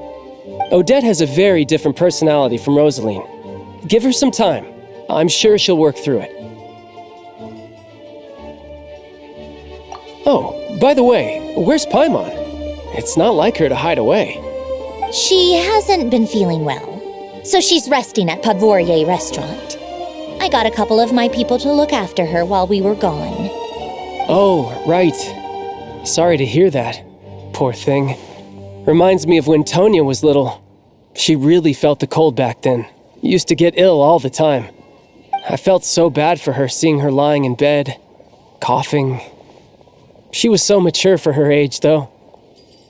Odette has a very different personality from Rosaline. Give her some time. I'm sure she'll work through it. Oh, by the way, where's Paimon? It's not like her to hide away. She hasn't been feeling well, so she's resting at Pavorier Restaurant. I got a couple of my people to look after her while we were gone. Oh, right. Sorry to hear that. Poor thing. Reminds me of when Tonya was little. She really felt the cold back then. Used to get ill all the time. I felt so bad for her seeing her lying in bed, coughing. She was so mature for her age, though.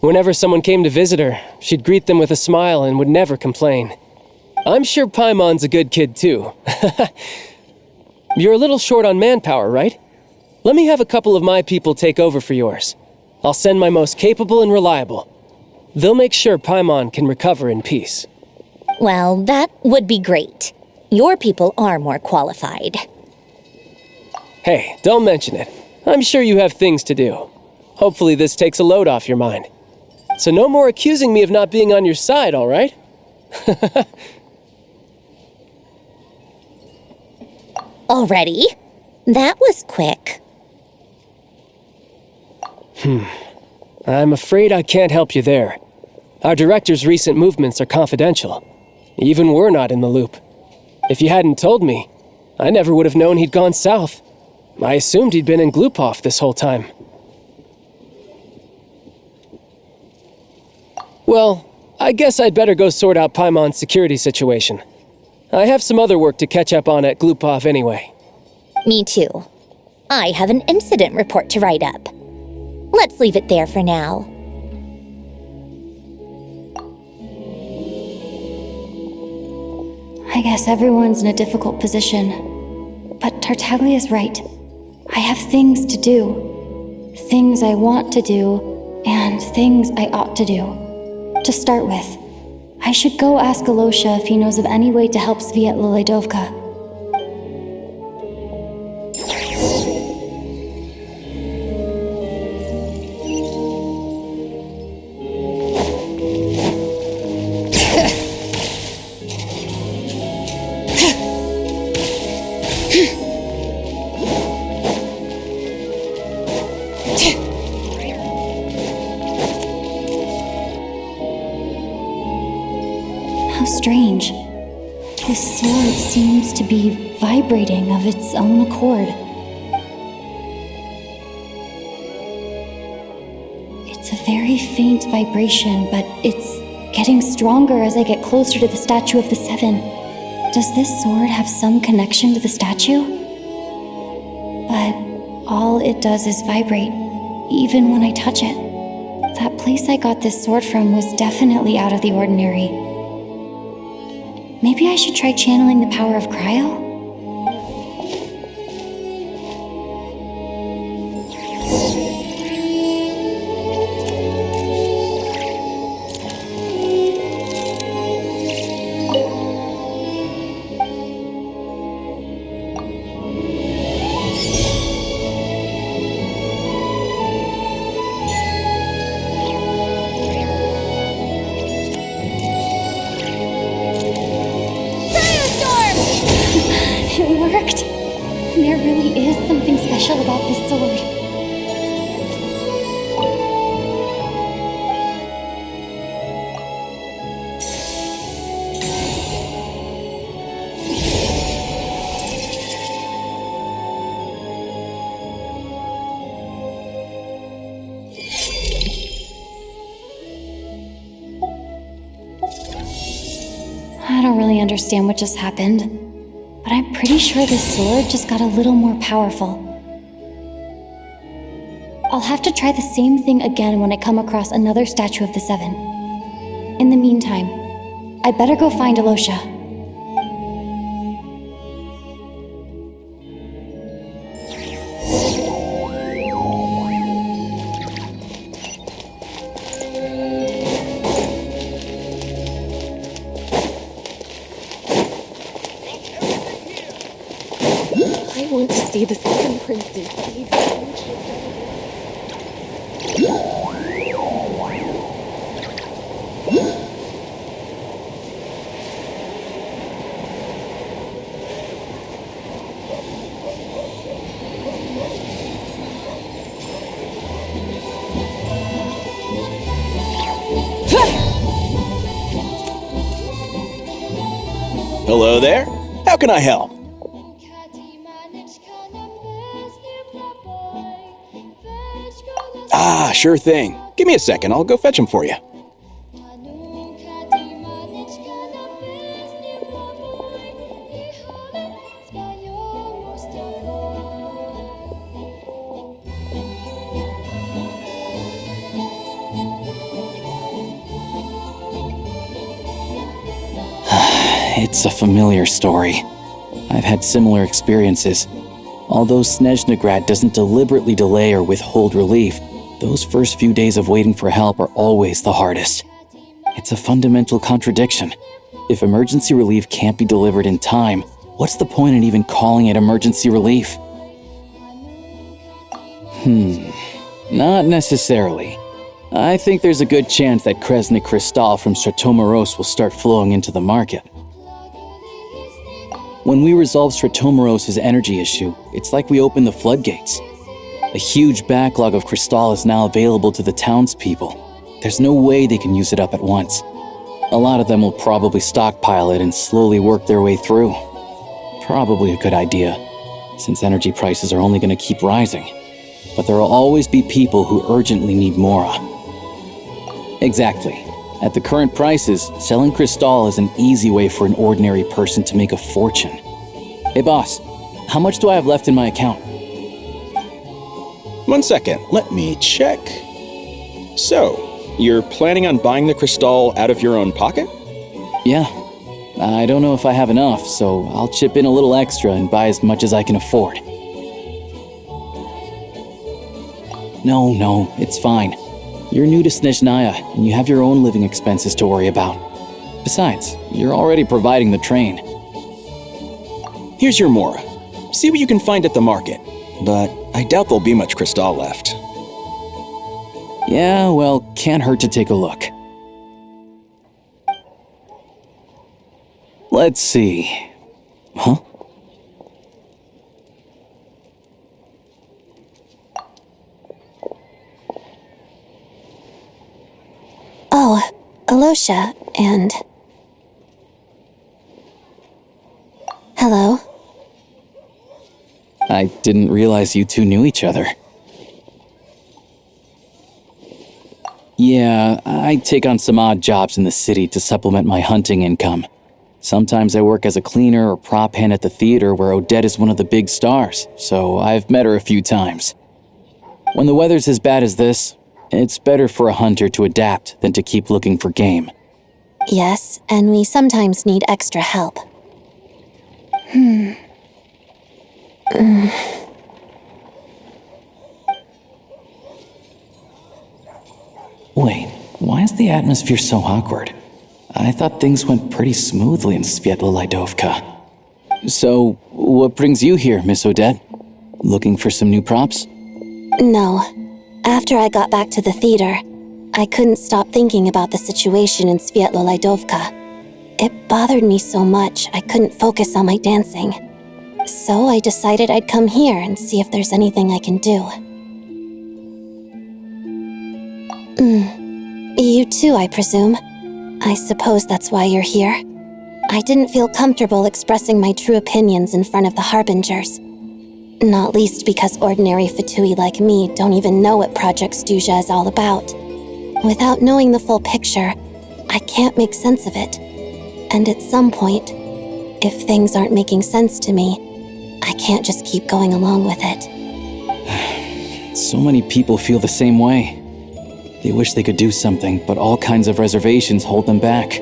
Whenever someone came to visit her, she'd greet them with a smile and would never complain. I'm sure Paimon's a good kid, too. You're a little short on manpower, right? Let me have a couple of my people take over for yours. I'll send my most capable and reliable. They'll make sure Paimon can recover in peace. Well, that would be great. Your people are more qualified. Hey, don't mention it. I'm sure you have things to do. Hopefully this takes a load off your mind. So no more accusing me of not being on your side, all right? Already? That was quick. I'm afraid I can't help you there. Our director's recent movements are confidential. Even we're not in the loop. If you hadn't told me, I never would have known he'd gone south. I assumed he'd been in Glupov this whole time. Well, I guess I'd better go sort out Paimon's security situation. I have some other work to catch up on at Glupov anyway. Me too. I have an incident report to write up. Let's leave it there for now. I guess everyone's in a difficult position. But Tartaglia's right. I have things to do. Things I want to do, and things I ought to do. To start with, I should go ask Alosha if he knows of any way to help Sviet Liledovka. How strange. This sword seems to be vibrating of its own accord. It's a very faint vibration, but it's getting stronger as I get closer to the statue of the Seven. Does this sword have some connection to the statue? But all it does is vibrate, even when I touch it. That place I got this sword from was definitely out of the ordinary. Maybe I should try channeling the power of cryo? It worked! There really is something special about this sword. I don't really understand what just happened, but I'm pretty sure this sword just got a little more powerful. I'll have to try the same thing again when I come across another statue of the Seven. In the meantime, I better go find Alosha. I want to see the Seven Princes save Hello there. How can I help? Ah, sure thing. Give me a second. I'll go fetch him for you. It's a familiar story. I've had similar experiences. Although Snezhnegrad doesn't deliberately delay or withhold relief, those first few days of waiting for help are always the hardest. It's a fundamental contradiction. If emergency relief can't be delivered in time, what's the point in even calling it emergency relief? Not necessarily. I think there's a good chance that Kresnik Kristall from Stratomoros will start flowing into the market. When we resolve Stratomoros' energy issue, it's like we open the floodgates. A huge backlog of crystal is now available to the townspeople. There's no way they can use it up at once. A lot of them will probably stockpile it and slowly work their way through. Probably a good idea, since energy prices are only going to keep rising. But there will always be people who urgently need Mora. Exactly. At the current prices, selling crystal is an easy way for an ordinary person to make a fortune. Hey boss, how much do I have left in my account? 1 second, let me check. So, you're planning on buying the crystal out of your own pocket? Yeah. I don't know if I have enough, so I'll chip in a little extra and buy as much as I can afford. No, it's fine. You're new to Snezhnaya, and you have your own living expenses to worry about. Besides, you're already providing the train. Here's your Mora. See what you can find at the market, but I doubt there'll be much crystal left. Yeah, well, can't hurt to take a look. Let's see. Huh? Oh, Alosha, and... Hello? I didn't realize you two knew each other. Yeah, I take on some odd jobs in the city to supplement my hunting income. Sometimes I work as a cleaner or prop hand at the theater where Odette is one of the big stars, so I've met her a few times. When the weather's as bad as this, it's better for a hunter to adapt than to keep looking for game. Yes, and we sometimes need extra help. Wait, why is the atmosphere so awkward? I thought things went pretty smoothly in Sviatlo-Lidovka. So, what brings you here, Miss Odette? Looking for some new props? No. After I got back to the theater, I couldn't stop thinking about the situation in Sviatlo-Lidovka. It bothered me so much I couldn't focus on my dancing. So I decided I'd come here and see if there's anything I can do. You too, I presume. I suppose that's why you're here. I didn't feel comfortable expressing my true opinions in front of the Harbingers. Not least because ordinary Fatui like me don't even know what Project Stuja is all about. Without knowing the full picture, I can't make sense of it. And at some point, if things aren't making sense to me, I can't just keep going along with it. So many people feel the same way. They wish they could do something, but all kinds of reservations hold them back.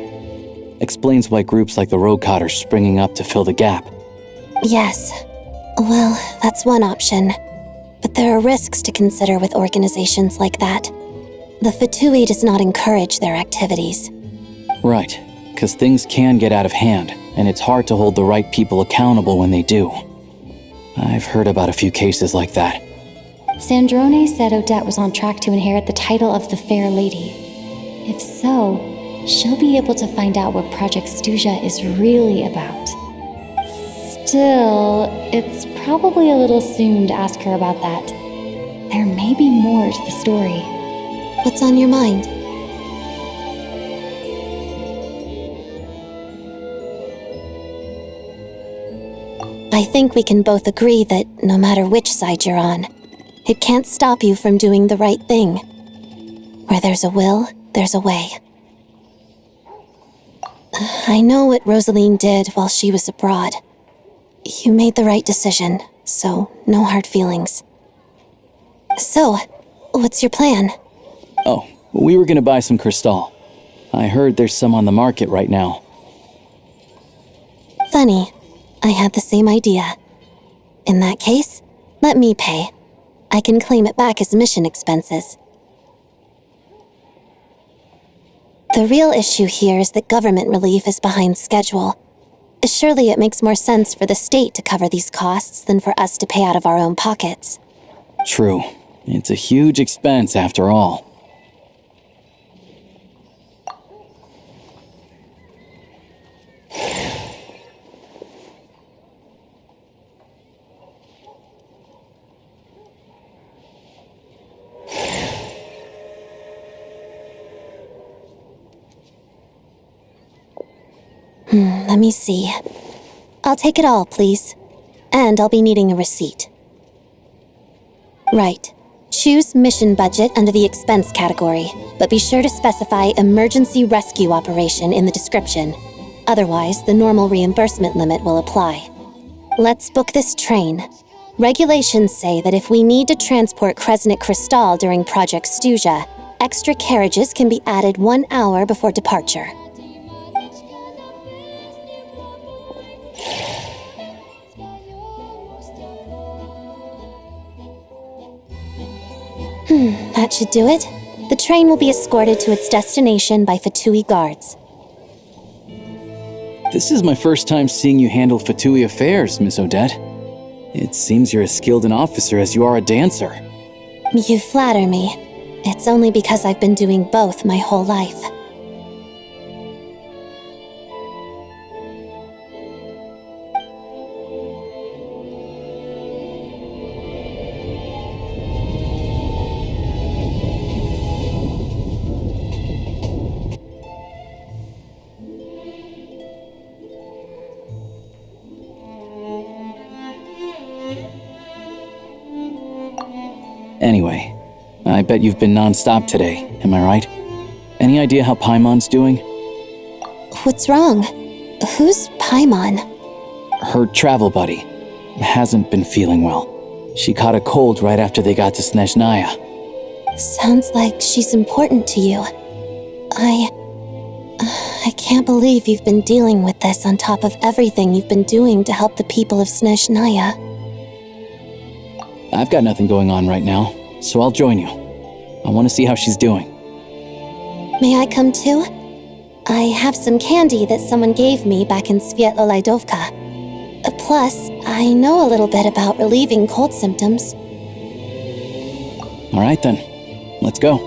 Explains why groups like the Roadcott are springing up to fill the gap. Yes. Well, that's one option. But there are risks to consider with organizations like that. The Fatui does not encourage their activities. Right, because things can get out of hand, and it's hard to hold the right people accountable when they do. I've heard about a few cases like that. Sandrone said Odette was on track to inherit the title of the Fair Lady. If so, she'll be able to find out what Project Stuja is really about. Still, it's probably a little soon to ask her about that. There may be more to the story. What's on your mind? I think we can both agree that no matter which side you're on, it can't stop you from doing the right thing. Where there's a will, there's a way. I know what Rosaline did while she was abroad. You made the right decision, so no hard feelings. So, what's your plan? Oh, we were gonna buy some crystal. I heard there's some on the market right now. Funny, I had the same idea. In that case, let me pay. I can claim it back as mission expenses. The real issue here is that government relief is behind schedule. Surely it makes more sense for the state to cover these costs than for us to pay out of our own pockets. True. It's a huge expense after all. Let me see. I'll take it all, please. And I'll be needing a receipt. Right. Choose mission budget under the expense category, but be sure to specify emergency rescue operation in the description. Otherwise, the normal reimbursement limit will apply. Let's book this train. Regulations say that if we need to transport Kresnik Crystal during Project Stuja, extra carriages can be added 1 hour before departure. That should do it. The train will be escorted to its destination by Fatui guards. This is my first time seeing you handle Fatui affairs, Miss Odette. It seems you're as skilled an officer as you are a dancer. You flatter me. It's only because I've been doing both my whole life. Anyway, I bet you've been non-stop today, am I right? Any idea how Paimon's doing? What's wrong? Who's Paimon? Her travel buddy hasn't been feeling well. She caught a cold right after they got to Snezhnaya. Sounds like she's important to you. I can't believe you've been dealing with this on top of everything you've been doing to help the people of Snezhnaya. I've got nothing going on right now, so I'll join you. I want to see how she's doing. May I come too? I have some candy that someone gave me back in Svietlolaidovka. Plus, I know a little bit about relieving cold symptoms. All right then, let's go.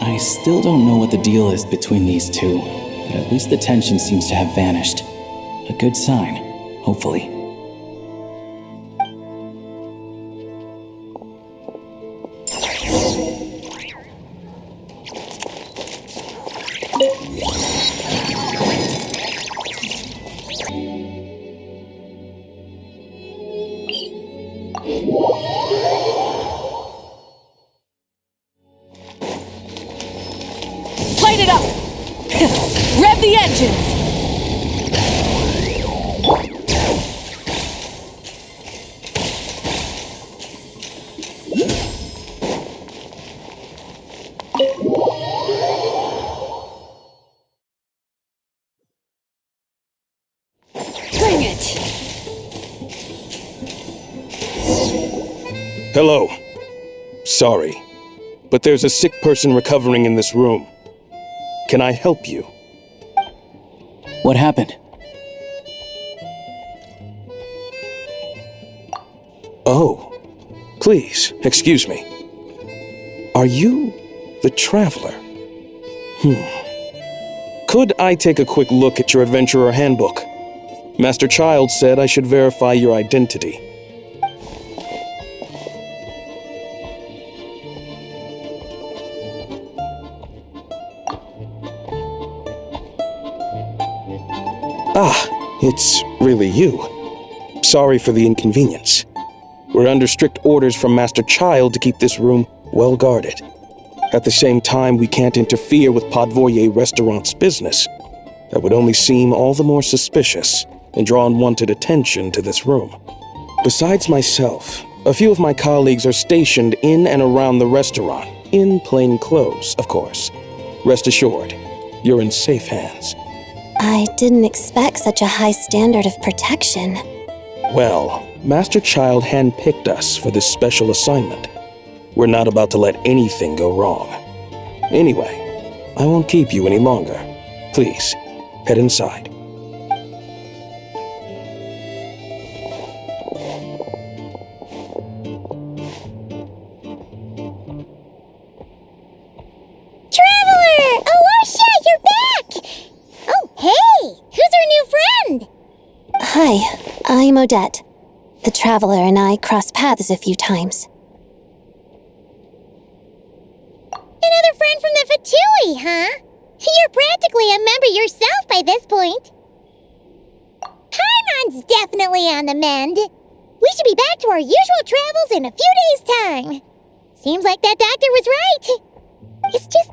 I still don't know what the deal is between these two, but at least the tension seems to have vanished. A good sign, hopefully. Light it up! Rev the engines! Bring it! Hello. Sorry, but there's a sick person recovering in this room. Can I help you? What happened? Oh, please, excuse me. Are you the Traveler? Could I take a quick look at your Adventurer Handbook? Master Child said I should verify your identity. It's really you. Sorry for the inconvenience. We're under strict orders from Master Child to keep this room well guarded. At the same time, we can't interfere with Podvoye Restaurant's business. That would only seem all the more suspicious and draw unwanted attention to this room. Besides myself, a few of my colleagues are stationed in and around the restaurant, in plain clothes, of course. Rest assured, you're in safe hands. I didn't expect such a high standard of protection. Well, Master Child handpicked us for this special assignment. We're not about to let anything go wrong. Anyway, I won't keep you any longer. Please, head inside. Traveler! Alosha, you're back! Oh, hey! Who's our new friend? Hi, I'm Odette. The Traveler and I crossed paths a few times. Another friend from the Fatui, huh? You're practically a member yourself by this point. Paimon's definitely on the mend. We should be back to our usual travels in a few days' time. Seems like that doctor was right. It's just...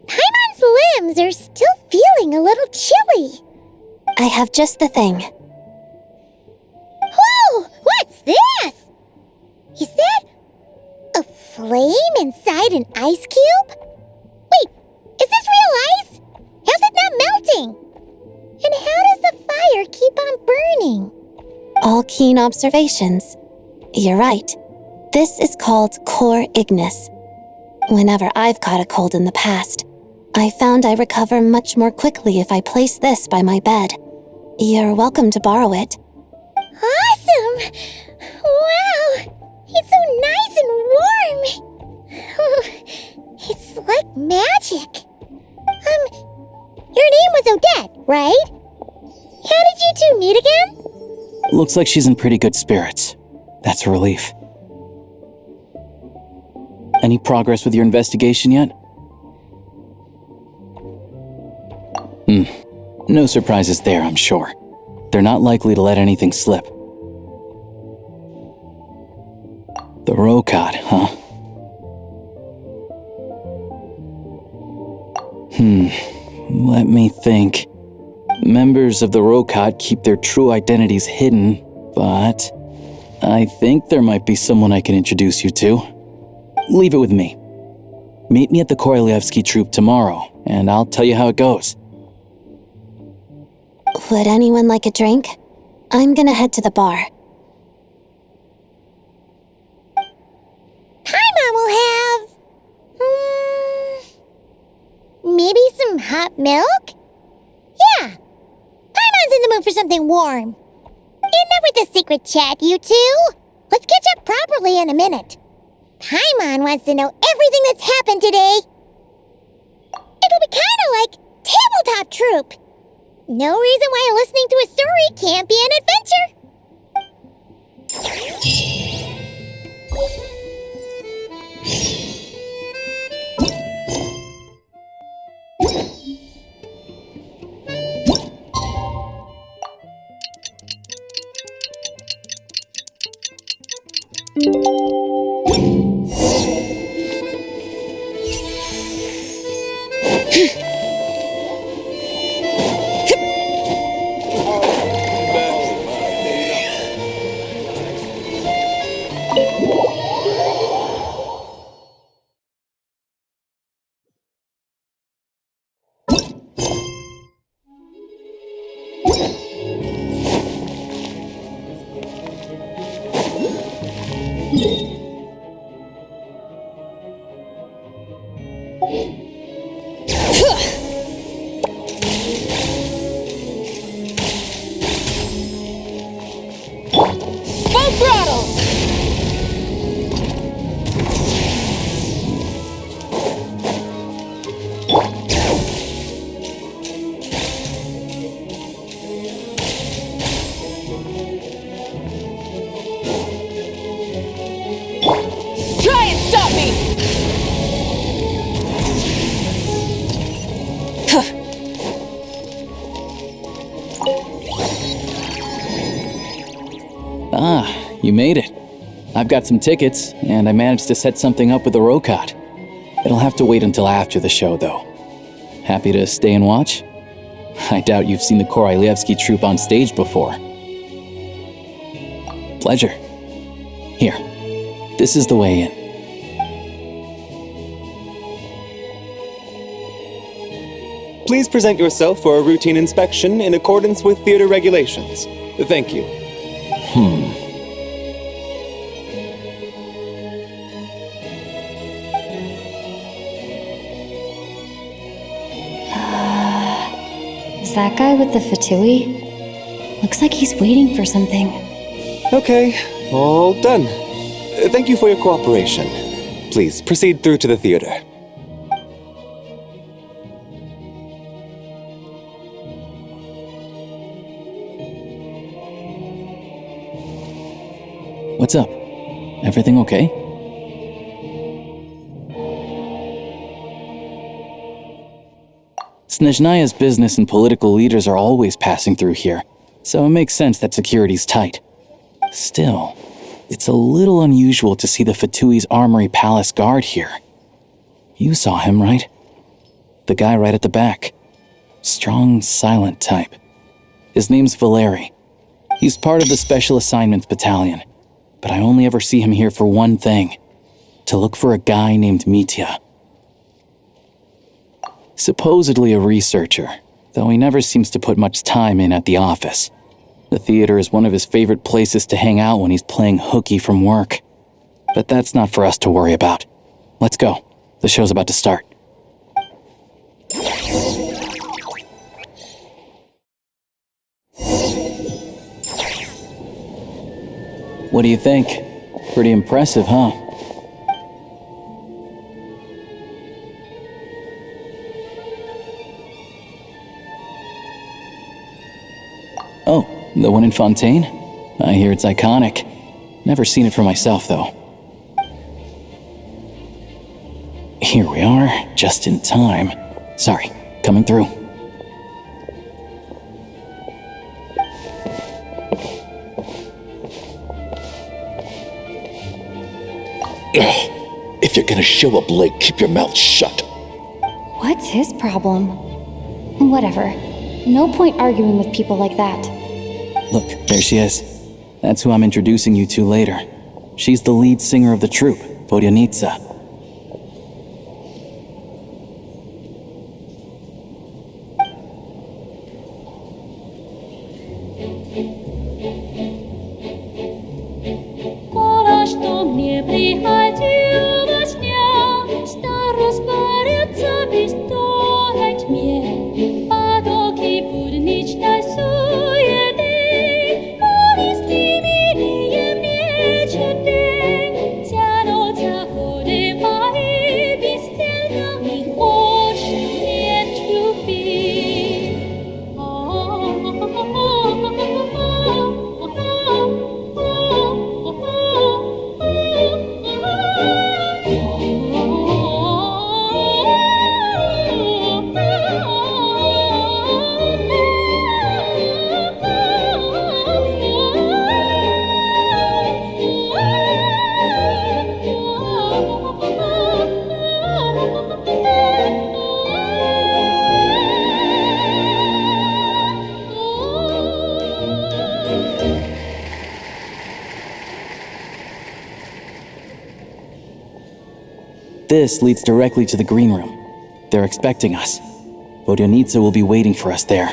Paimon's limbs are still feeling a little chilly. I have just the thing. Whoa! What's this? Is that a flame inside an ice cube? Wait, is this real ice? How's it not melting? And how does the fire keep on burning? All keen observations. You're right. This is called core ignis. Whenever I've caught a cold in the past, I found I recover much more quickly if I place this by my bed. You're welcome to borrow it. Awesome! Wow! It's so nice and warm! It's like magic. Your name was Odette, right? How did you two meet again? Looks like she's in pretty good spirits. That's a relief. Any progress with your investigation yet? No surprises there, I'm sure. They're not likely to let anything slip. The Rokad, huh? Let me think. Members of the Rokad keep their true identities hidden, but I think there might be someone I can introduce you to. Leave it with me. Meet me at the Korolyevsky Troop tomorrow, and I'll tell you how it goes. Would anyone like a drink? I'm gonna head to the bar. Paimon will have... maybe some hot milk? Yeah. Paimon's in the mood for something warm. Enough with the secret chat, you two. Let's catch up properly in a minute. Paimon wants to know everything that's happened today. It'll be kind of like Tabletop Troop. No reason why listening to a story can't be an adventure. made it. I've got some tickets, and I managed to set something up with the Rokot. It'll have to wait until after the show, though. Happy to stay and watch? I doubt you've seen the Korolyevsky troupe on stage before. Pleasure. Here, this is the way in. Please present yourself for a routine inspection in accordance with theater regulations. Thank you. Is that guy with the fatui? Looks like he's waiting for something. Okay, all done. Thank you for your cooperation. Please proceed through to the theater. What's up? Everything okay? Snezhnaya's business and political leaders are always passing through here, so it makes sense that security's tight. Still, it's a little unusual to see the Fatui's Armory Palace guard here. You saw him, right? The guy right at the back. Strong, silent type. His name's Valeri. He's part of the Special Assignments Battalion, but I only ever see him here for one thing: to look for a guy named Mitya. Supposedly a researcher, though he never seems to put much time in at the office. The theater is one of his favorite places to hang out when he's playing hooky from work. But that's not for us to worry about. Let's go. The show's about to start. What do you think? Pretty impressive, huh? Oh, the one in Fontaine? I hear it's iconic. Never seen it for myself, though. Here we are, just in time. Sorry, coming through. If you're gonna show up late, keep your mouth shut. What's his problem? Whatever. No point arguing with people like that. Look, there she is. That's who I'm introducing you to later. She's the lead singer of the troupe, Vodyanitsa. This leads directly to the green room. They're expecting us. Vodyanitsa will be waiting for us there.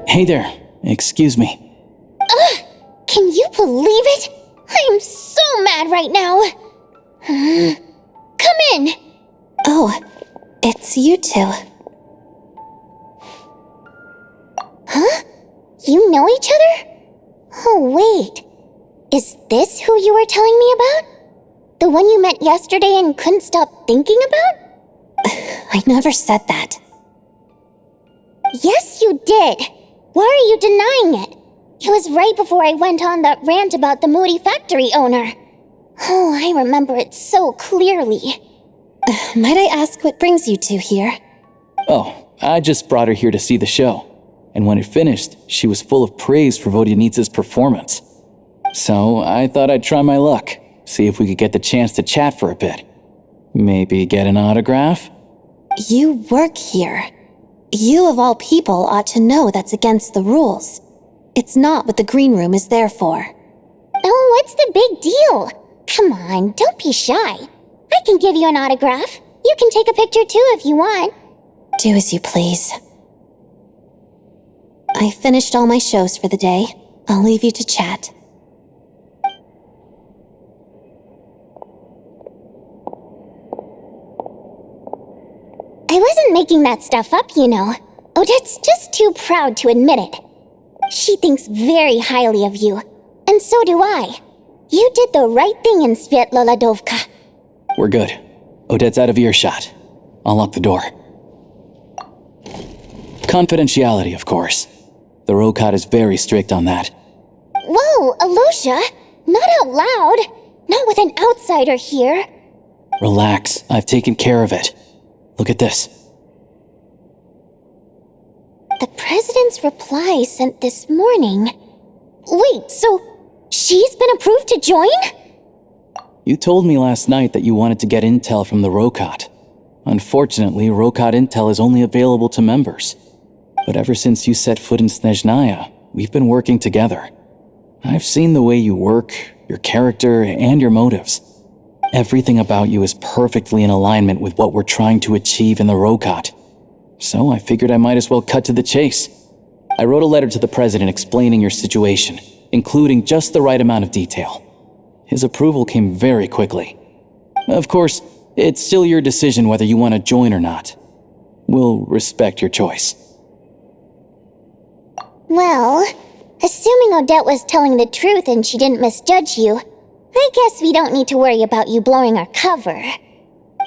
Hey there, excuse me. Can you believe it? I am so mad right now. Come in. Oh, it's you two. Huh? You know each other? Oh, wait. Is this who you were telling me about? The one you met yesterday and couldn't stop thinking about? I never said that. Yes, you did. Why are you denying it? It was right before I went on that rant about the moody factory owner. Oh, I remember it so clearly. Might I ask what brings you two here? Oh, I just brought her here to see the show. And when it finished, she was full of praise for Vodyanitsa's performance. So I thought I'd try my luck, see if we could get the chance to chat for a bit. Maybe get an autograph? You work here. You of all people ought to know that's against the rules. It's not what the green room is there for. Oh, what's the big deal? Come on, don't be shy. I can give you an autograph. You can take a picture too if you want. Do as you please. I finished all my shows for the day. I'll leave you to chat. I wasn't making that stuff up, you know. Odette's just too proud to admit it. She thinks very highly of you, and so do I. You did the right thing in Svietloladovka. We're good. Odette's out of earshot. I'll lock the door. Confidentiality, of course. The Rokot is very strict on that. Whoa, Alosha! Not out loud! Not with an outsider here! Relax, I've taken care of it. Look at this. The president's reply sent this morning. Wait, so she's been approved to join? You told me last night that you wanted to get intel from the Rokot. Unfortunately, Rokot intel is only available to members. But ever since you set foot in Snezhnaya, we've been working together. I've seen the way you work, your character, and your motives. Everything about you is perfectly in alignment with what we're trying to achieve in the Rokot. So I figured I might as well cut to the chase. I wrote a letter to the president explaining your situation, including just the right amount of detail. His approval came very quickly. Of course, it's still your decision whether you want to join or not. We'll respect your choice. Well, assuming Odette was telling the truth and she didn't misjudge you, I guess we don't need to worry about you blowing our cover.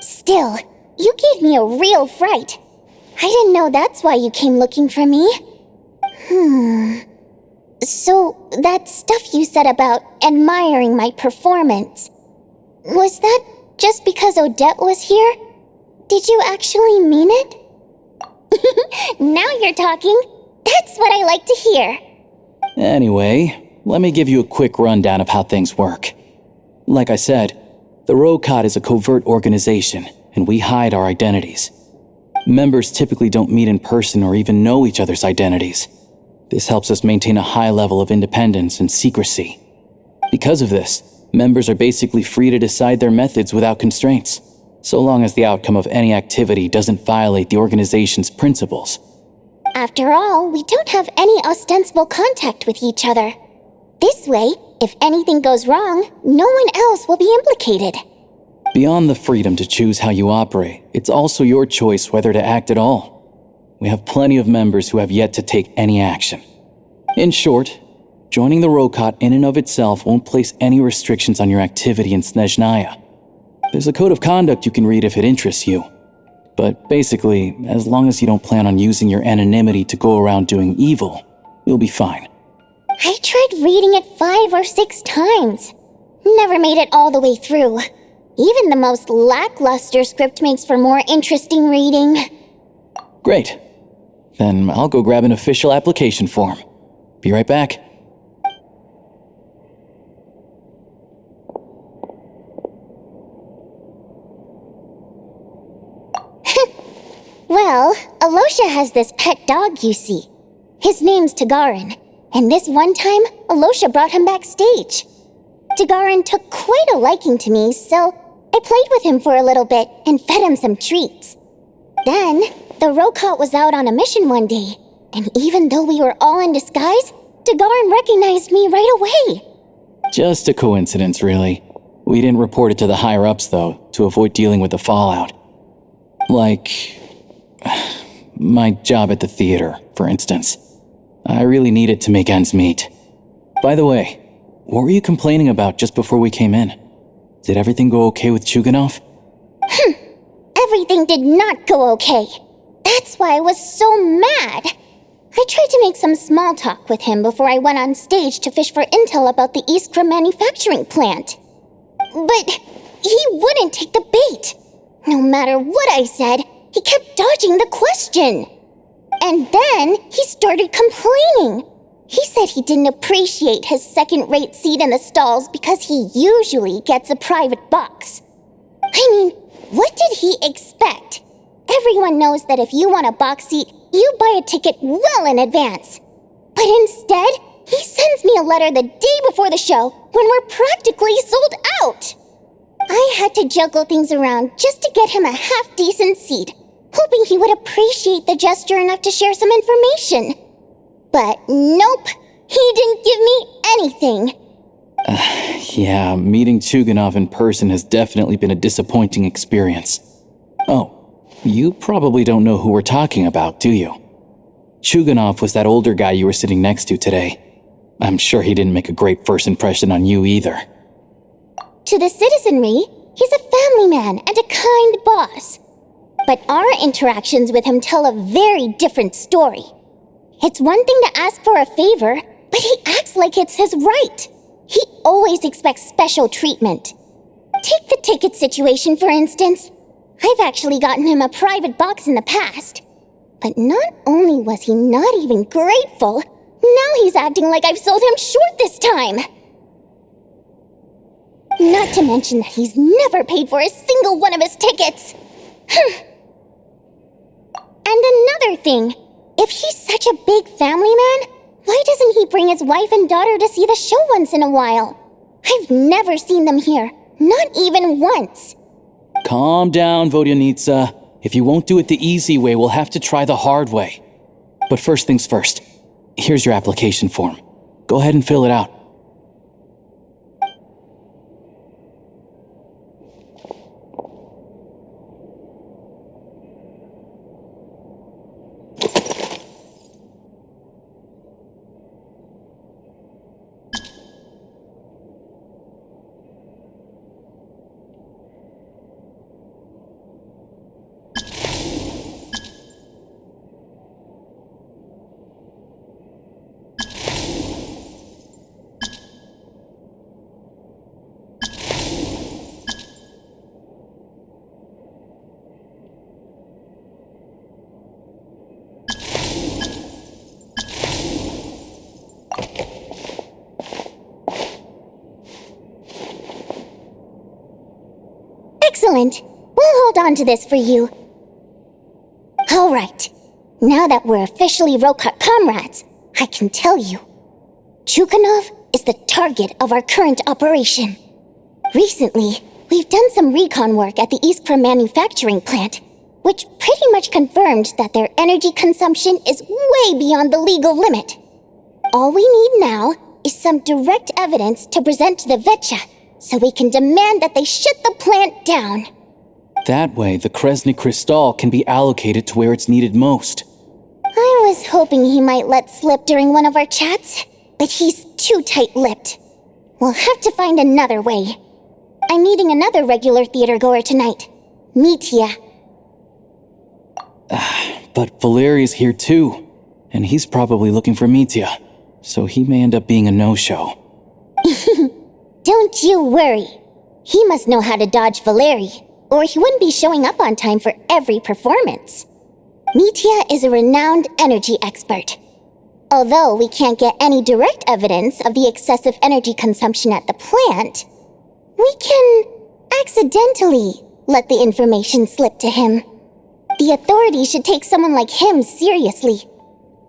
Still, you gave me a real fright. I didn't know that's why you came looking for me. So, that stuff you said about admiring my performance, was that just because Odette was here? Did you actually mean it? Now you're talking. That's what I like to hear. Anyway, let me give you a quick rundown of how things work. Like I said, the Rokot is a covert organization, and we hide our identities. Members typically don't meet in person or even know each other's identities. This helps us maintain a high level of independence and secrecy. Because of this, members are basically free to decide their methods without constraints, so long as the outcome of any activity doesn't violate the organization's principles. After all, we don't have any ostensible contact with each other. This way, if anything goes wrong, no one else will be implicated. Beyond the freedom to choose how you operate, it's also your choice whether to act at all. We have plenty of members who have yet to take any action. In short, joining the Rokot in and of itself won't place any restrictions on your activity in Snezhnaya. There's a code of conduct you can read if it interests you. But basically, as long as you don't plan on using your anonymity to go around doing evil, you'll be fine. I tried reading it 5 or 6 times. Never made it all the way through. Even the most lackluster script makes for more interesting reading. Great. Then I'll go grab an official application form. Be right back. Well, Alosha has this pet dog, you see. His name's Tagarin, and this one time, Alosha brought him backstage. Tagarin took quite a liking to me, so I played with him for a little bit and fed him some treats. Then, the Rokot was out on a mission one day, and even though we were all in disguise, Tagarin recognized me right away. Just a coincidence, really. We didn't report it to the higher-ups, though, to avoid dealing with the fallout. Like my job at the theater, for instance. I really needed to make ends meet. By the way, what were you complaining about just before we came in? Did everything go okay with Chuganov? Everything did not go okay. That's why I was so mad. I tried to make some small talk with him before I went on stage to fish for intel about the Iskra manufacturing plant. But he wouldn't take the bait. No matter what I said, he kept dodging the question. And then he started complaining. He said he didn't appreciate his second-rate seat in the stalls because he usually gets a private box. I mean, what did he expect? Everyone knows that if you want a box seat, you buy a ticket well in advance. But instead, he sends me a letter the day before the show when we're practically sold out. I had to juggle things around just to get him a half-decent seat, hoping he would appreciate the gesture enough to share some information. But nope, he didn't give me anything. Yeah, meeting Chuganov in person has definitely been a disappointing experience. Oh, you probably don't know who we're talking about, do you? Chuganov was that older guy you were sitting next to today. I'm sure he didn't make a great first impression on you either. To the citizenry, he's a family man and a kind boss. But our interactions with him tell a very different story. It's one thing to ask for a favor, but he acts like it's his right. He always expects special treatment. Take the ticket situation, for instance. I've actually gotten him a private box in the past. But not only was he not even grateful, now he's acting like I've sold him short this time. Not to mention that he's never paid for a single one of his tickets. And another thing, if he's such a big family man, why doesn't he bring his wife and daughter to see the show once in a while? I've never seen them here, not even once. Calm down, Vodyanitsa. If you won't do it the easy way, we'll have to try the hard way. But first things first, here's your application form. Go ahead and fill it out. Excellent. We'll hold on to this for you. All right. Now that we're officially Rokot comrades, I can tell you. Chuganov is the target of our current operation. Recently, we've done some recon work at the Iskra manufacturing plant, which pretty much confirmed that their energy consumption is way beyond the legal limit. All we need now is some direct evidence to present to the Vetcha, so we can demand that they shut the plant down. That way, the Kresny Crystal can be allocated to where it's needed most. I was hoping he might let slip during one of our chats, but he's too tight-lipped. We'll have to find another way. I'm meeting another regular theater goer tonight, miHoYo. But Valeri's here too, and he's probably looking for miHoYo, so he may end up being a no-show. Don't you worry. He must know how to dodge Valeri, or he wouldn't be showing up on time for every performance. miHoYo is a renowned energy expert. Although we can't get any direct evidence of the excessive energy consumption at the plant, we can accidentally let the information slip to him. The authorities should take someone like him seriously.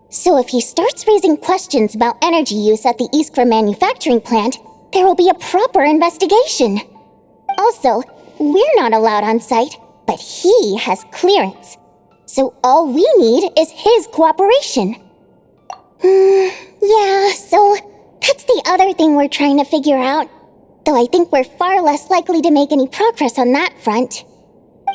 So if he starts raising questions about energy use at the Iskra manufacturing plant, there will be a proper investigation. Also, we're not allowed on site, but he has clearance. So all we need is his cooperation. Yeah, so that's the other thing we're trying to figure out. Though I think we're far less likely to make any progress on that front.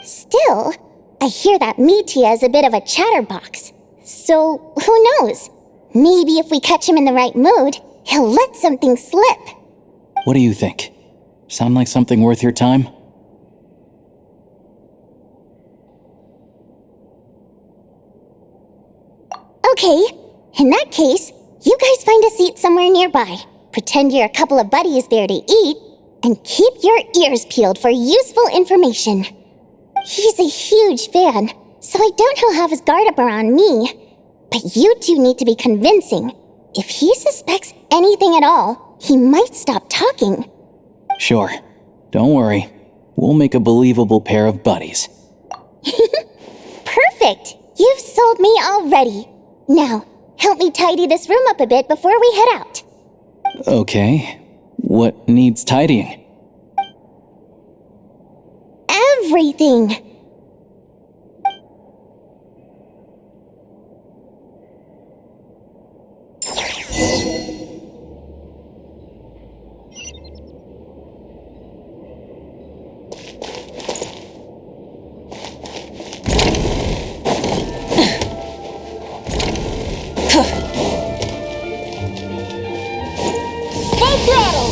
Still, I hear that miHoYo is a bit of a chatterbox. So, who knows? Maybe if we catch him in the right mood, he'll let something slip. What do you think? Sound like something worth your time? 「Okay, in that case, you guys find a seat somewhere nearby. Pretend you're a couple of buddies there to eat, and keep your ears peeled for useful information. He's a huge fan, so I doubt he'll have his guard up around me. But you two need to be convincing. If he suspects anything at all, he might stop talking. Sure. Don't worry. We'll make a believable pair of buddies. Perfect! You've sold me already. Now, help me tidy this room up a bit before we head out. Okay. What needs tidying? Everything! Full throttle!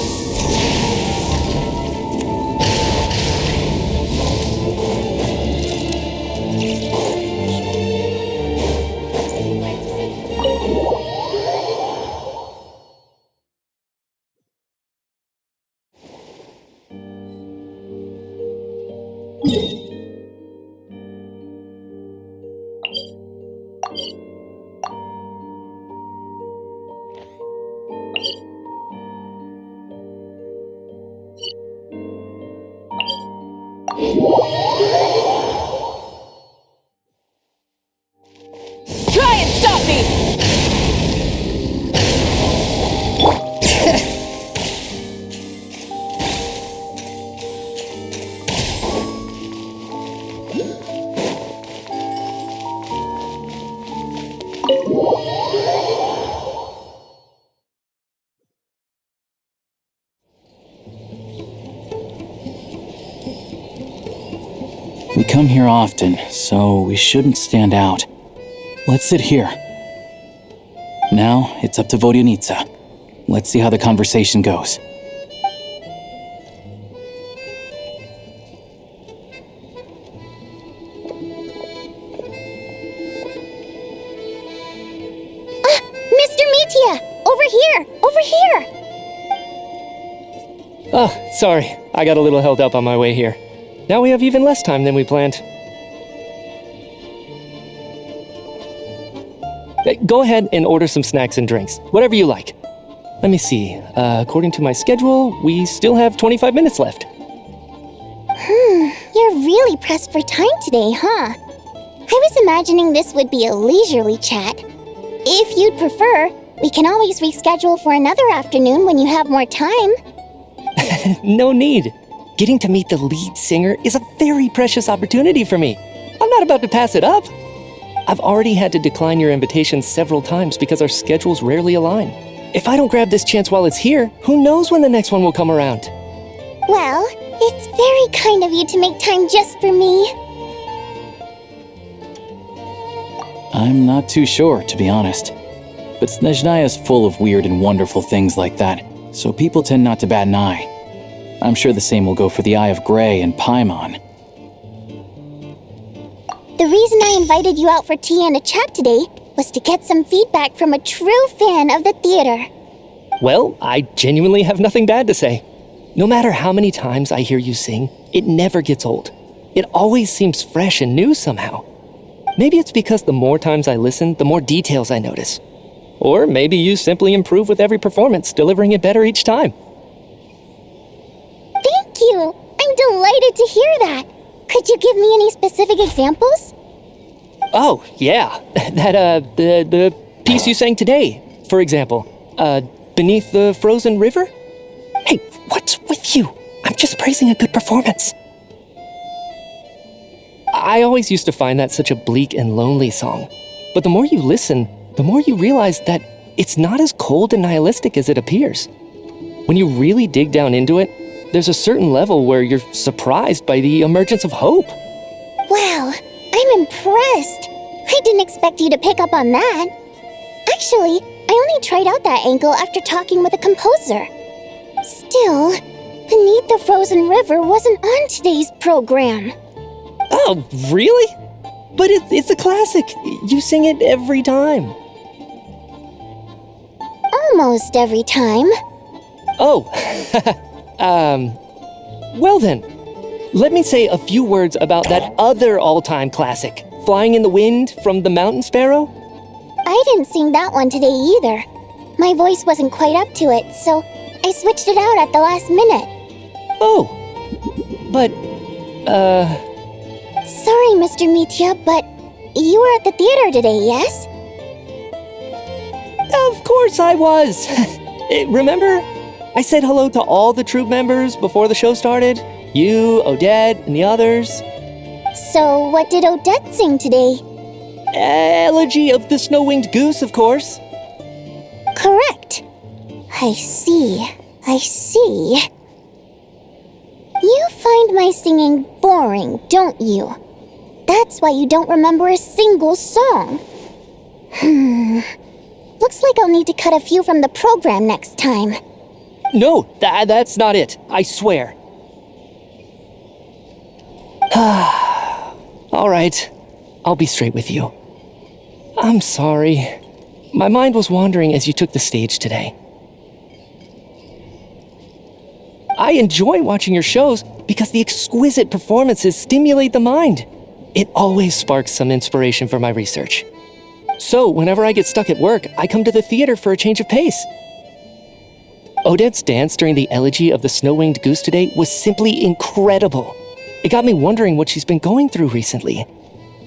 Try and stop me! We come here often, so we shouldn't stand out. Let's sit here. Now, it's up to Vodyanitsa. Let's see how the conversation goes. Mr. Mitya! Over here! Over here! Oh, sorry. I got a little held up on my way here. Now we have even less time than we planned. Go ahead and order some snacks and drinks, whatever you like. Let me see. According to my schedule, we still have 25 minutes left. You're really pressed for time today, huh? I was imagining this would be a leisurely chat. If you'd prefer, we can always reschedule for another afternoon when you have more time. No need. Getting to meet the lead singer is a very precious opportunity for me. I'm not about to pass it up. I've already had to decline your invitation several times because our schedules rarely align. If I don't grab this chance while it's here, who knows when the next one will come around? Well, it's very kind of you to make time just for me. I'm not too sure, to be honest. But Snezhnaya's full of weird and wonderful things like that, so people tend not to bat an eye. I'm sure the same will go for the Eye of Grey and Paimon. The reason I invited you out for tea and a chat today was to get some feedback from a true fan of the theater. Well, I genuinely have nothing bad to say. No matter how many times I hear you sing, it never gets old. It always seems fresh and new somehow. Maybe it's because the more times I listen, the more details I notice. Or maybe you simply improve with every performance, delivering it better each time. Thank you! I'm delighted to hear that! Could you give me any specific examples? Oh, yeah. The piece you sang today, for example. Beneath the Frozen River? Hey, what's with you? I'm just praising a good performance. I always used to find that such a bleak and lonely song. But the more you listen, the more you realize that it's not as cold and nihilistic as it appears. When you really dig down into it, there's a certain level where you're surprised by the emergence of hope. Wow, I'm impressed. I didn't expect you to pick up on that. Actually, I only tried out that angle after talking with a composer. Still, Beneath the Frozen River wasn't on today's program. Oh, really? But it's a classic. You sing it every time. almost every time. Oh, well then, let me say a few words about that other all-time classic, Flying in the Wind from the Mountain Sparrow. I didn't sing that one today either. My voice wasn't quite up to it, so I switched it out at the last minute. Oh, but, Sorry, Mr. Mitya, but you were at the theater today, yes? Of course I was. Remember? I said hello to all the troupe members before the show started. You, Odette, and the others. So what did Odette sing today? Elegy of the Snow-Winged Goose, of course. Correct. I see. You find my singing boring, don't you? That's why you don't remember a single song. Looks like I'll need to cut a few from the program next time. No, that's not it. I swear. All right. I'll be straight with you. I'm sorry. My mind was wandering as you took the stage today. I enjoy watching your shows because the exquisite performances stimulate the mind. It always sparks some inspiration for my research. So, whenever I get stuck at work, I come to the theater for a change of pace. Odette's dance during the Elegy of the Snow-Winged Goose today was simply incredible. It got me wondering what she's been going through recently.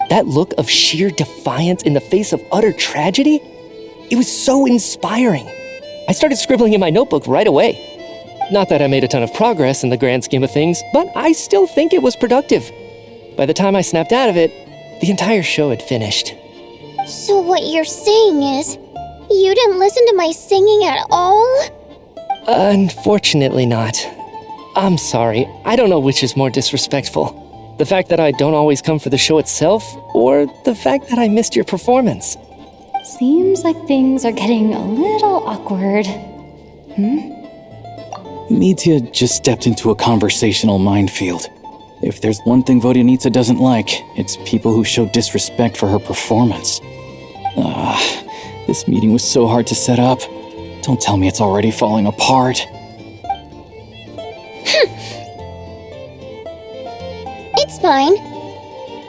That look of sheer defiance in the face of utter tragedy? It was so inspiring. I started scribbling in my notebook right away. Not that I made a ton of progress in the grand scheme of things, but I still think it was productive. By the time I snapped out of it, the entire show had finished. So what you're saying is, you didn't listen to my singing at all? Unfortunately not. I'm sorry, I don't know which is more disrespectful. The fact that I don't always come for the show itself, or the fact that I missed your performance. Seems like things are getting a little awkward. Mitya just stepped into a conversational minefield. If there's one thing Vodyanitsa doesn't like, it's people who show disrespect for her performance. This meeting was so hard to set up. Don't tell me it's already falling apart. It's fine.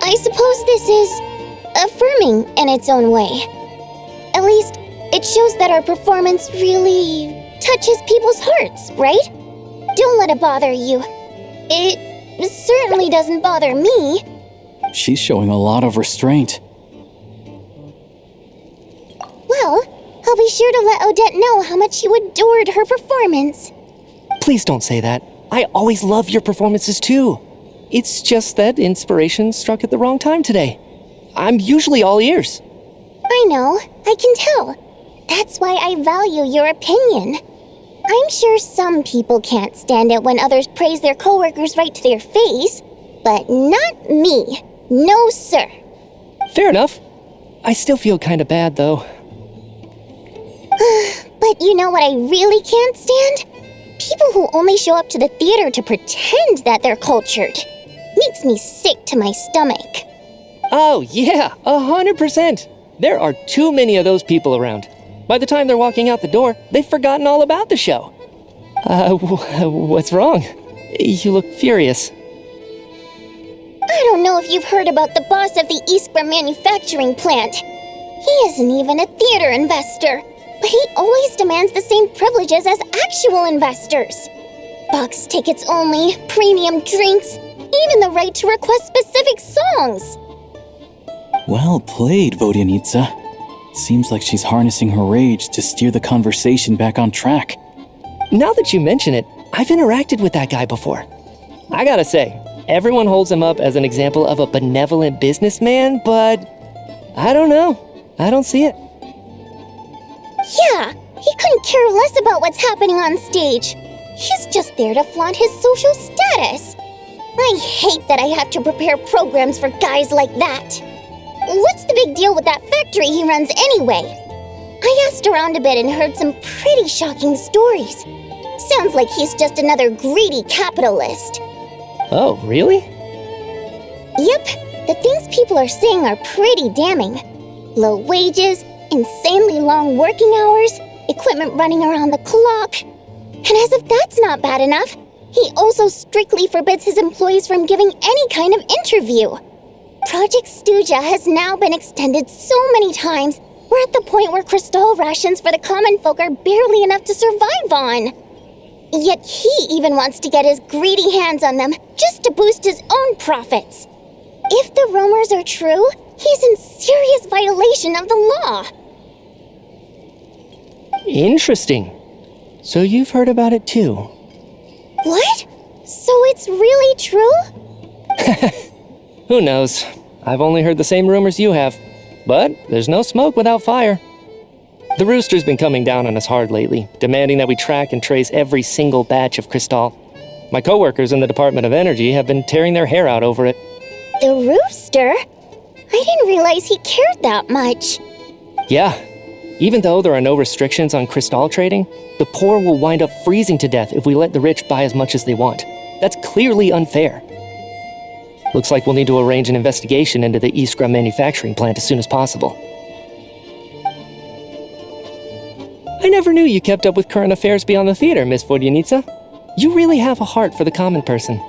I suppose this is affirming in its own way. At least, it shows that our performance really touches people's hearts, right? Don't let it bother you. It certainly doesn't bother me. She's showing a lot of restraint. Well, I'll be sure to let Odette know how much you adored her performance. Please don't say that. I always love your performances too. It's just that inspiration struck at the wrong time today. I'm usually all ears. I know, I can tell. That's why I value your opinion. I'm sure some people can't stand it when others praise their coworkers right to their face, but not me. No, sir. Fair enough. I still feel kinda bad, though. But you know what I really can't stand? People who only show up to the theater to pretend that they're cultured. Makes me sick to my stomach. Oh, yeah, 100%. There are too many of those people around. By the time they're walking out the door, they've forgotten all about the show. What's wrong? You look furious. I don't know if you've heard about the boss of the Iskra manufacturing plant. He isn't even a theater investor, but he always demands the same privileges as actual investors. Box tickets only, premium drinks, even the right to request specific songs. Well played, Vodyanitsa. Seems like she's harnessing her rage to steer the conversation back on track. Now that you mention it, I've interacted with that guy before. I gotta say, everyone holds him up as an example of a benevolent businessman, but I don't know. I don't see it. Yeah, he couldn't care less about what's happening on stage. He's just there to flaunt his social status. I hate that I have to prepare programs for guys like that. What's the big deal with that factory he runs anyway? I asked around a bit and heard some pretty shocking stories. Sounds like he's just another greedy capitalist. Oh, really? Yep, the things people are saying are pretty damning. Low wages, insanely long working hours, equipment running around the clock. And as if that's not bad enough, he also strictly forbids his employees from giving any kind of interview. Project Stuja has now been extended so many times, we're at the point where crystal rations for the common folk are barely enough to survive on. Yet he even wants to get his greedy hands on them just to boost his own profits. If the rumors are true, he's in serious violation of the law. Interesting. So you've heard about it too. What? So it's really true? Who knows? I've only heard the same rumors you have. But there's no smoke without fire. The Rooster's been coming down on us hard lately, demanding that we track and trace every single batch of Crystal. My coworkers in the Department of Energy have been tearing their hair out over it. The Rooster? I didn't realize he cared that much. Yeah. Even though there are no restrictions on Crystal trading, the poor will wind up freezing to death if we let the rich buy as much as they want. That's clearly unfair. Looks like we'll need to arrange an investigation into the Iskra manufacturing plant as soon as possible. I never knew you kept up with current affairs beyond the theater, Miss Vodyanica. You really have a heart for the common person.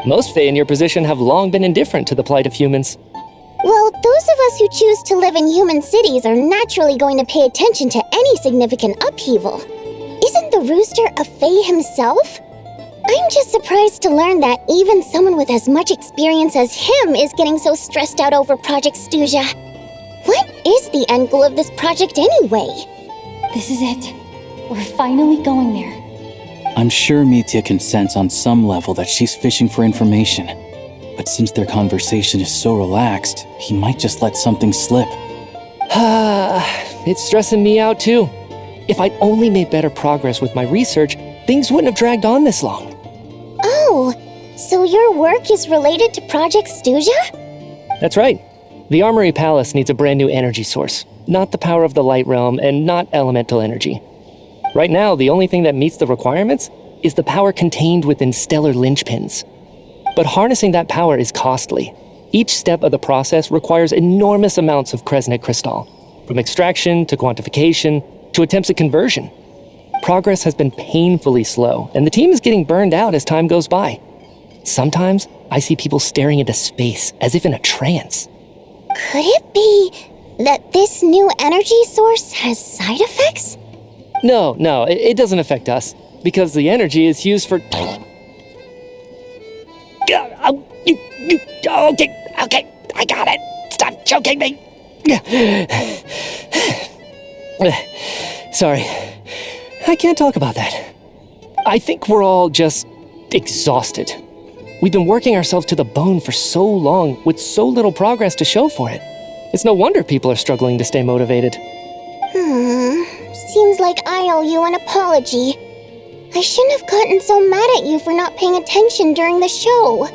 Most Fae in your position have long been indifferent to the plight of humans. Well, those of us who choose to live in human cities are naturally going to pay attention to any significant upheaval. Isn't the Rooster a Fae himself? I'm just surprised to learn that even someone with as much experience as him is getting so stressed out over Project Stuja. What is the end goal of this project anyway? This is it. We're finally going there. I'm sure Mitya can sense on some level that she's fishing for information. But since their conversation is so relaxed, he might just let something slip. It's stressing me out too. If I'd only made better progress with my research, things wouldn't have dragged on this long. Oh, so your work is related to Project Stuja? That's right. The Armory Palace needs a brand new energy source. Not the power of the Light Realm and not elemental energy. Right now, the only thing that meets the requirements is the power contained within stellar linchpins. But harnessing that power is costly. Each step of the process requires enormous amounts of Kresnik crystal, from extraction to quantification to attempts at conversion. Progress has been painfully slow, and the team is getting burned out as time goes by. Sometimes, I see people staring into space as if in a trance. Could it be that this new energy source has side effects? No, it doesn't affect us, because the energy is used for... Okay, I got it. Stop choking me. Sorry, I can't talk about that. I think we're all just exhausted. We've been working ourselves to the bone for so long with so little progress to show for it. It's no wonder people are struggling to stay motivated. Seems like I owe you an apology. I shouldn't have gotten so mad at you for not paying attention during the show.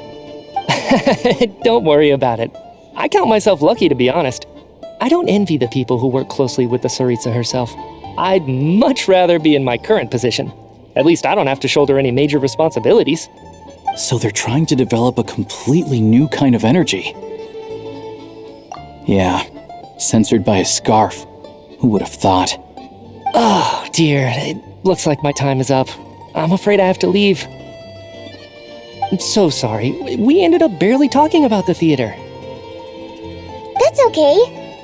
Don't worry about it. I count myself lucky, to be honest. I don't envy the people who work closely with the Tsaritsa herself. I'd much rather be in my current position. At least I don't have to shoulder any major responsibilities. So they're trying to develop a completely new kind of energy. Yeah, censored by a scarf. Who would have thought? Oh, dear. It looks like my time is up. I'm afraid I have to leave. I'm so sorry. We ended up barely talking about the theater. That's okay.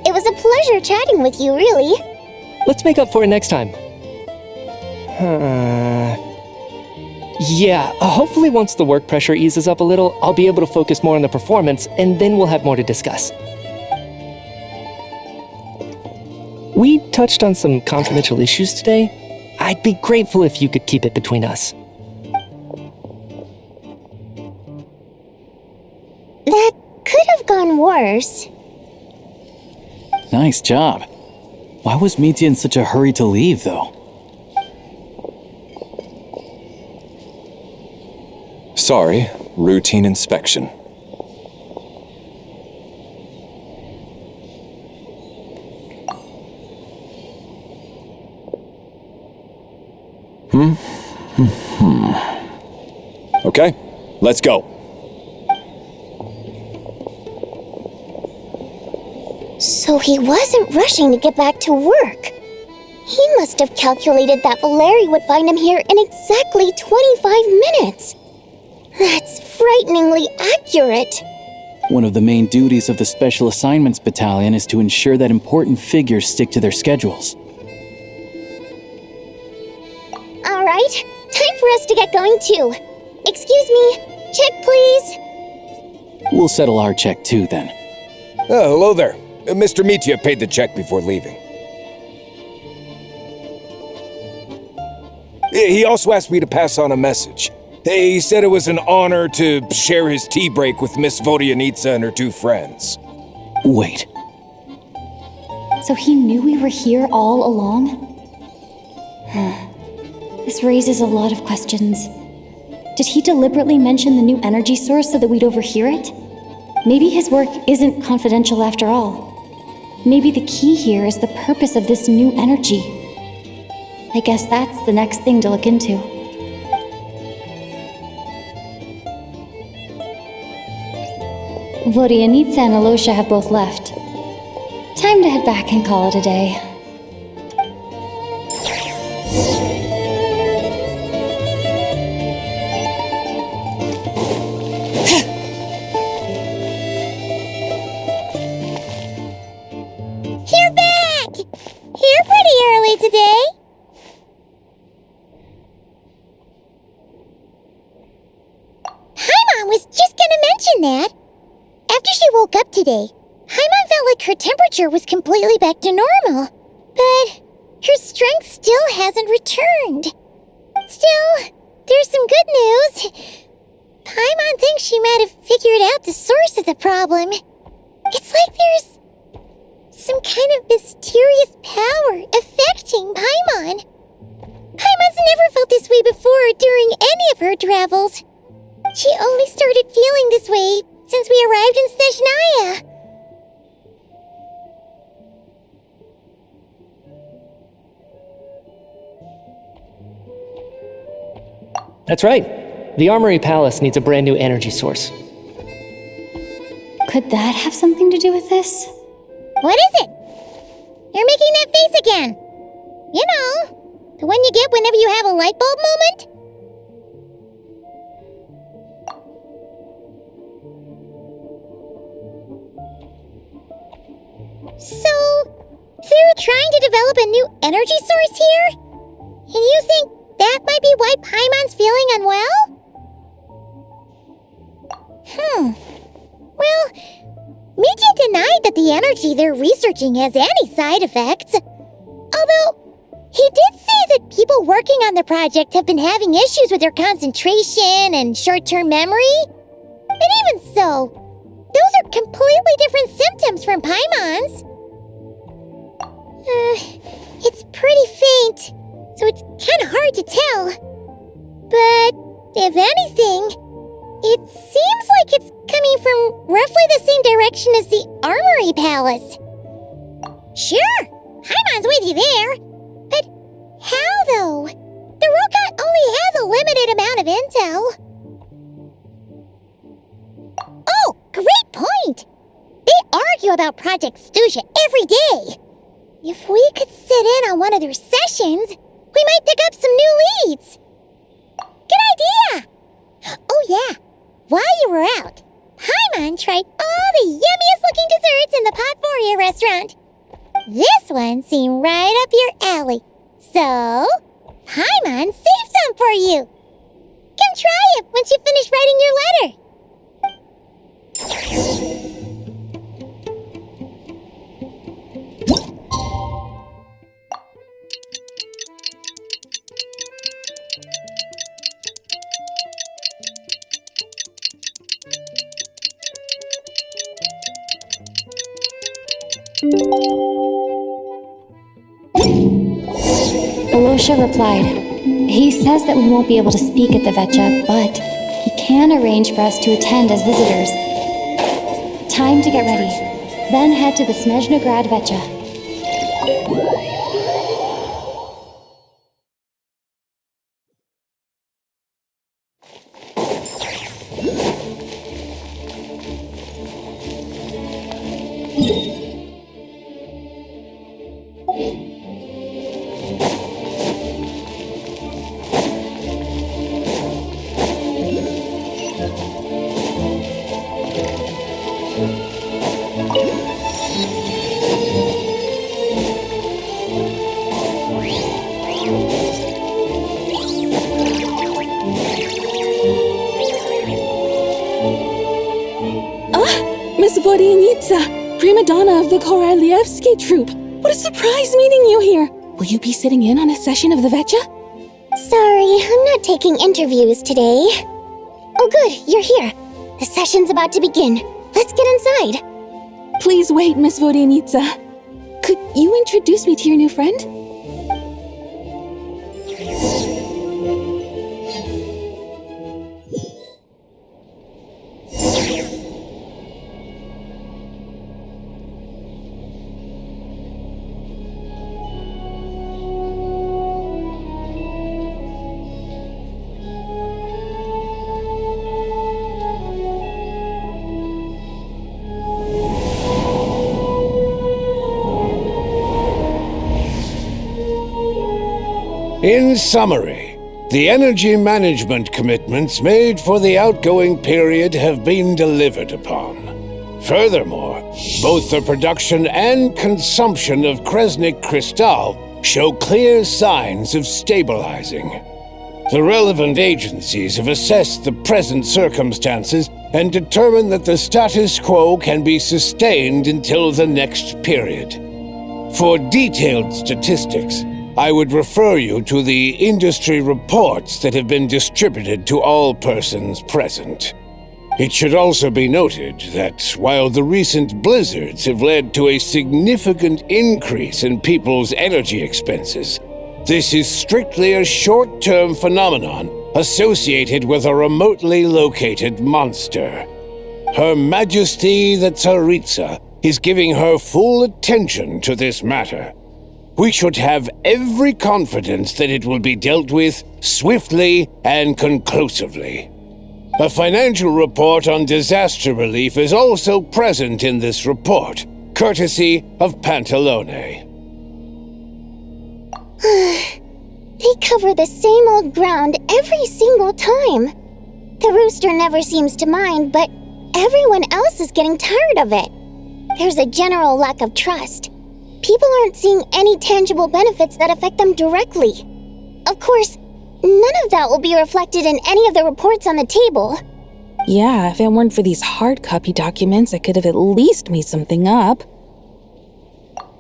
It was a pleasure chatting with you, really. Let's make up for it next time. Yeah, hopefully once the work pressure eases up a little, I'll be able to focus more on the performance, and then we'll have more to discuss. We touched on some confidential issues today. I'd be grateful if you could keep it between us. That could have gone worse. Nice job. Why was Mitya in such a hurry to leave, though? Sorry, routine inspection. Okay, let's go. So he wasn't rushing to get back to work. He must have calculated that Valeri would find him here in exactly 25 minutes. That's frighteningly accurate. One of the main duties of the Special Assignments Battalion is to ensure that important figures stick to their schedules. All right, time for us to get going too. Excuse me, check please. We'll settle our check too then. Oh, hello there. Mr. Mitya paid the check before leaving. He also asked me to pass on a message. He said it was an honor to share his tea break with Miss Vodyanitsa and her two friends. Wait. So he knew we were here all along? This raises a lot of questions. Did he deliberately mention the new energy source so that we'd overhear it? Maybe his work isn't confidential after all. Maybe the key here is the purpose of this new energy. I guess that's the next thing to look into. Vodyanitsa and Alosha have both left. Time to head back and call it a day. You're back! You're pretty early today. Paimon was just gonna mention that. After she woke up today, Paimon felt like her temperature was completely back to normal. But her strength still hasn't returned. Still, there's some good news. Paimon thinks she might have figured out the source of the problem. It's like there's some kind of mysterious power affecting Paimon. Paimon's never felt this way before during any of her travels. She only started feeling this way since we arrived in Snezhnaya. That's right. The Armory Palace needs a brand new energy source. Could that have something to do with this? What is it? You're making that face again. You know, the one you get whenever you have a light bulb moment? So, they're trying to develop a new energy source here? And you think that might be why Paimon's feeling unwell? Well, Mitya denied that the energy they're researching has any side effects. Although, he did say that people working on the project have been having issues with their concentration and short-term memory. But even so, those are completely different symptoms from Paimon's. It's pretty faint, so it's kind of hard to tell. But, if anything, it seems like it's coming from roughly the same direction as the Armory Palace. Sure, Paimon's with you there. But how, though? The Rokat only has a limited amount of intel. Oh, great point! They argue about Project Stuja every day. If we could sit in on one of their sessions, we might pick up some new leads. Good idea! Oh yeah, while you were out, Paimon tried all the yummiest looking desserts in the Potvoria restaurant. This one seemed right up your alley. So, Paimon saved some for you. Come try it once you finish writing your letter. Alosha replied. He says that we won't be able to speak at the Vetcha, but he can arrange for us to attend as visitors. Time to get ready. Then head to the Snezhnograd Vetcha. Miss Vodyanitsa, prima donna of the Korolievsky troupe. What a surprise meeting you here. Will you be sitting in on a session of the Vetcha? Sorry, I'm not taking interviews today. Oh good, you're here. The session's about to begin. Let's get inside. Please wait, Miss Vodyanitsa. Could you introduce me to your new friend? In summary, the energy management commitments made for the outgoing period have been delivered upon. Furthermore, both the production and consumption of Kresnik Crystal show clear signs of stabilizing. The relevant agencies have assessed the present circumstances and determined that the status quo can be sustained until the next period. For detailed statistics, I would refer you to the industry reports that have been distributed to all persons present. It should also be noted that while the recent blizzards have led to a significant increase in people's energy expenses, this is strictly a short-term phenomenon associated with a remotely located monster. Her Majesty the Tsaritsa is giving her full attention to this matter. We should have every confidence that it will be dealt with swiftly and conclusively. A financial report on disaster relief is also present in this report, courtesy of Pantalone. They cover the same old ground every single time. The rooster never seems to mind, but everyone else is getting tired of it. There's a general lack of trust. People aren't seeing any tangible benefits that affect them directly. Of course, none of that will be reflected in any of the reports on the table. Yeah, if it weren't for these hard copy documents, I could have at least made something up.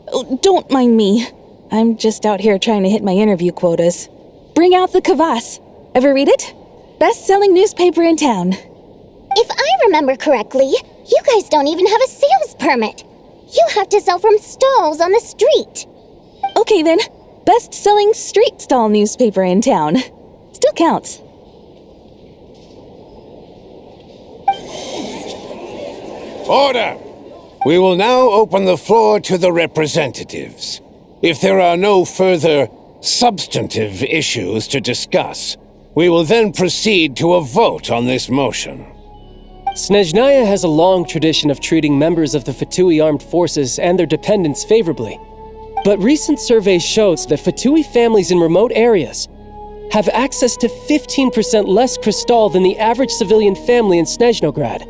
Oh, don't mind me. I'm just out here trying to hit my interview quotas. Bring out the kvass. Ever read it? Best-selling newspaper in town. If I remember correctly, you guys don't even have a sales permit. You have to sell from stalls on the street. Okay then, best-selling street stall newspaper in town. Still counts. Order! We will now open the floor to the representatives. If there are no further substantive issues to discuss, we will then proceed to a vote on this motion. Snezhnaya has a long tradition of treating members of the Fatui armed forces and their dependents favorably. But recent surveys shows that Fatui families in remote areas have access to 15% less crystal than the average civilian family in Snezhnograd.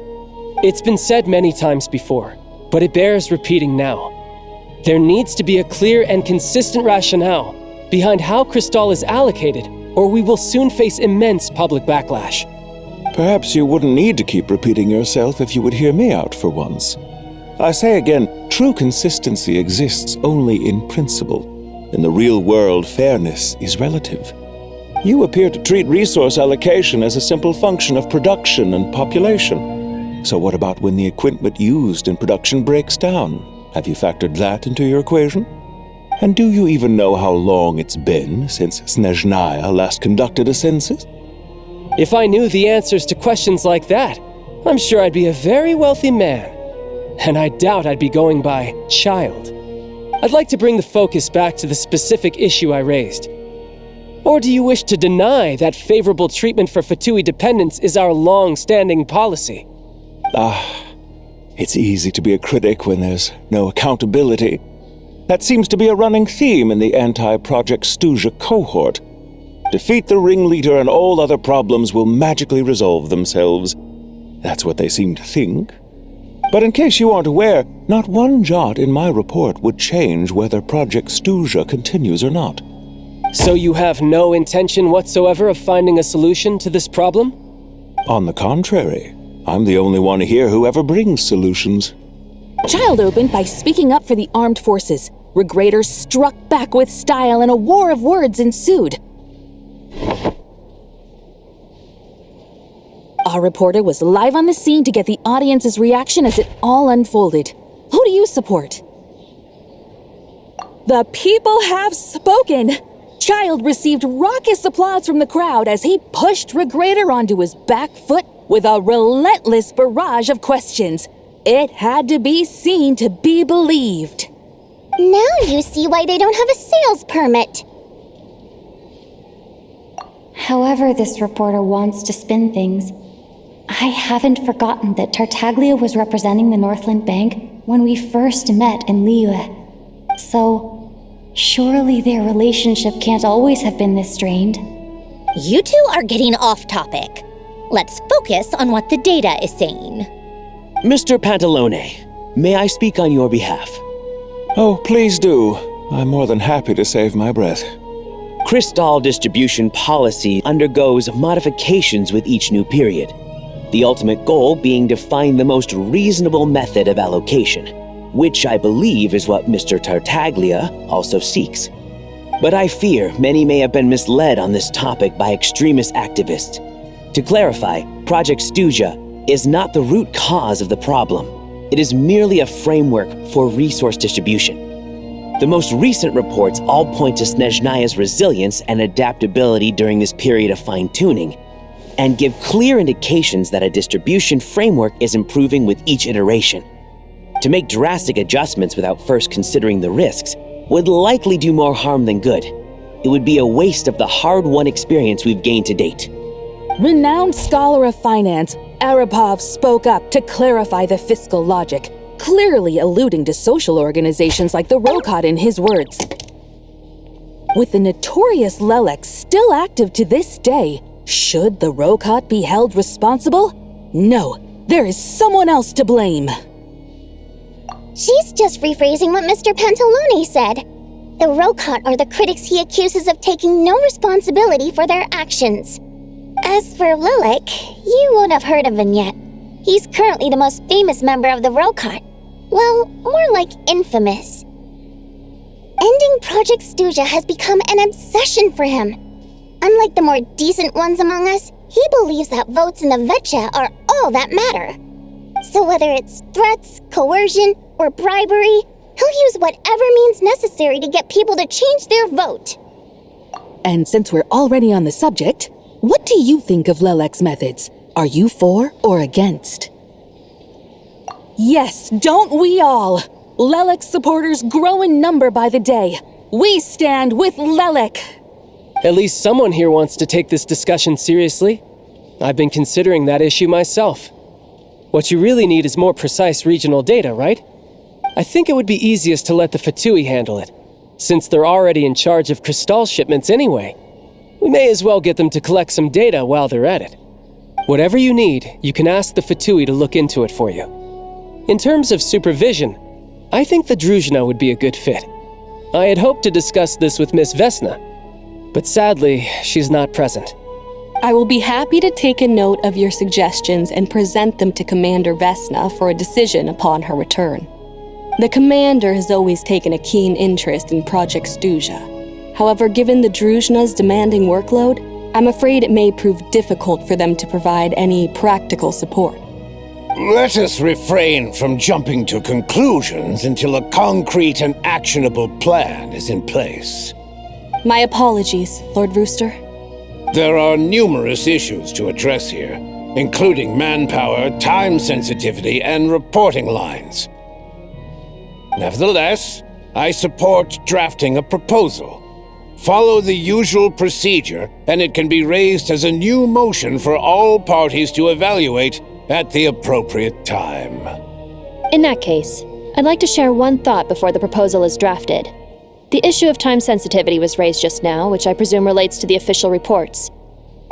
It's been said many times before, but it bears repeating now. There needs to be a clear and consistent rationale behind how crystal is allocated, or we will soon face immense public backlash. Perhaps you wouldn't need to keep repeating yourself if you would hear me out for once. I say again, true consistency exists only in principle. In the real world, fairness is relative. You appear to treat resource allocation as a simple function of production and population. So what about when the equipment used in production breaks down? Have you factored that into your equation? And do you even know how long it's been since Snezhnaya last conducted a census? If I knew the answers to questions like that, I'm sure I'd be a very wealthy man. And I doubt I'd be going by child. I'd like to bring the focus back to the specific issue I raised. Or do you wish to deny that favorable treatment for Fatui dependents is our long-standing policy? It's easy to be a critic when there's no accountability. That seems to be a running theme in the anti-Project Stuja cohort. Defeat the ringleader and all other problems will magically resolve themselves. That's what they seem to think. But in case you aren't aware, not one jot in my report would change whether Project Stuja continues or not. So you have no intention whatsoever of finding a solution to this problem? On the contrary, I'm the only one here who ever brings solutions. Child opened by speaking up for the armed forces. Regraders struck back with style and a war of words ensued. Our reporter was live on the scene to get the audience's reaction as it all unfolded. Who do you support? The people have spoken! Child received raucous applause from the crowd as he pushed Regrader onto his back foot with a relentless barrage of questions. It had to be seen to be believed. Now you see why they don't have a sales permit. However this reporter wants to spin things, I haven't forgotten that Tartaglia was representing the Northland Bank when we first met in Liyue. So, surely their relationship can't always have been this strained. You two are getting off topic. Let's focus on what the data is saying. Mr. Pantalone, may I speak on your behalf? Oh, please do. I'm more than happy to save my breath. Crystal distribution policy undergoes modifications with each new period. The ultimate goal being to find the most reasonable method of allocation, which I believe is what Mr. Tartaglia also seeks. But I fear many may have been misled on this topic by extremist activists. To clarify, Project Stuja is not the root cause of the problem. It is merely a framework for resource distribution. The most recent reports all point to Snezhnaya's resilience and adaptability during this period of fine-tuning, and give clear indications that a distribution framework is improving with each iteration. To make drastic adjustments without first considering the risks would likely do more harm than good. It would be a waste of the hard-won experience we've gained to date. Renowned scholar of finance, Arapov spoke up to clarify the fiscal logic, clearly alluding to social organizations like the Rokot in his words. With the notorious Lelek still active to this day, should the Rokot be held responsible? No, there is someone else to blame. She's just rephrasing what Mr. Pantalone said. The Rokot are the critics he accuses of taking no responsibility for their actions. As for Lilac, you won't have heard of him yet. He's currently the most famous member of the Rokot. Well, more like infamous. Ending Project Stuja has become an obsession for him. Unlike the more decent ones among us, he believes that votes in the Vetcha are all that matter. So whether it's threats, coercion, or bribery, he'll use whatever means necessary to get people to change their vote. And since we're already on the subject, what do you think of Lelek's methods? Are you for or against? Yes, don't we all? Lelek supporters grow in number by the day. We stand with Lelek. At least someone here wants to take this discussion seriously. I've been considering that issue myself. What you really need is more precise regional data, right? I think it would be easiest to let the Fatui handle it, since they're already in charge of Crystal shipments anyway. We may as well get them to collect some data while they're at it. Whatever you need, you can ask the Fatui to look into it for you. In terms of supervision, I think the Druzhna would be a good fit. I had hoped to discuss this with Miss Vesna, but sadly, she's not present. I will be happy to take a note of your suggestions and present them to Commander Vesna for a decision upon her return. The Commander has always taken a keen interest in Project Stuja. However, given the Druzhna's demanding workload, I'm afraid it may prove difficult for them to provide any practical support. Let us refrain from jumping to conclusions until a concrete and actionable plan is in place. My apologies, Lord Rooster. There are numerous issues to address here, including manpower, time sensitivity, and reporting lines. Nevertheless, I support drafting a proposal. Follow the usual procedure, and it can be raised as a new motion for all parties to evaluate at the appropriate time. In that case, I'd like to share one thought before the proposal is drafted. The issue of time sensitivity was raised just now, which I presume relates to the official reports.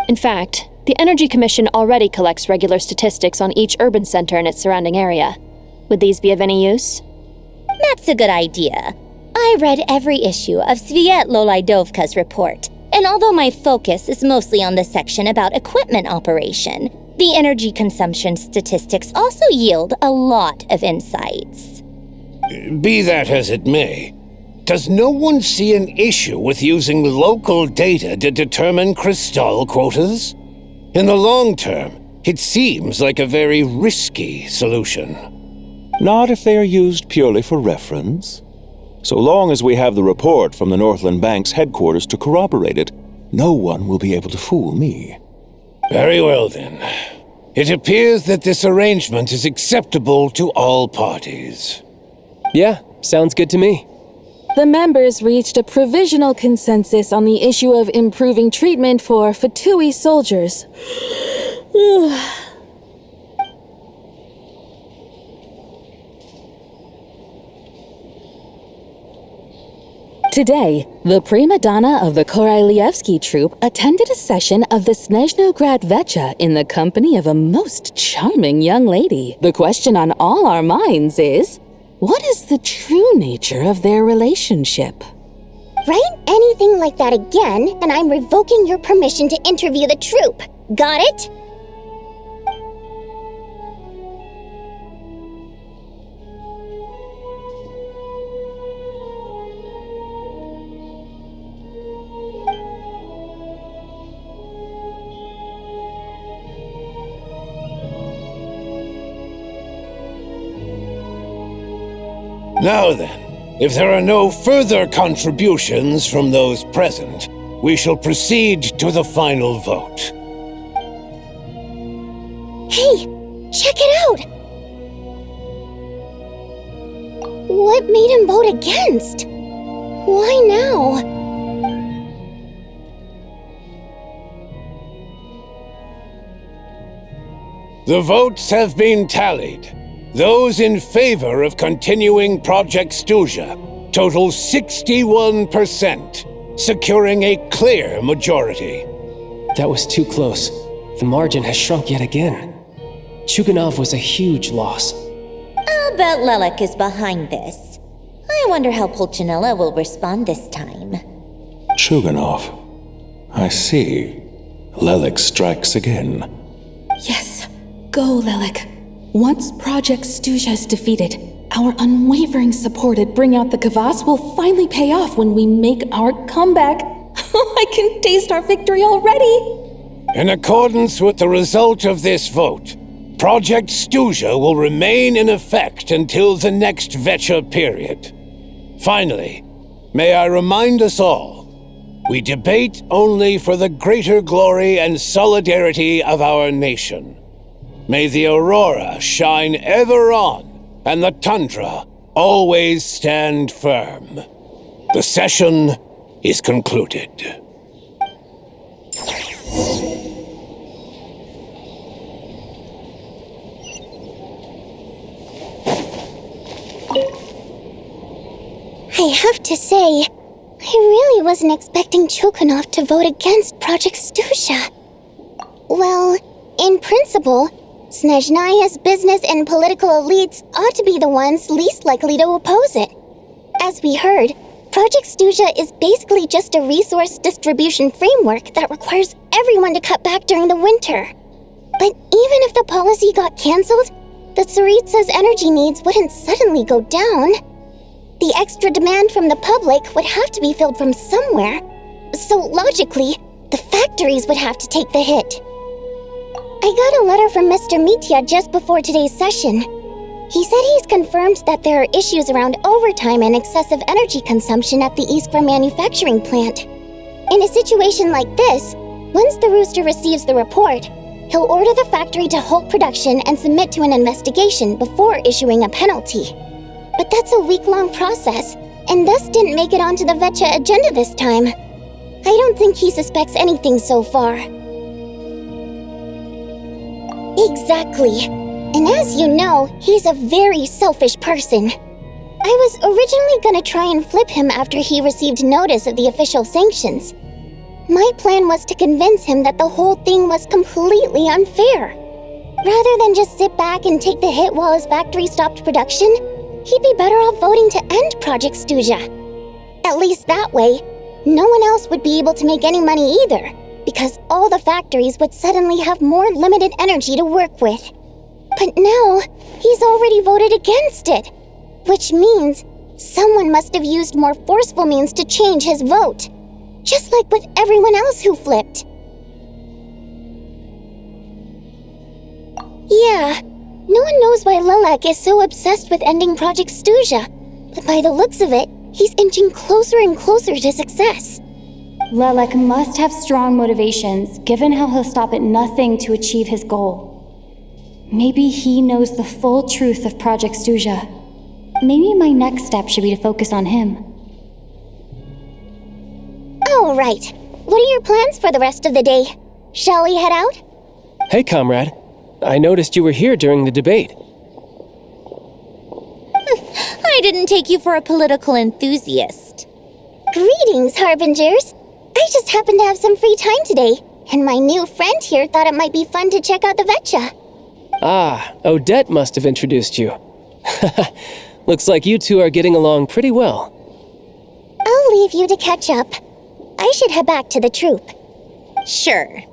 In fact, the Energy Commission already collects regular statistics on each urban center and its surrounding area. Would these be of any use? That's a good idea. I read every issue of Sviet-Lolaidovka's report, and although my focus is mostly on the section about equipment operation, the energy consumption statistics also yield a lot of insights. Be that as it may, does no one see an issue with using local data to determine crystal quotas? In the long term, it seems like a very risky solution. Not if they are used purely for reference. So long as we have the report from the Northland Bank's headquarters to corroborate it, no one will be able to fool me. Very well then. It appears that this arrangement is acceptable to all parties. Yeah, sounds good to me. The members reached a provisional consensus on the issue of improving treatment for Fatui soldiers. Today, the prima donna of the Korailievsky troupe attended a session of the Snezhnograd Vecha in the company of a most charming young lady. The question on all our minds is, what is the true nature of their relationship? Write anything like that again, and I'm revoking your permission to interview the troupe. Got it? Now then, if there are no further contributions from those present, we shall proceed to the final vote. Hey, check it out! What made him vote against? Why now? The votes have been tallied. Those in favor of continuing Project Stuja total 61%, securing a clear majority. That was too close. The margin has shrunk yet again. Chuganov was a huge loss. I'll bet Lelek is behind this. I wonder how Pulcinella will respond this time. Chuganov. I see. Lelek strikes again. Yes, go, Lelek. Once Project Stuja is defeated, our unwavering support at Bring Out the Kvass will finally pay off when we make our comeback. I can taste our victory already! In accordance with the result of this vote, Project Stuja will remain in effect until the next Vecha period. Finally, may I remind us all, we debate only for the greater glory and solidarity of our nation. May the aurora shine ever on, and the tundra always stand firm. The session is concluded. I have to say, I really wasn't expecting Chukanov to vote against Project Stuja. Well, in principle, Snezhnaya's business and political elites ought to be the ones least likely to oppose it. As we heard, Project Stuja is basically just a resource distribution framework that requires everyone to cut back during the winter. But even if the policy got cancelled, the Tsaritsa's energy needs wouldn't suddenly go down. The extra demand from the public would have to be filled from somewhere. So logically, the factories would have to take the hit. I got a letter from Mr. Mitya just before today's session. He said he's confirmed that there are issues around overtime and excessive energy consumption at the Iskra manufacturing plant. In a situation like this, once the Rooster receives the report, he'll order the factory to halt production and submit to an investigation before issuing a penalty. But that's a week-long process, and thus didn't make it onto the Vecha agenda this time. I don't think he suspects anything so far. Exactly. And as you know, he's a very selfish person. I was originally gonna try and flip him after he received notice of the official sanctions. My plan was to convince him that the whole thing was completely unfair. Rather than just sit back and take the hit while his factory stopped production, he'd be better off voting to end Project Stuja. At least that way, no one else would be able to make any money either, because all the factories would suddenly have more limited energy to work with. But now, he's already voted against it, which means someone must have used more forceful means to change his vote, just like with everyone else who flipped. Yeah, no one knows why Lilac is so obsessed with ending Project Stuja, but by the looks of it, he's inching closer and closer to success. Lilac must have strong motivations, given how he'll stop at nothing to achieve his goal. Maybe he knows the full truth of Project Stuja. Maybe my next step should be to focus on him. Oh, right. What are your plans for the rest of the day? Shall we head out? Hey, comrade. I noticed you were here during the debate. I didn't take you for a political enthusiast. Greetings, Harbingers. I just happened to have some free time today, and my new friend here thought it might be fun to check out the Vetcha. Ah, Odette must have introduced you. Looks like you two are getting along pretty well. I'll leave you to catch up. I should head back to the troop. Sure.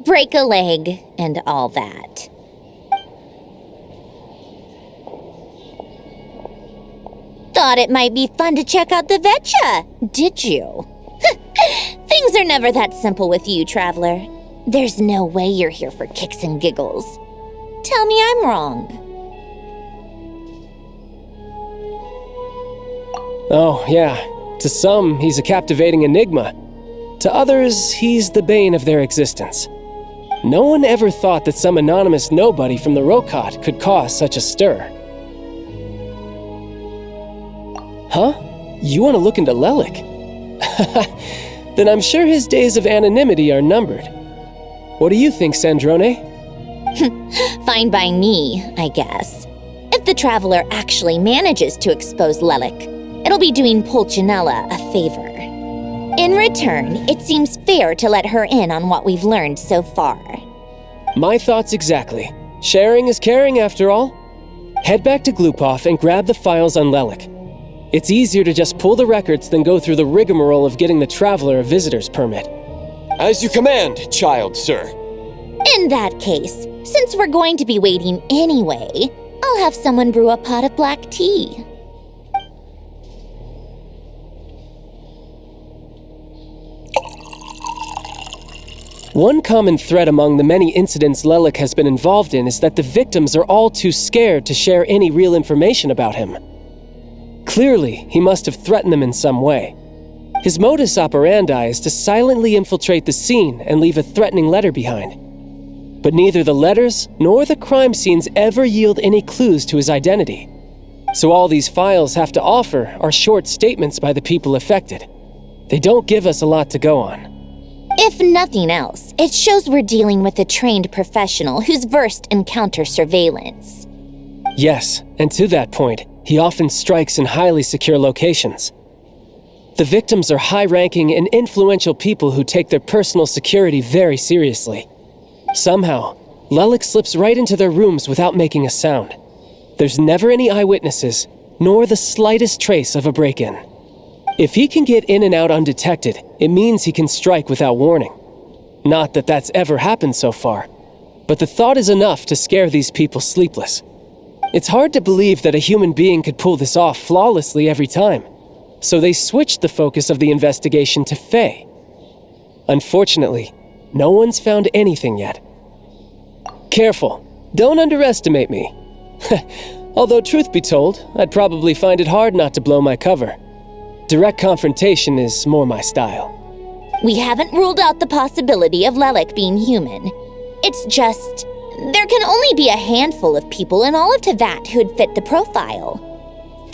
Break a leg and all that. Thought it might be fun to check out the Vetcha, did you? Things are never that simple with you, Traveler. There's no way you're here for kicks and giggles. Tell me I'm wrong. Oh, yeah. To some, he's a captivating enigma. To others, he's the bane of their existence. No one ever thought that some anonymous nobody from the Rokot could cause such a stir. Huh? You want to look into Lelik? Then I'm sure his days of anonymity are numbered. What do you think, Sandrone? Fine by me, I guess. If the Traveler actually manages to expose Lelik, it'll be doing Pulcinella a favor. In return, it seems fair to let her in on what we've learned so far. My thoughts exactly. Sharing is caring, after all. Head back to Glupov and grab the files on Lelik. It's easier to just pull the records than go through the rigmarole of getting the Traveler a visitor's permit. As you command, child sir. In that case, since we're going to be waiting anyway, I'll have someone brew a pot of black tea. One common thread among the many incidents Lelik has been involved in is that the victims are all too scared to share any real information about him. Clearly, he must have threatened them in some way. His modus operandi is to silently infiltrate the scene and leave a threatening letter behind. But neither the letters nor the crime scenes ever yield any clues to his identity. So all these files have to offer are short statements by the people affected. They don't give us a lot to go on. If nothing else, it shows we're dealing with a trained professional who's versed in counter-surveillance. Yes, and to that point, he often strikes in highly secure locations. The victims are high-ranking and influential people who take their personal security very seriously. Somehow, Lelik slips right into their rooms without making a sound. There's never any eyewitnesses, nor the slightest trace of a break-in. If he can get in and out undetected, it means he can strike without warning. Not that that's ever happened so far, but the thought is enough to scare these people sleepless. It's hard to believe that a human being could pull this off flawlessly every time, so they switched the focus of the investigation to Faye. Unfortunately, no one's found anything yet. Careful, don't underestimate me. Although truth be told, I'd probably find it hard not to blow my cover. Direct confrontation is more my style. We haven't ruled out the possibility of Lelik being human. It's just, there can only be a handful of people in all of Teyvat who'd fit the profile.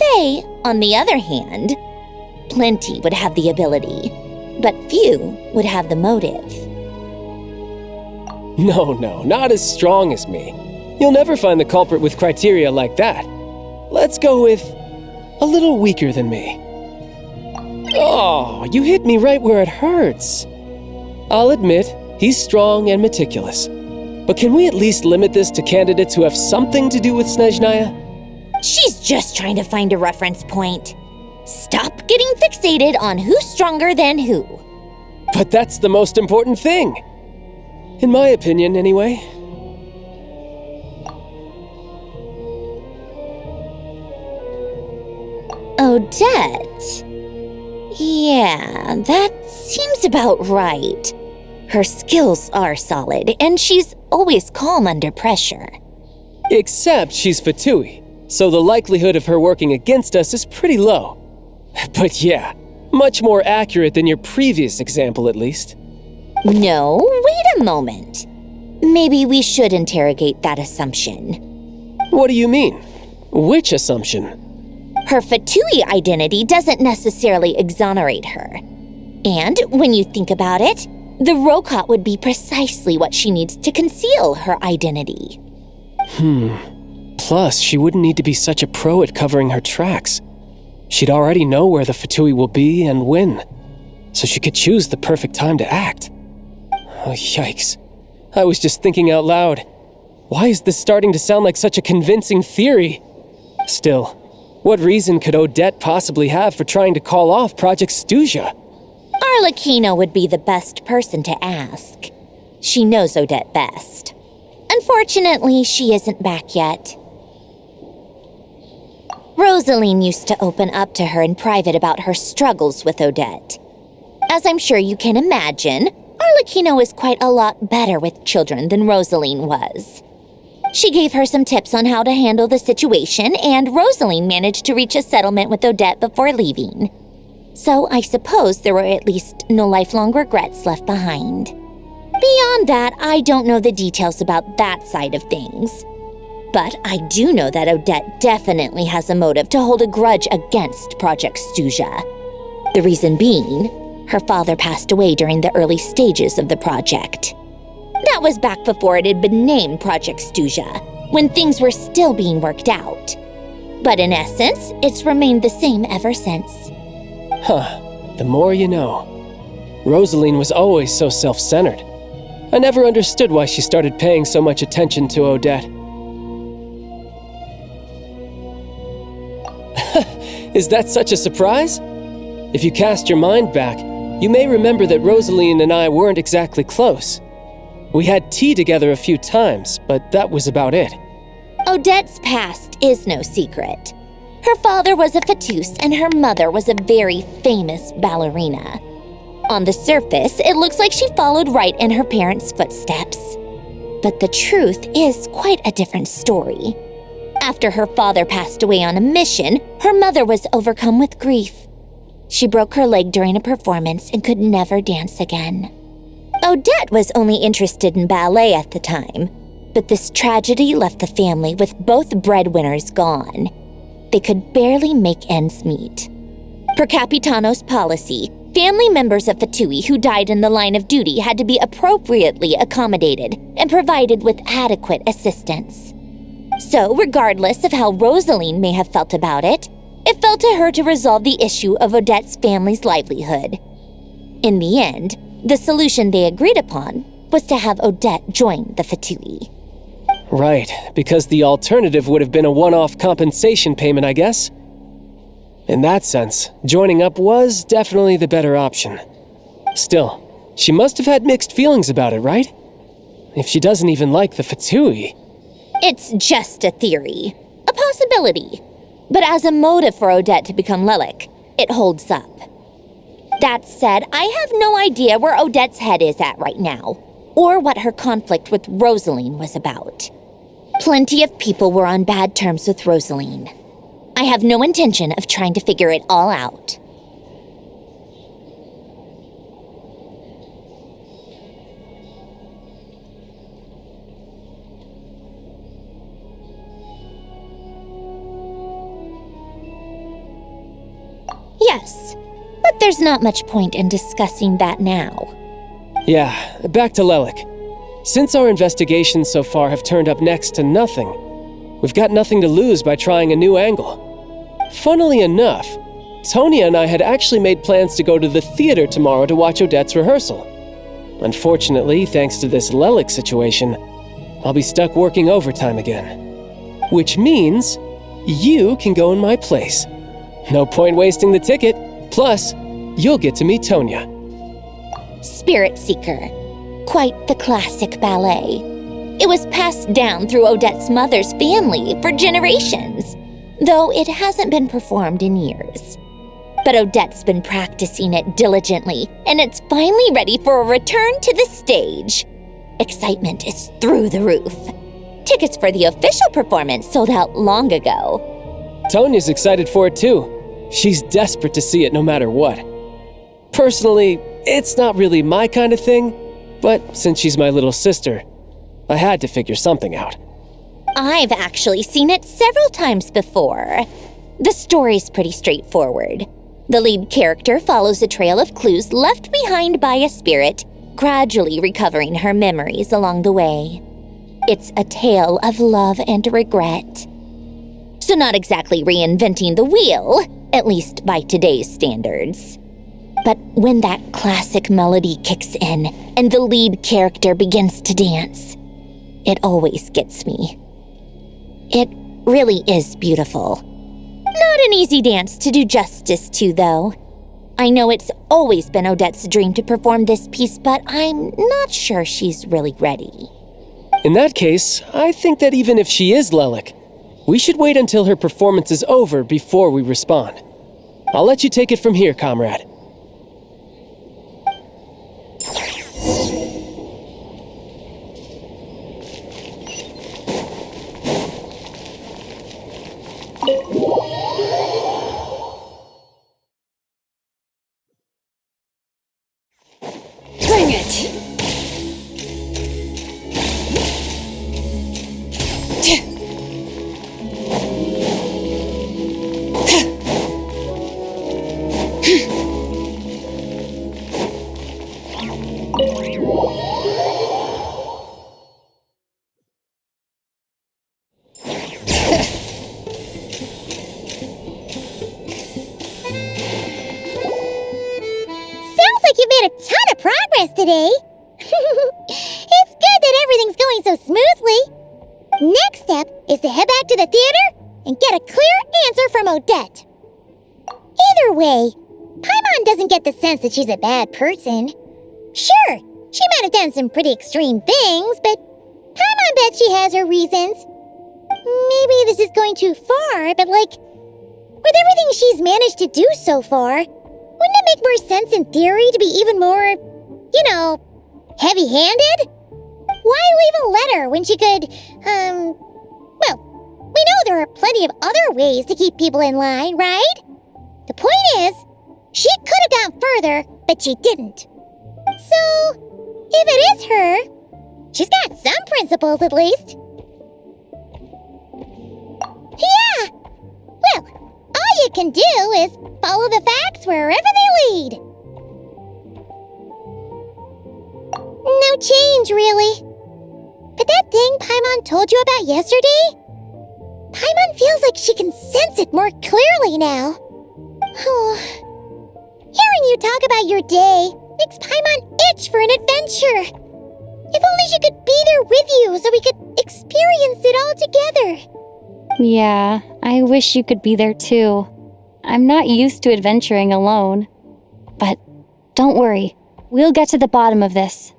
Faye, on the other hand, plenty would have the ability, but few would have the motive. No, not as strong as me. You'll never find the culprit with criteria like that. Let's go with a little weaker than me. Oh, you hit me right where it hurts. I'll admit, he's strong and meticulous. But can we at least limit this to candidates who have something to do with Snezhnaya? She's just trying to find a reference point. Stop getting fixated on who's stronger than who. But that's the most important thing. In my opinion, anyway. Odette? Yeah, that seems about right. Her skills are solid, and she's always calm under pressure. Except she's Fatui, so the likelihood of her working against us is pretty low. But yeah, much more accurate than your previous example, at least. No, wait a moment. Maybe we should interrogate that assumption. What do you mean? Which assumption? Her Fatui identity doesn't necessarily exonerate her. And when you think about it, the Rokot would be precisely what she needs to conceal her identity. Plus, she wouldn't need to be such a pro at covering her tracks. She'd already know where the Fatui will be and when, so she could choose the perfect time to act. Oh, yikes. I was just thinking out loud. Why is this starting to sound like such a convincing theory? Still, what reason could Odette possibly have for trying to call off Project Stuja? Arlecchino would be the best person to ask. She knows Odette best. Unfortunately, she isn't back yet. Rosaline used to open up to her in private about her struggles with Odette. As I'm sure you can imagine, Arlecchino is quite a lot better with children than Rosaline was. She gave her some tips on how to handle the situation, and Rosaline managed to reach a settlement with Odette before leaving. So I suppose there were at least no lifelong regrets left behind. Beyond that, I don't know the details about that side of things. But I do know that Odette definitely has a motive to hold a grudge against Project Stuja. The reason being, her father passed away during the early stages of the project. That was back before it had been named Project Stuja, when things were still being worked out. But in essence, it's remained the same ever since. The more you know. Rosaline was always so self-centered. I never understood why she started paying so much attention to Odette. Is that such a surprise? If you cast your mind back, you may remember that Rosaline and I weren't exactly close. We had tea together a few times, but that was about it. Odette's past is no secret. Her father was a Fatus and her mother was a very famous ballerina. On the surface, it looks like she followed right in her parents' footsteps. But the truth is quite a different story. After her father passed away on a mission, her mother was overcome with grief. She broke her leg during a performance and could never dance again. Odette was only interested in ballet at the time, but this tragedy left the family with both breadwinners gone. They could barely make ends meet. Per Capitano's policy, family members of Fatui who died in the line of duty had to be appropriately accommodated and provided with adequate assistance. So, regardless of how Rosaline may have felt about it, it fell to her to resolve the issue of Odette's family's livelihood. In the end, the solution they agreed upon was to have Odette join the Fatui. Right, because the alternative would have been a one-off compensation payment, I guess. In that sense, joining up was definitely the better option. Still, she must have had mixed feelings about it, right? If she doesn't even like the Fatui. It's just a theory, a possibility. But as a motive for Odette to become Lelik, it holds up. That said, I have no idea where Odette's head is at right now, or what her conflict with Rosaline was about. Plenty of people were on bad terms with Rosaline. I have no intention of trying to figure it all out. Yes, but there's not much point in discussing that now. Yeah, back to Lelik. Since our investigations so far have turned up next to nothing, we've got nothing to lose by trying a new angle. Funnily enough, Tonya and I had actually made plans to go to the theater tomorrow to watch Odette's rehearsal. Unfortunately, thanks to this Lelik situation, I'll be stuck working overtime again. Which means you can go in my place. No point wasting the ticket. Plus, you'll get to meet Tonya. Spirit Seeker. Quite the classic ballet. It was passed down through Odette's mother's family for generations, though it hasn't been performed in years. But Odette's been practicing it diligently, and it's finally ready for a return to the stage. Excitement is through the roof. Tickets for the official performance sold out long ago. Tonya's excited for it too. She's desperate to see it no matter what. Personally, it's not really my kind of thing, but since she's my little sister, I had to figure something out. I've actually seen it several times before. The story's pretty straightforward. The lead character follows a trail of clues left behind by a spirit, gradually recovering her memories along the way. It's a tale of love and regret. So not exactly reinventing the wheel, at least by today's standards. But when that classic melody kicks in and the lead character begins to dance, it always gets me. It really is beautiful. Not an easy dance to do justice to, though. I know it's always been Odette's dream to perform this piece, but I'm not sure she's really ready. In that case, I think that even if she is Lelik, we should wait until her performance is over before we respond. I'll let you take it from here, comrade. Bring it! Sounds like you've made a ton of progress today. It's good that everything's going so smoothly. Next step is to head back to the theater and get a clear answer from Odette. Either way, Paimon doesn't get the sense that she's a bad person. Sure, she might have done some pretty extreme things, but Paimon bets she has her reasons. Maybe this is going too far, but with everything she's managed to do so far, wouldn't it make more sense in theory to be even more, heavy-handed? Why leave a letter when she could, we know there are plenty of other ways to keep people in line, right? The point is, she could have gone further, but she didn't. So, if it is her, she's got some principles at least. Yeah! Well, all you can do is follow the facts wherever they lead. No change, really. But that thing Paimon told you about yesterday? Paimon feels like she can sense it more clearly now. Hearing you talk about your day makes Paimon itch for an adventure. If only she could be there with you so we could experience it all together. Yeah, I wish you could be there too. I'm not used to adventuring alone. But don't worry, we'll get to the bottom of this.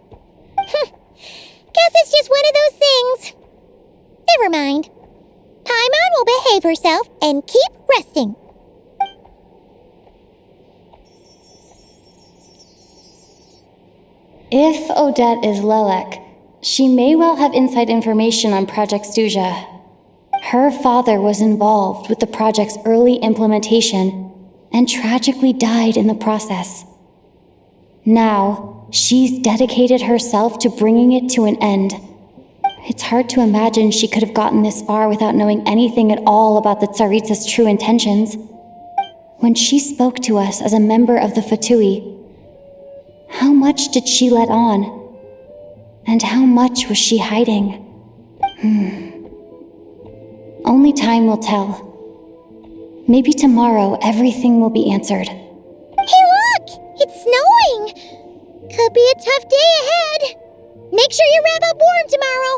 Guess it's just one of those things. Never mind. Paimon will behave herself and keep resting. If Odette is Lelek, she may well have inside information on Project Stuja. Her father was involved with the project's early implementation and tragically died in the process. Now, she's dedicated herself to bringing it to an end. It's hard to imagine she could have gotten this far without knowing anything at all about the Tsaritsa's true intentions. When she spoke to us as a member of the Fatui, how much did she let on? And how much was she hiding? Only time will tell. Maybe tomorrow everything will be answered. Hey look! It's snowing! Could be a tough day ahead. Make sure you wrap up warm tomorrow.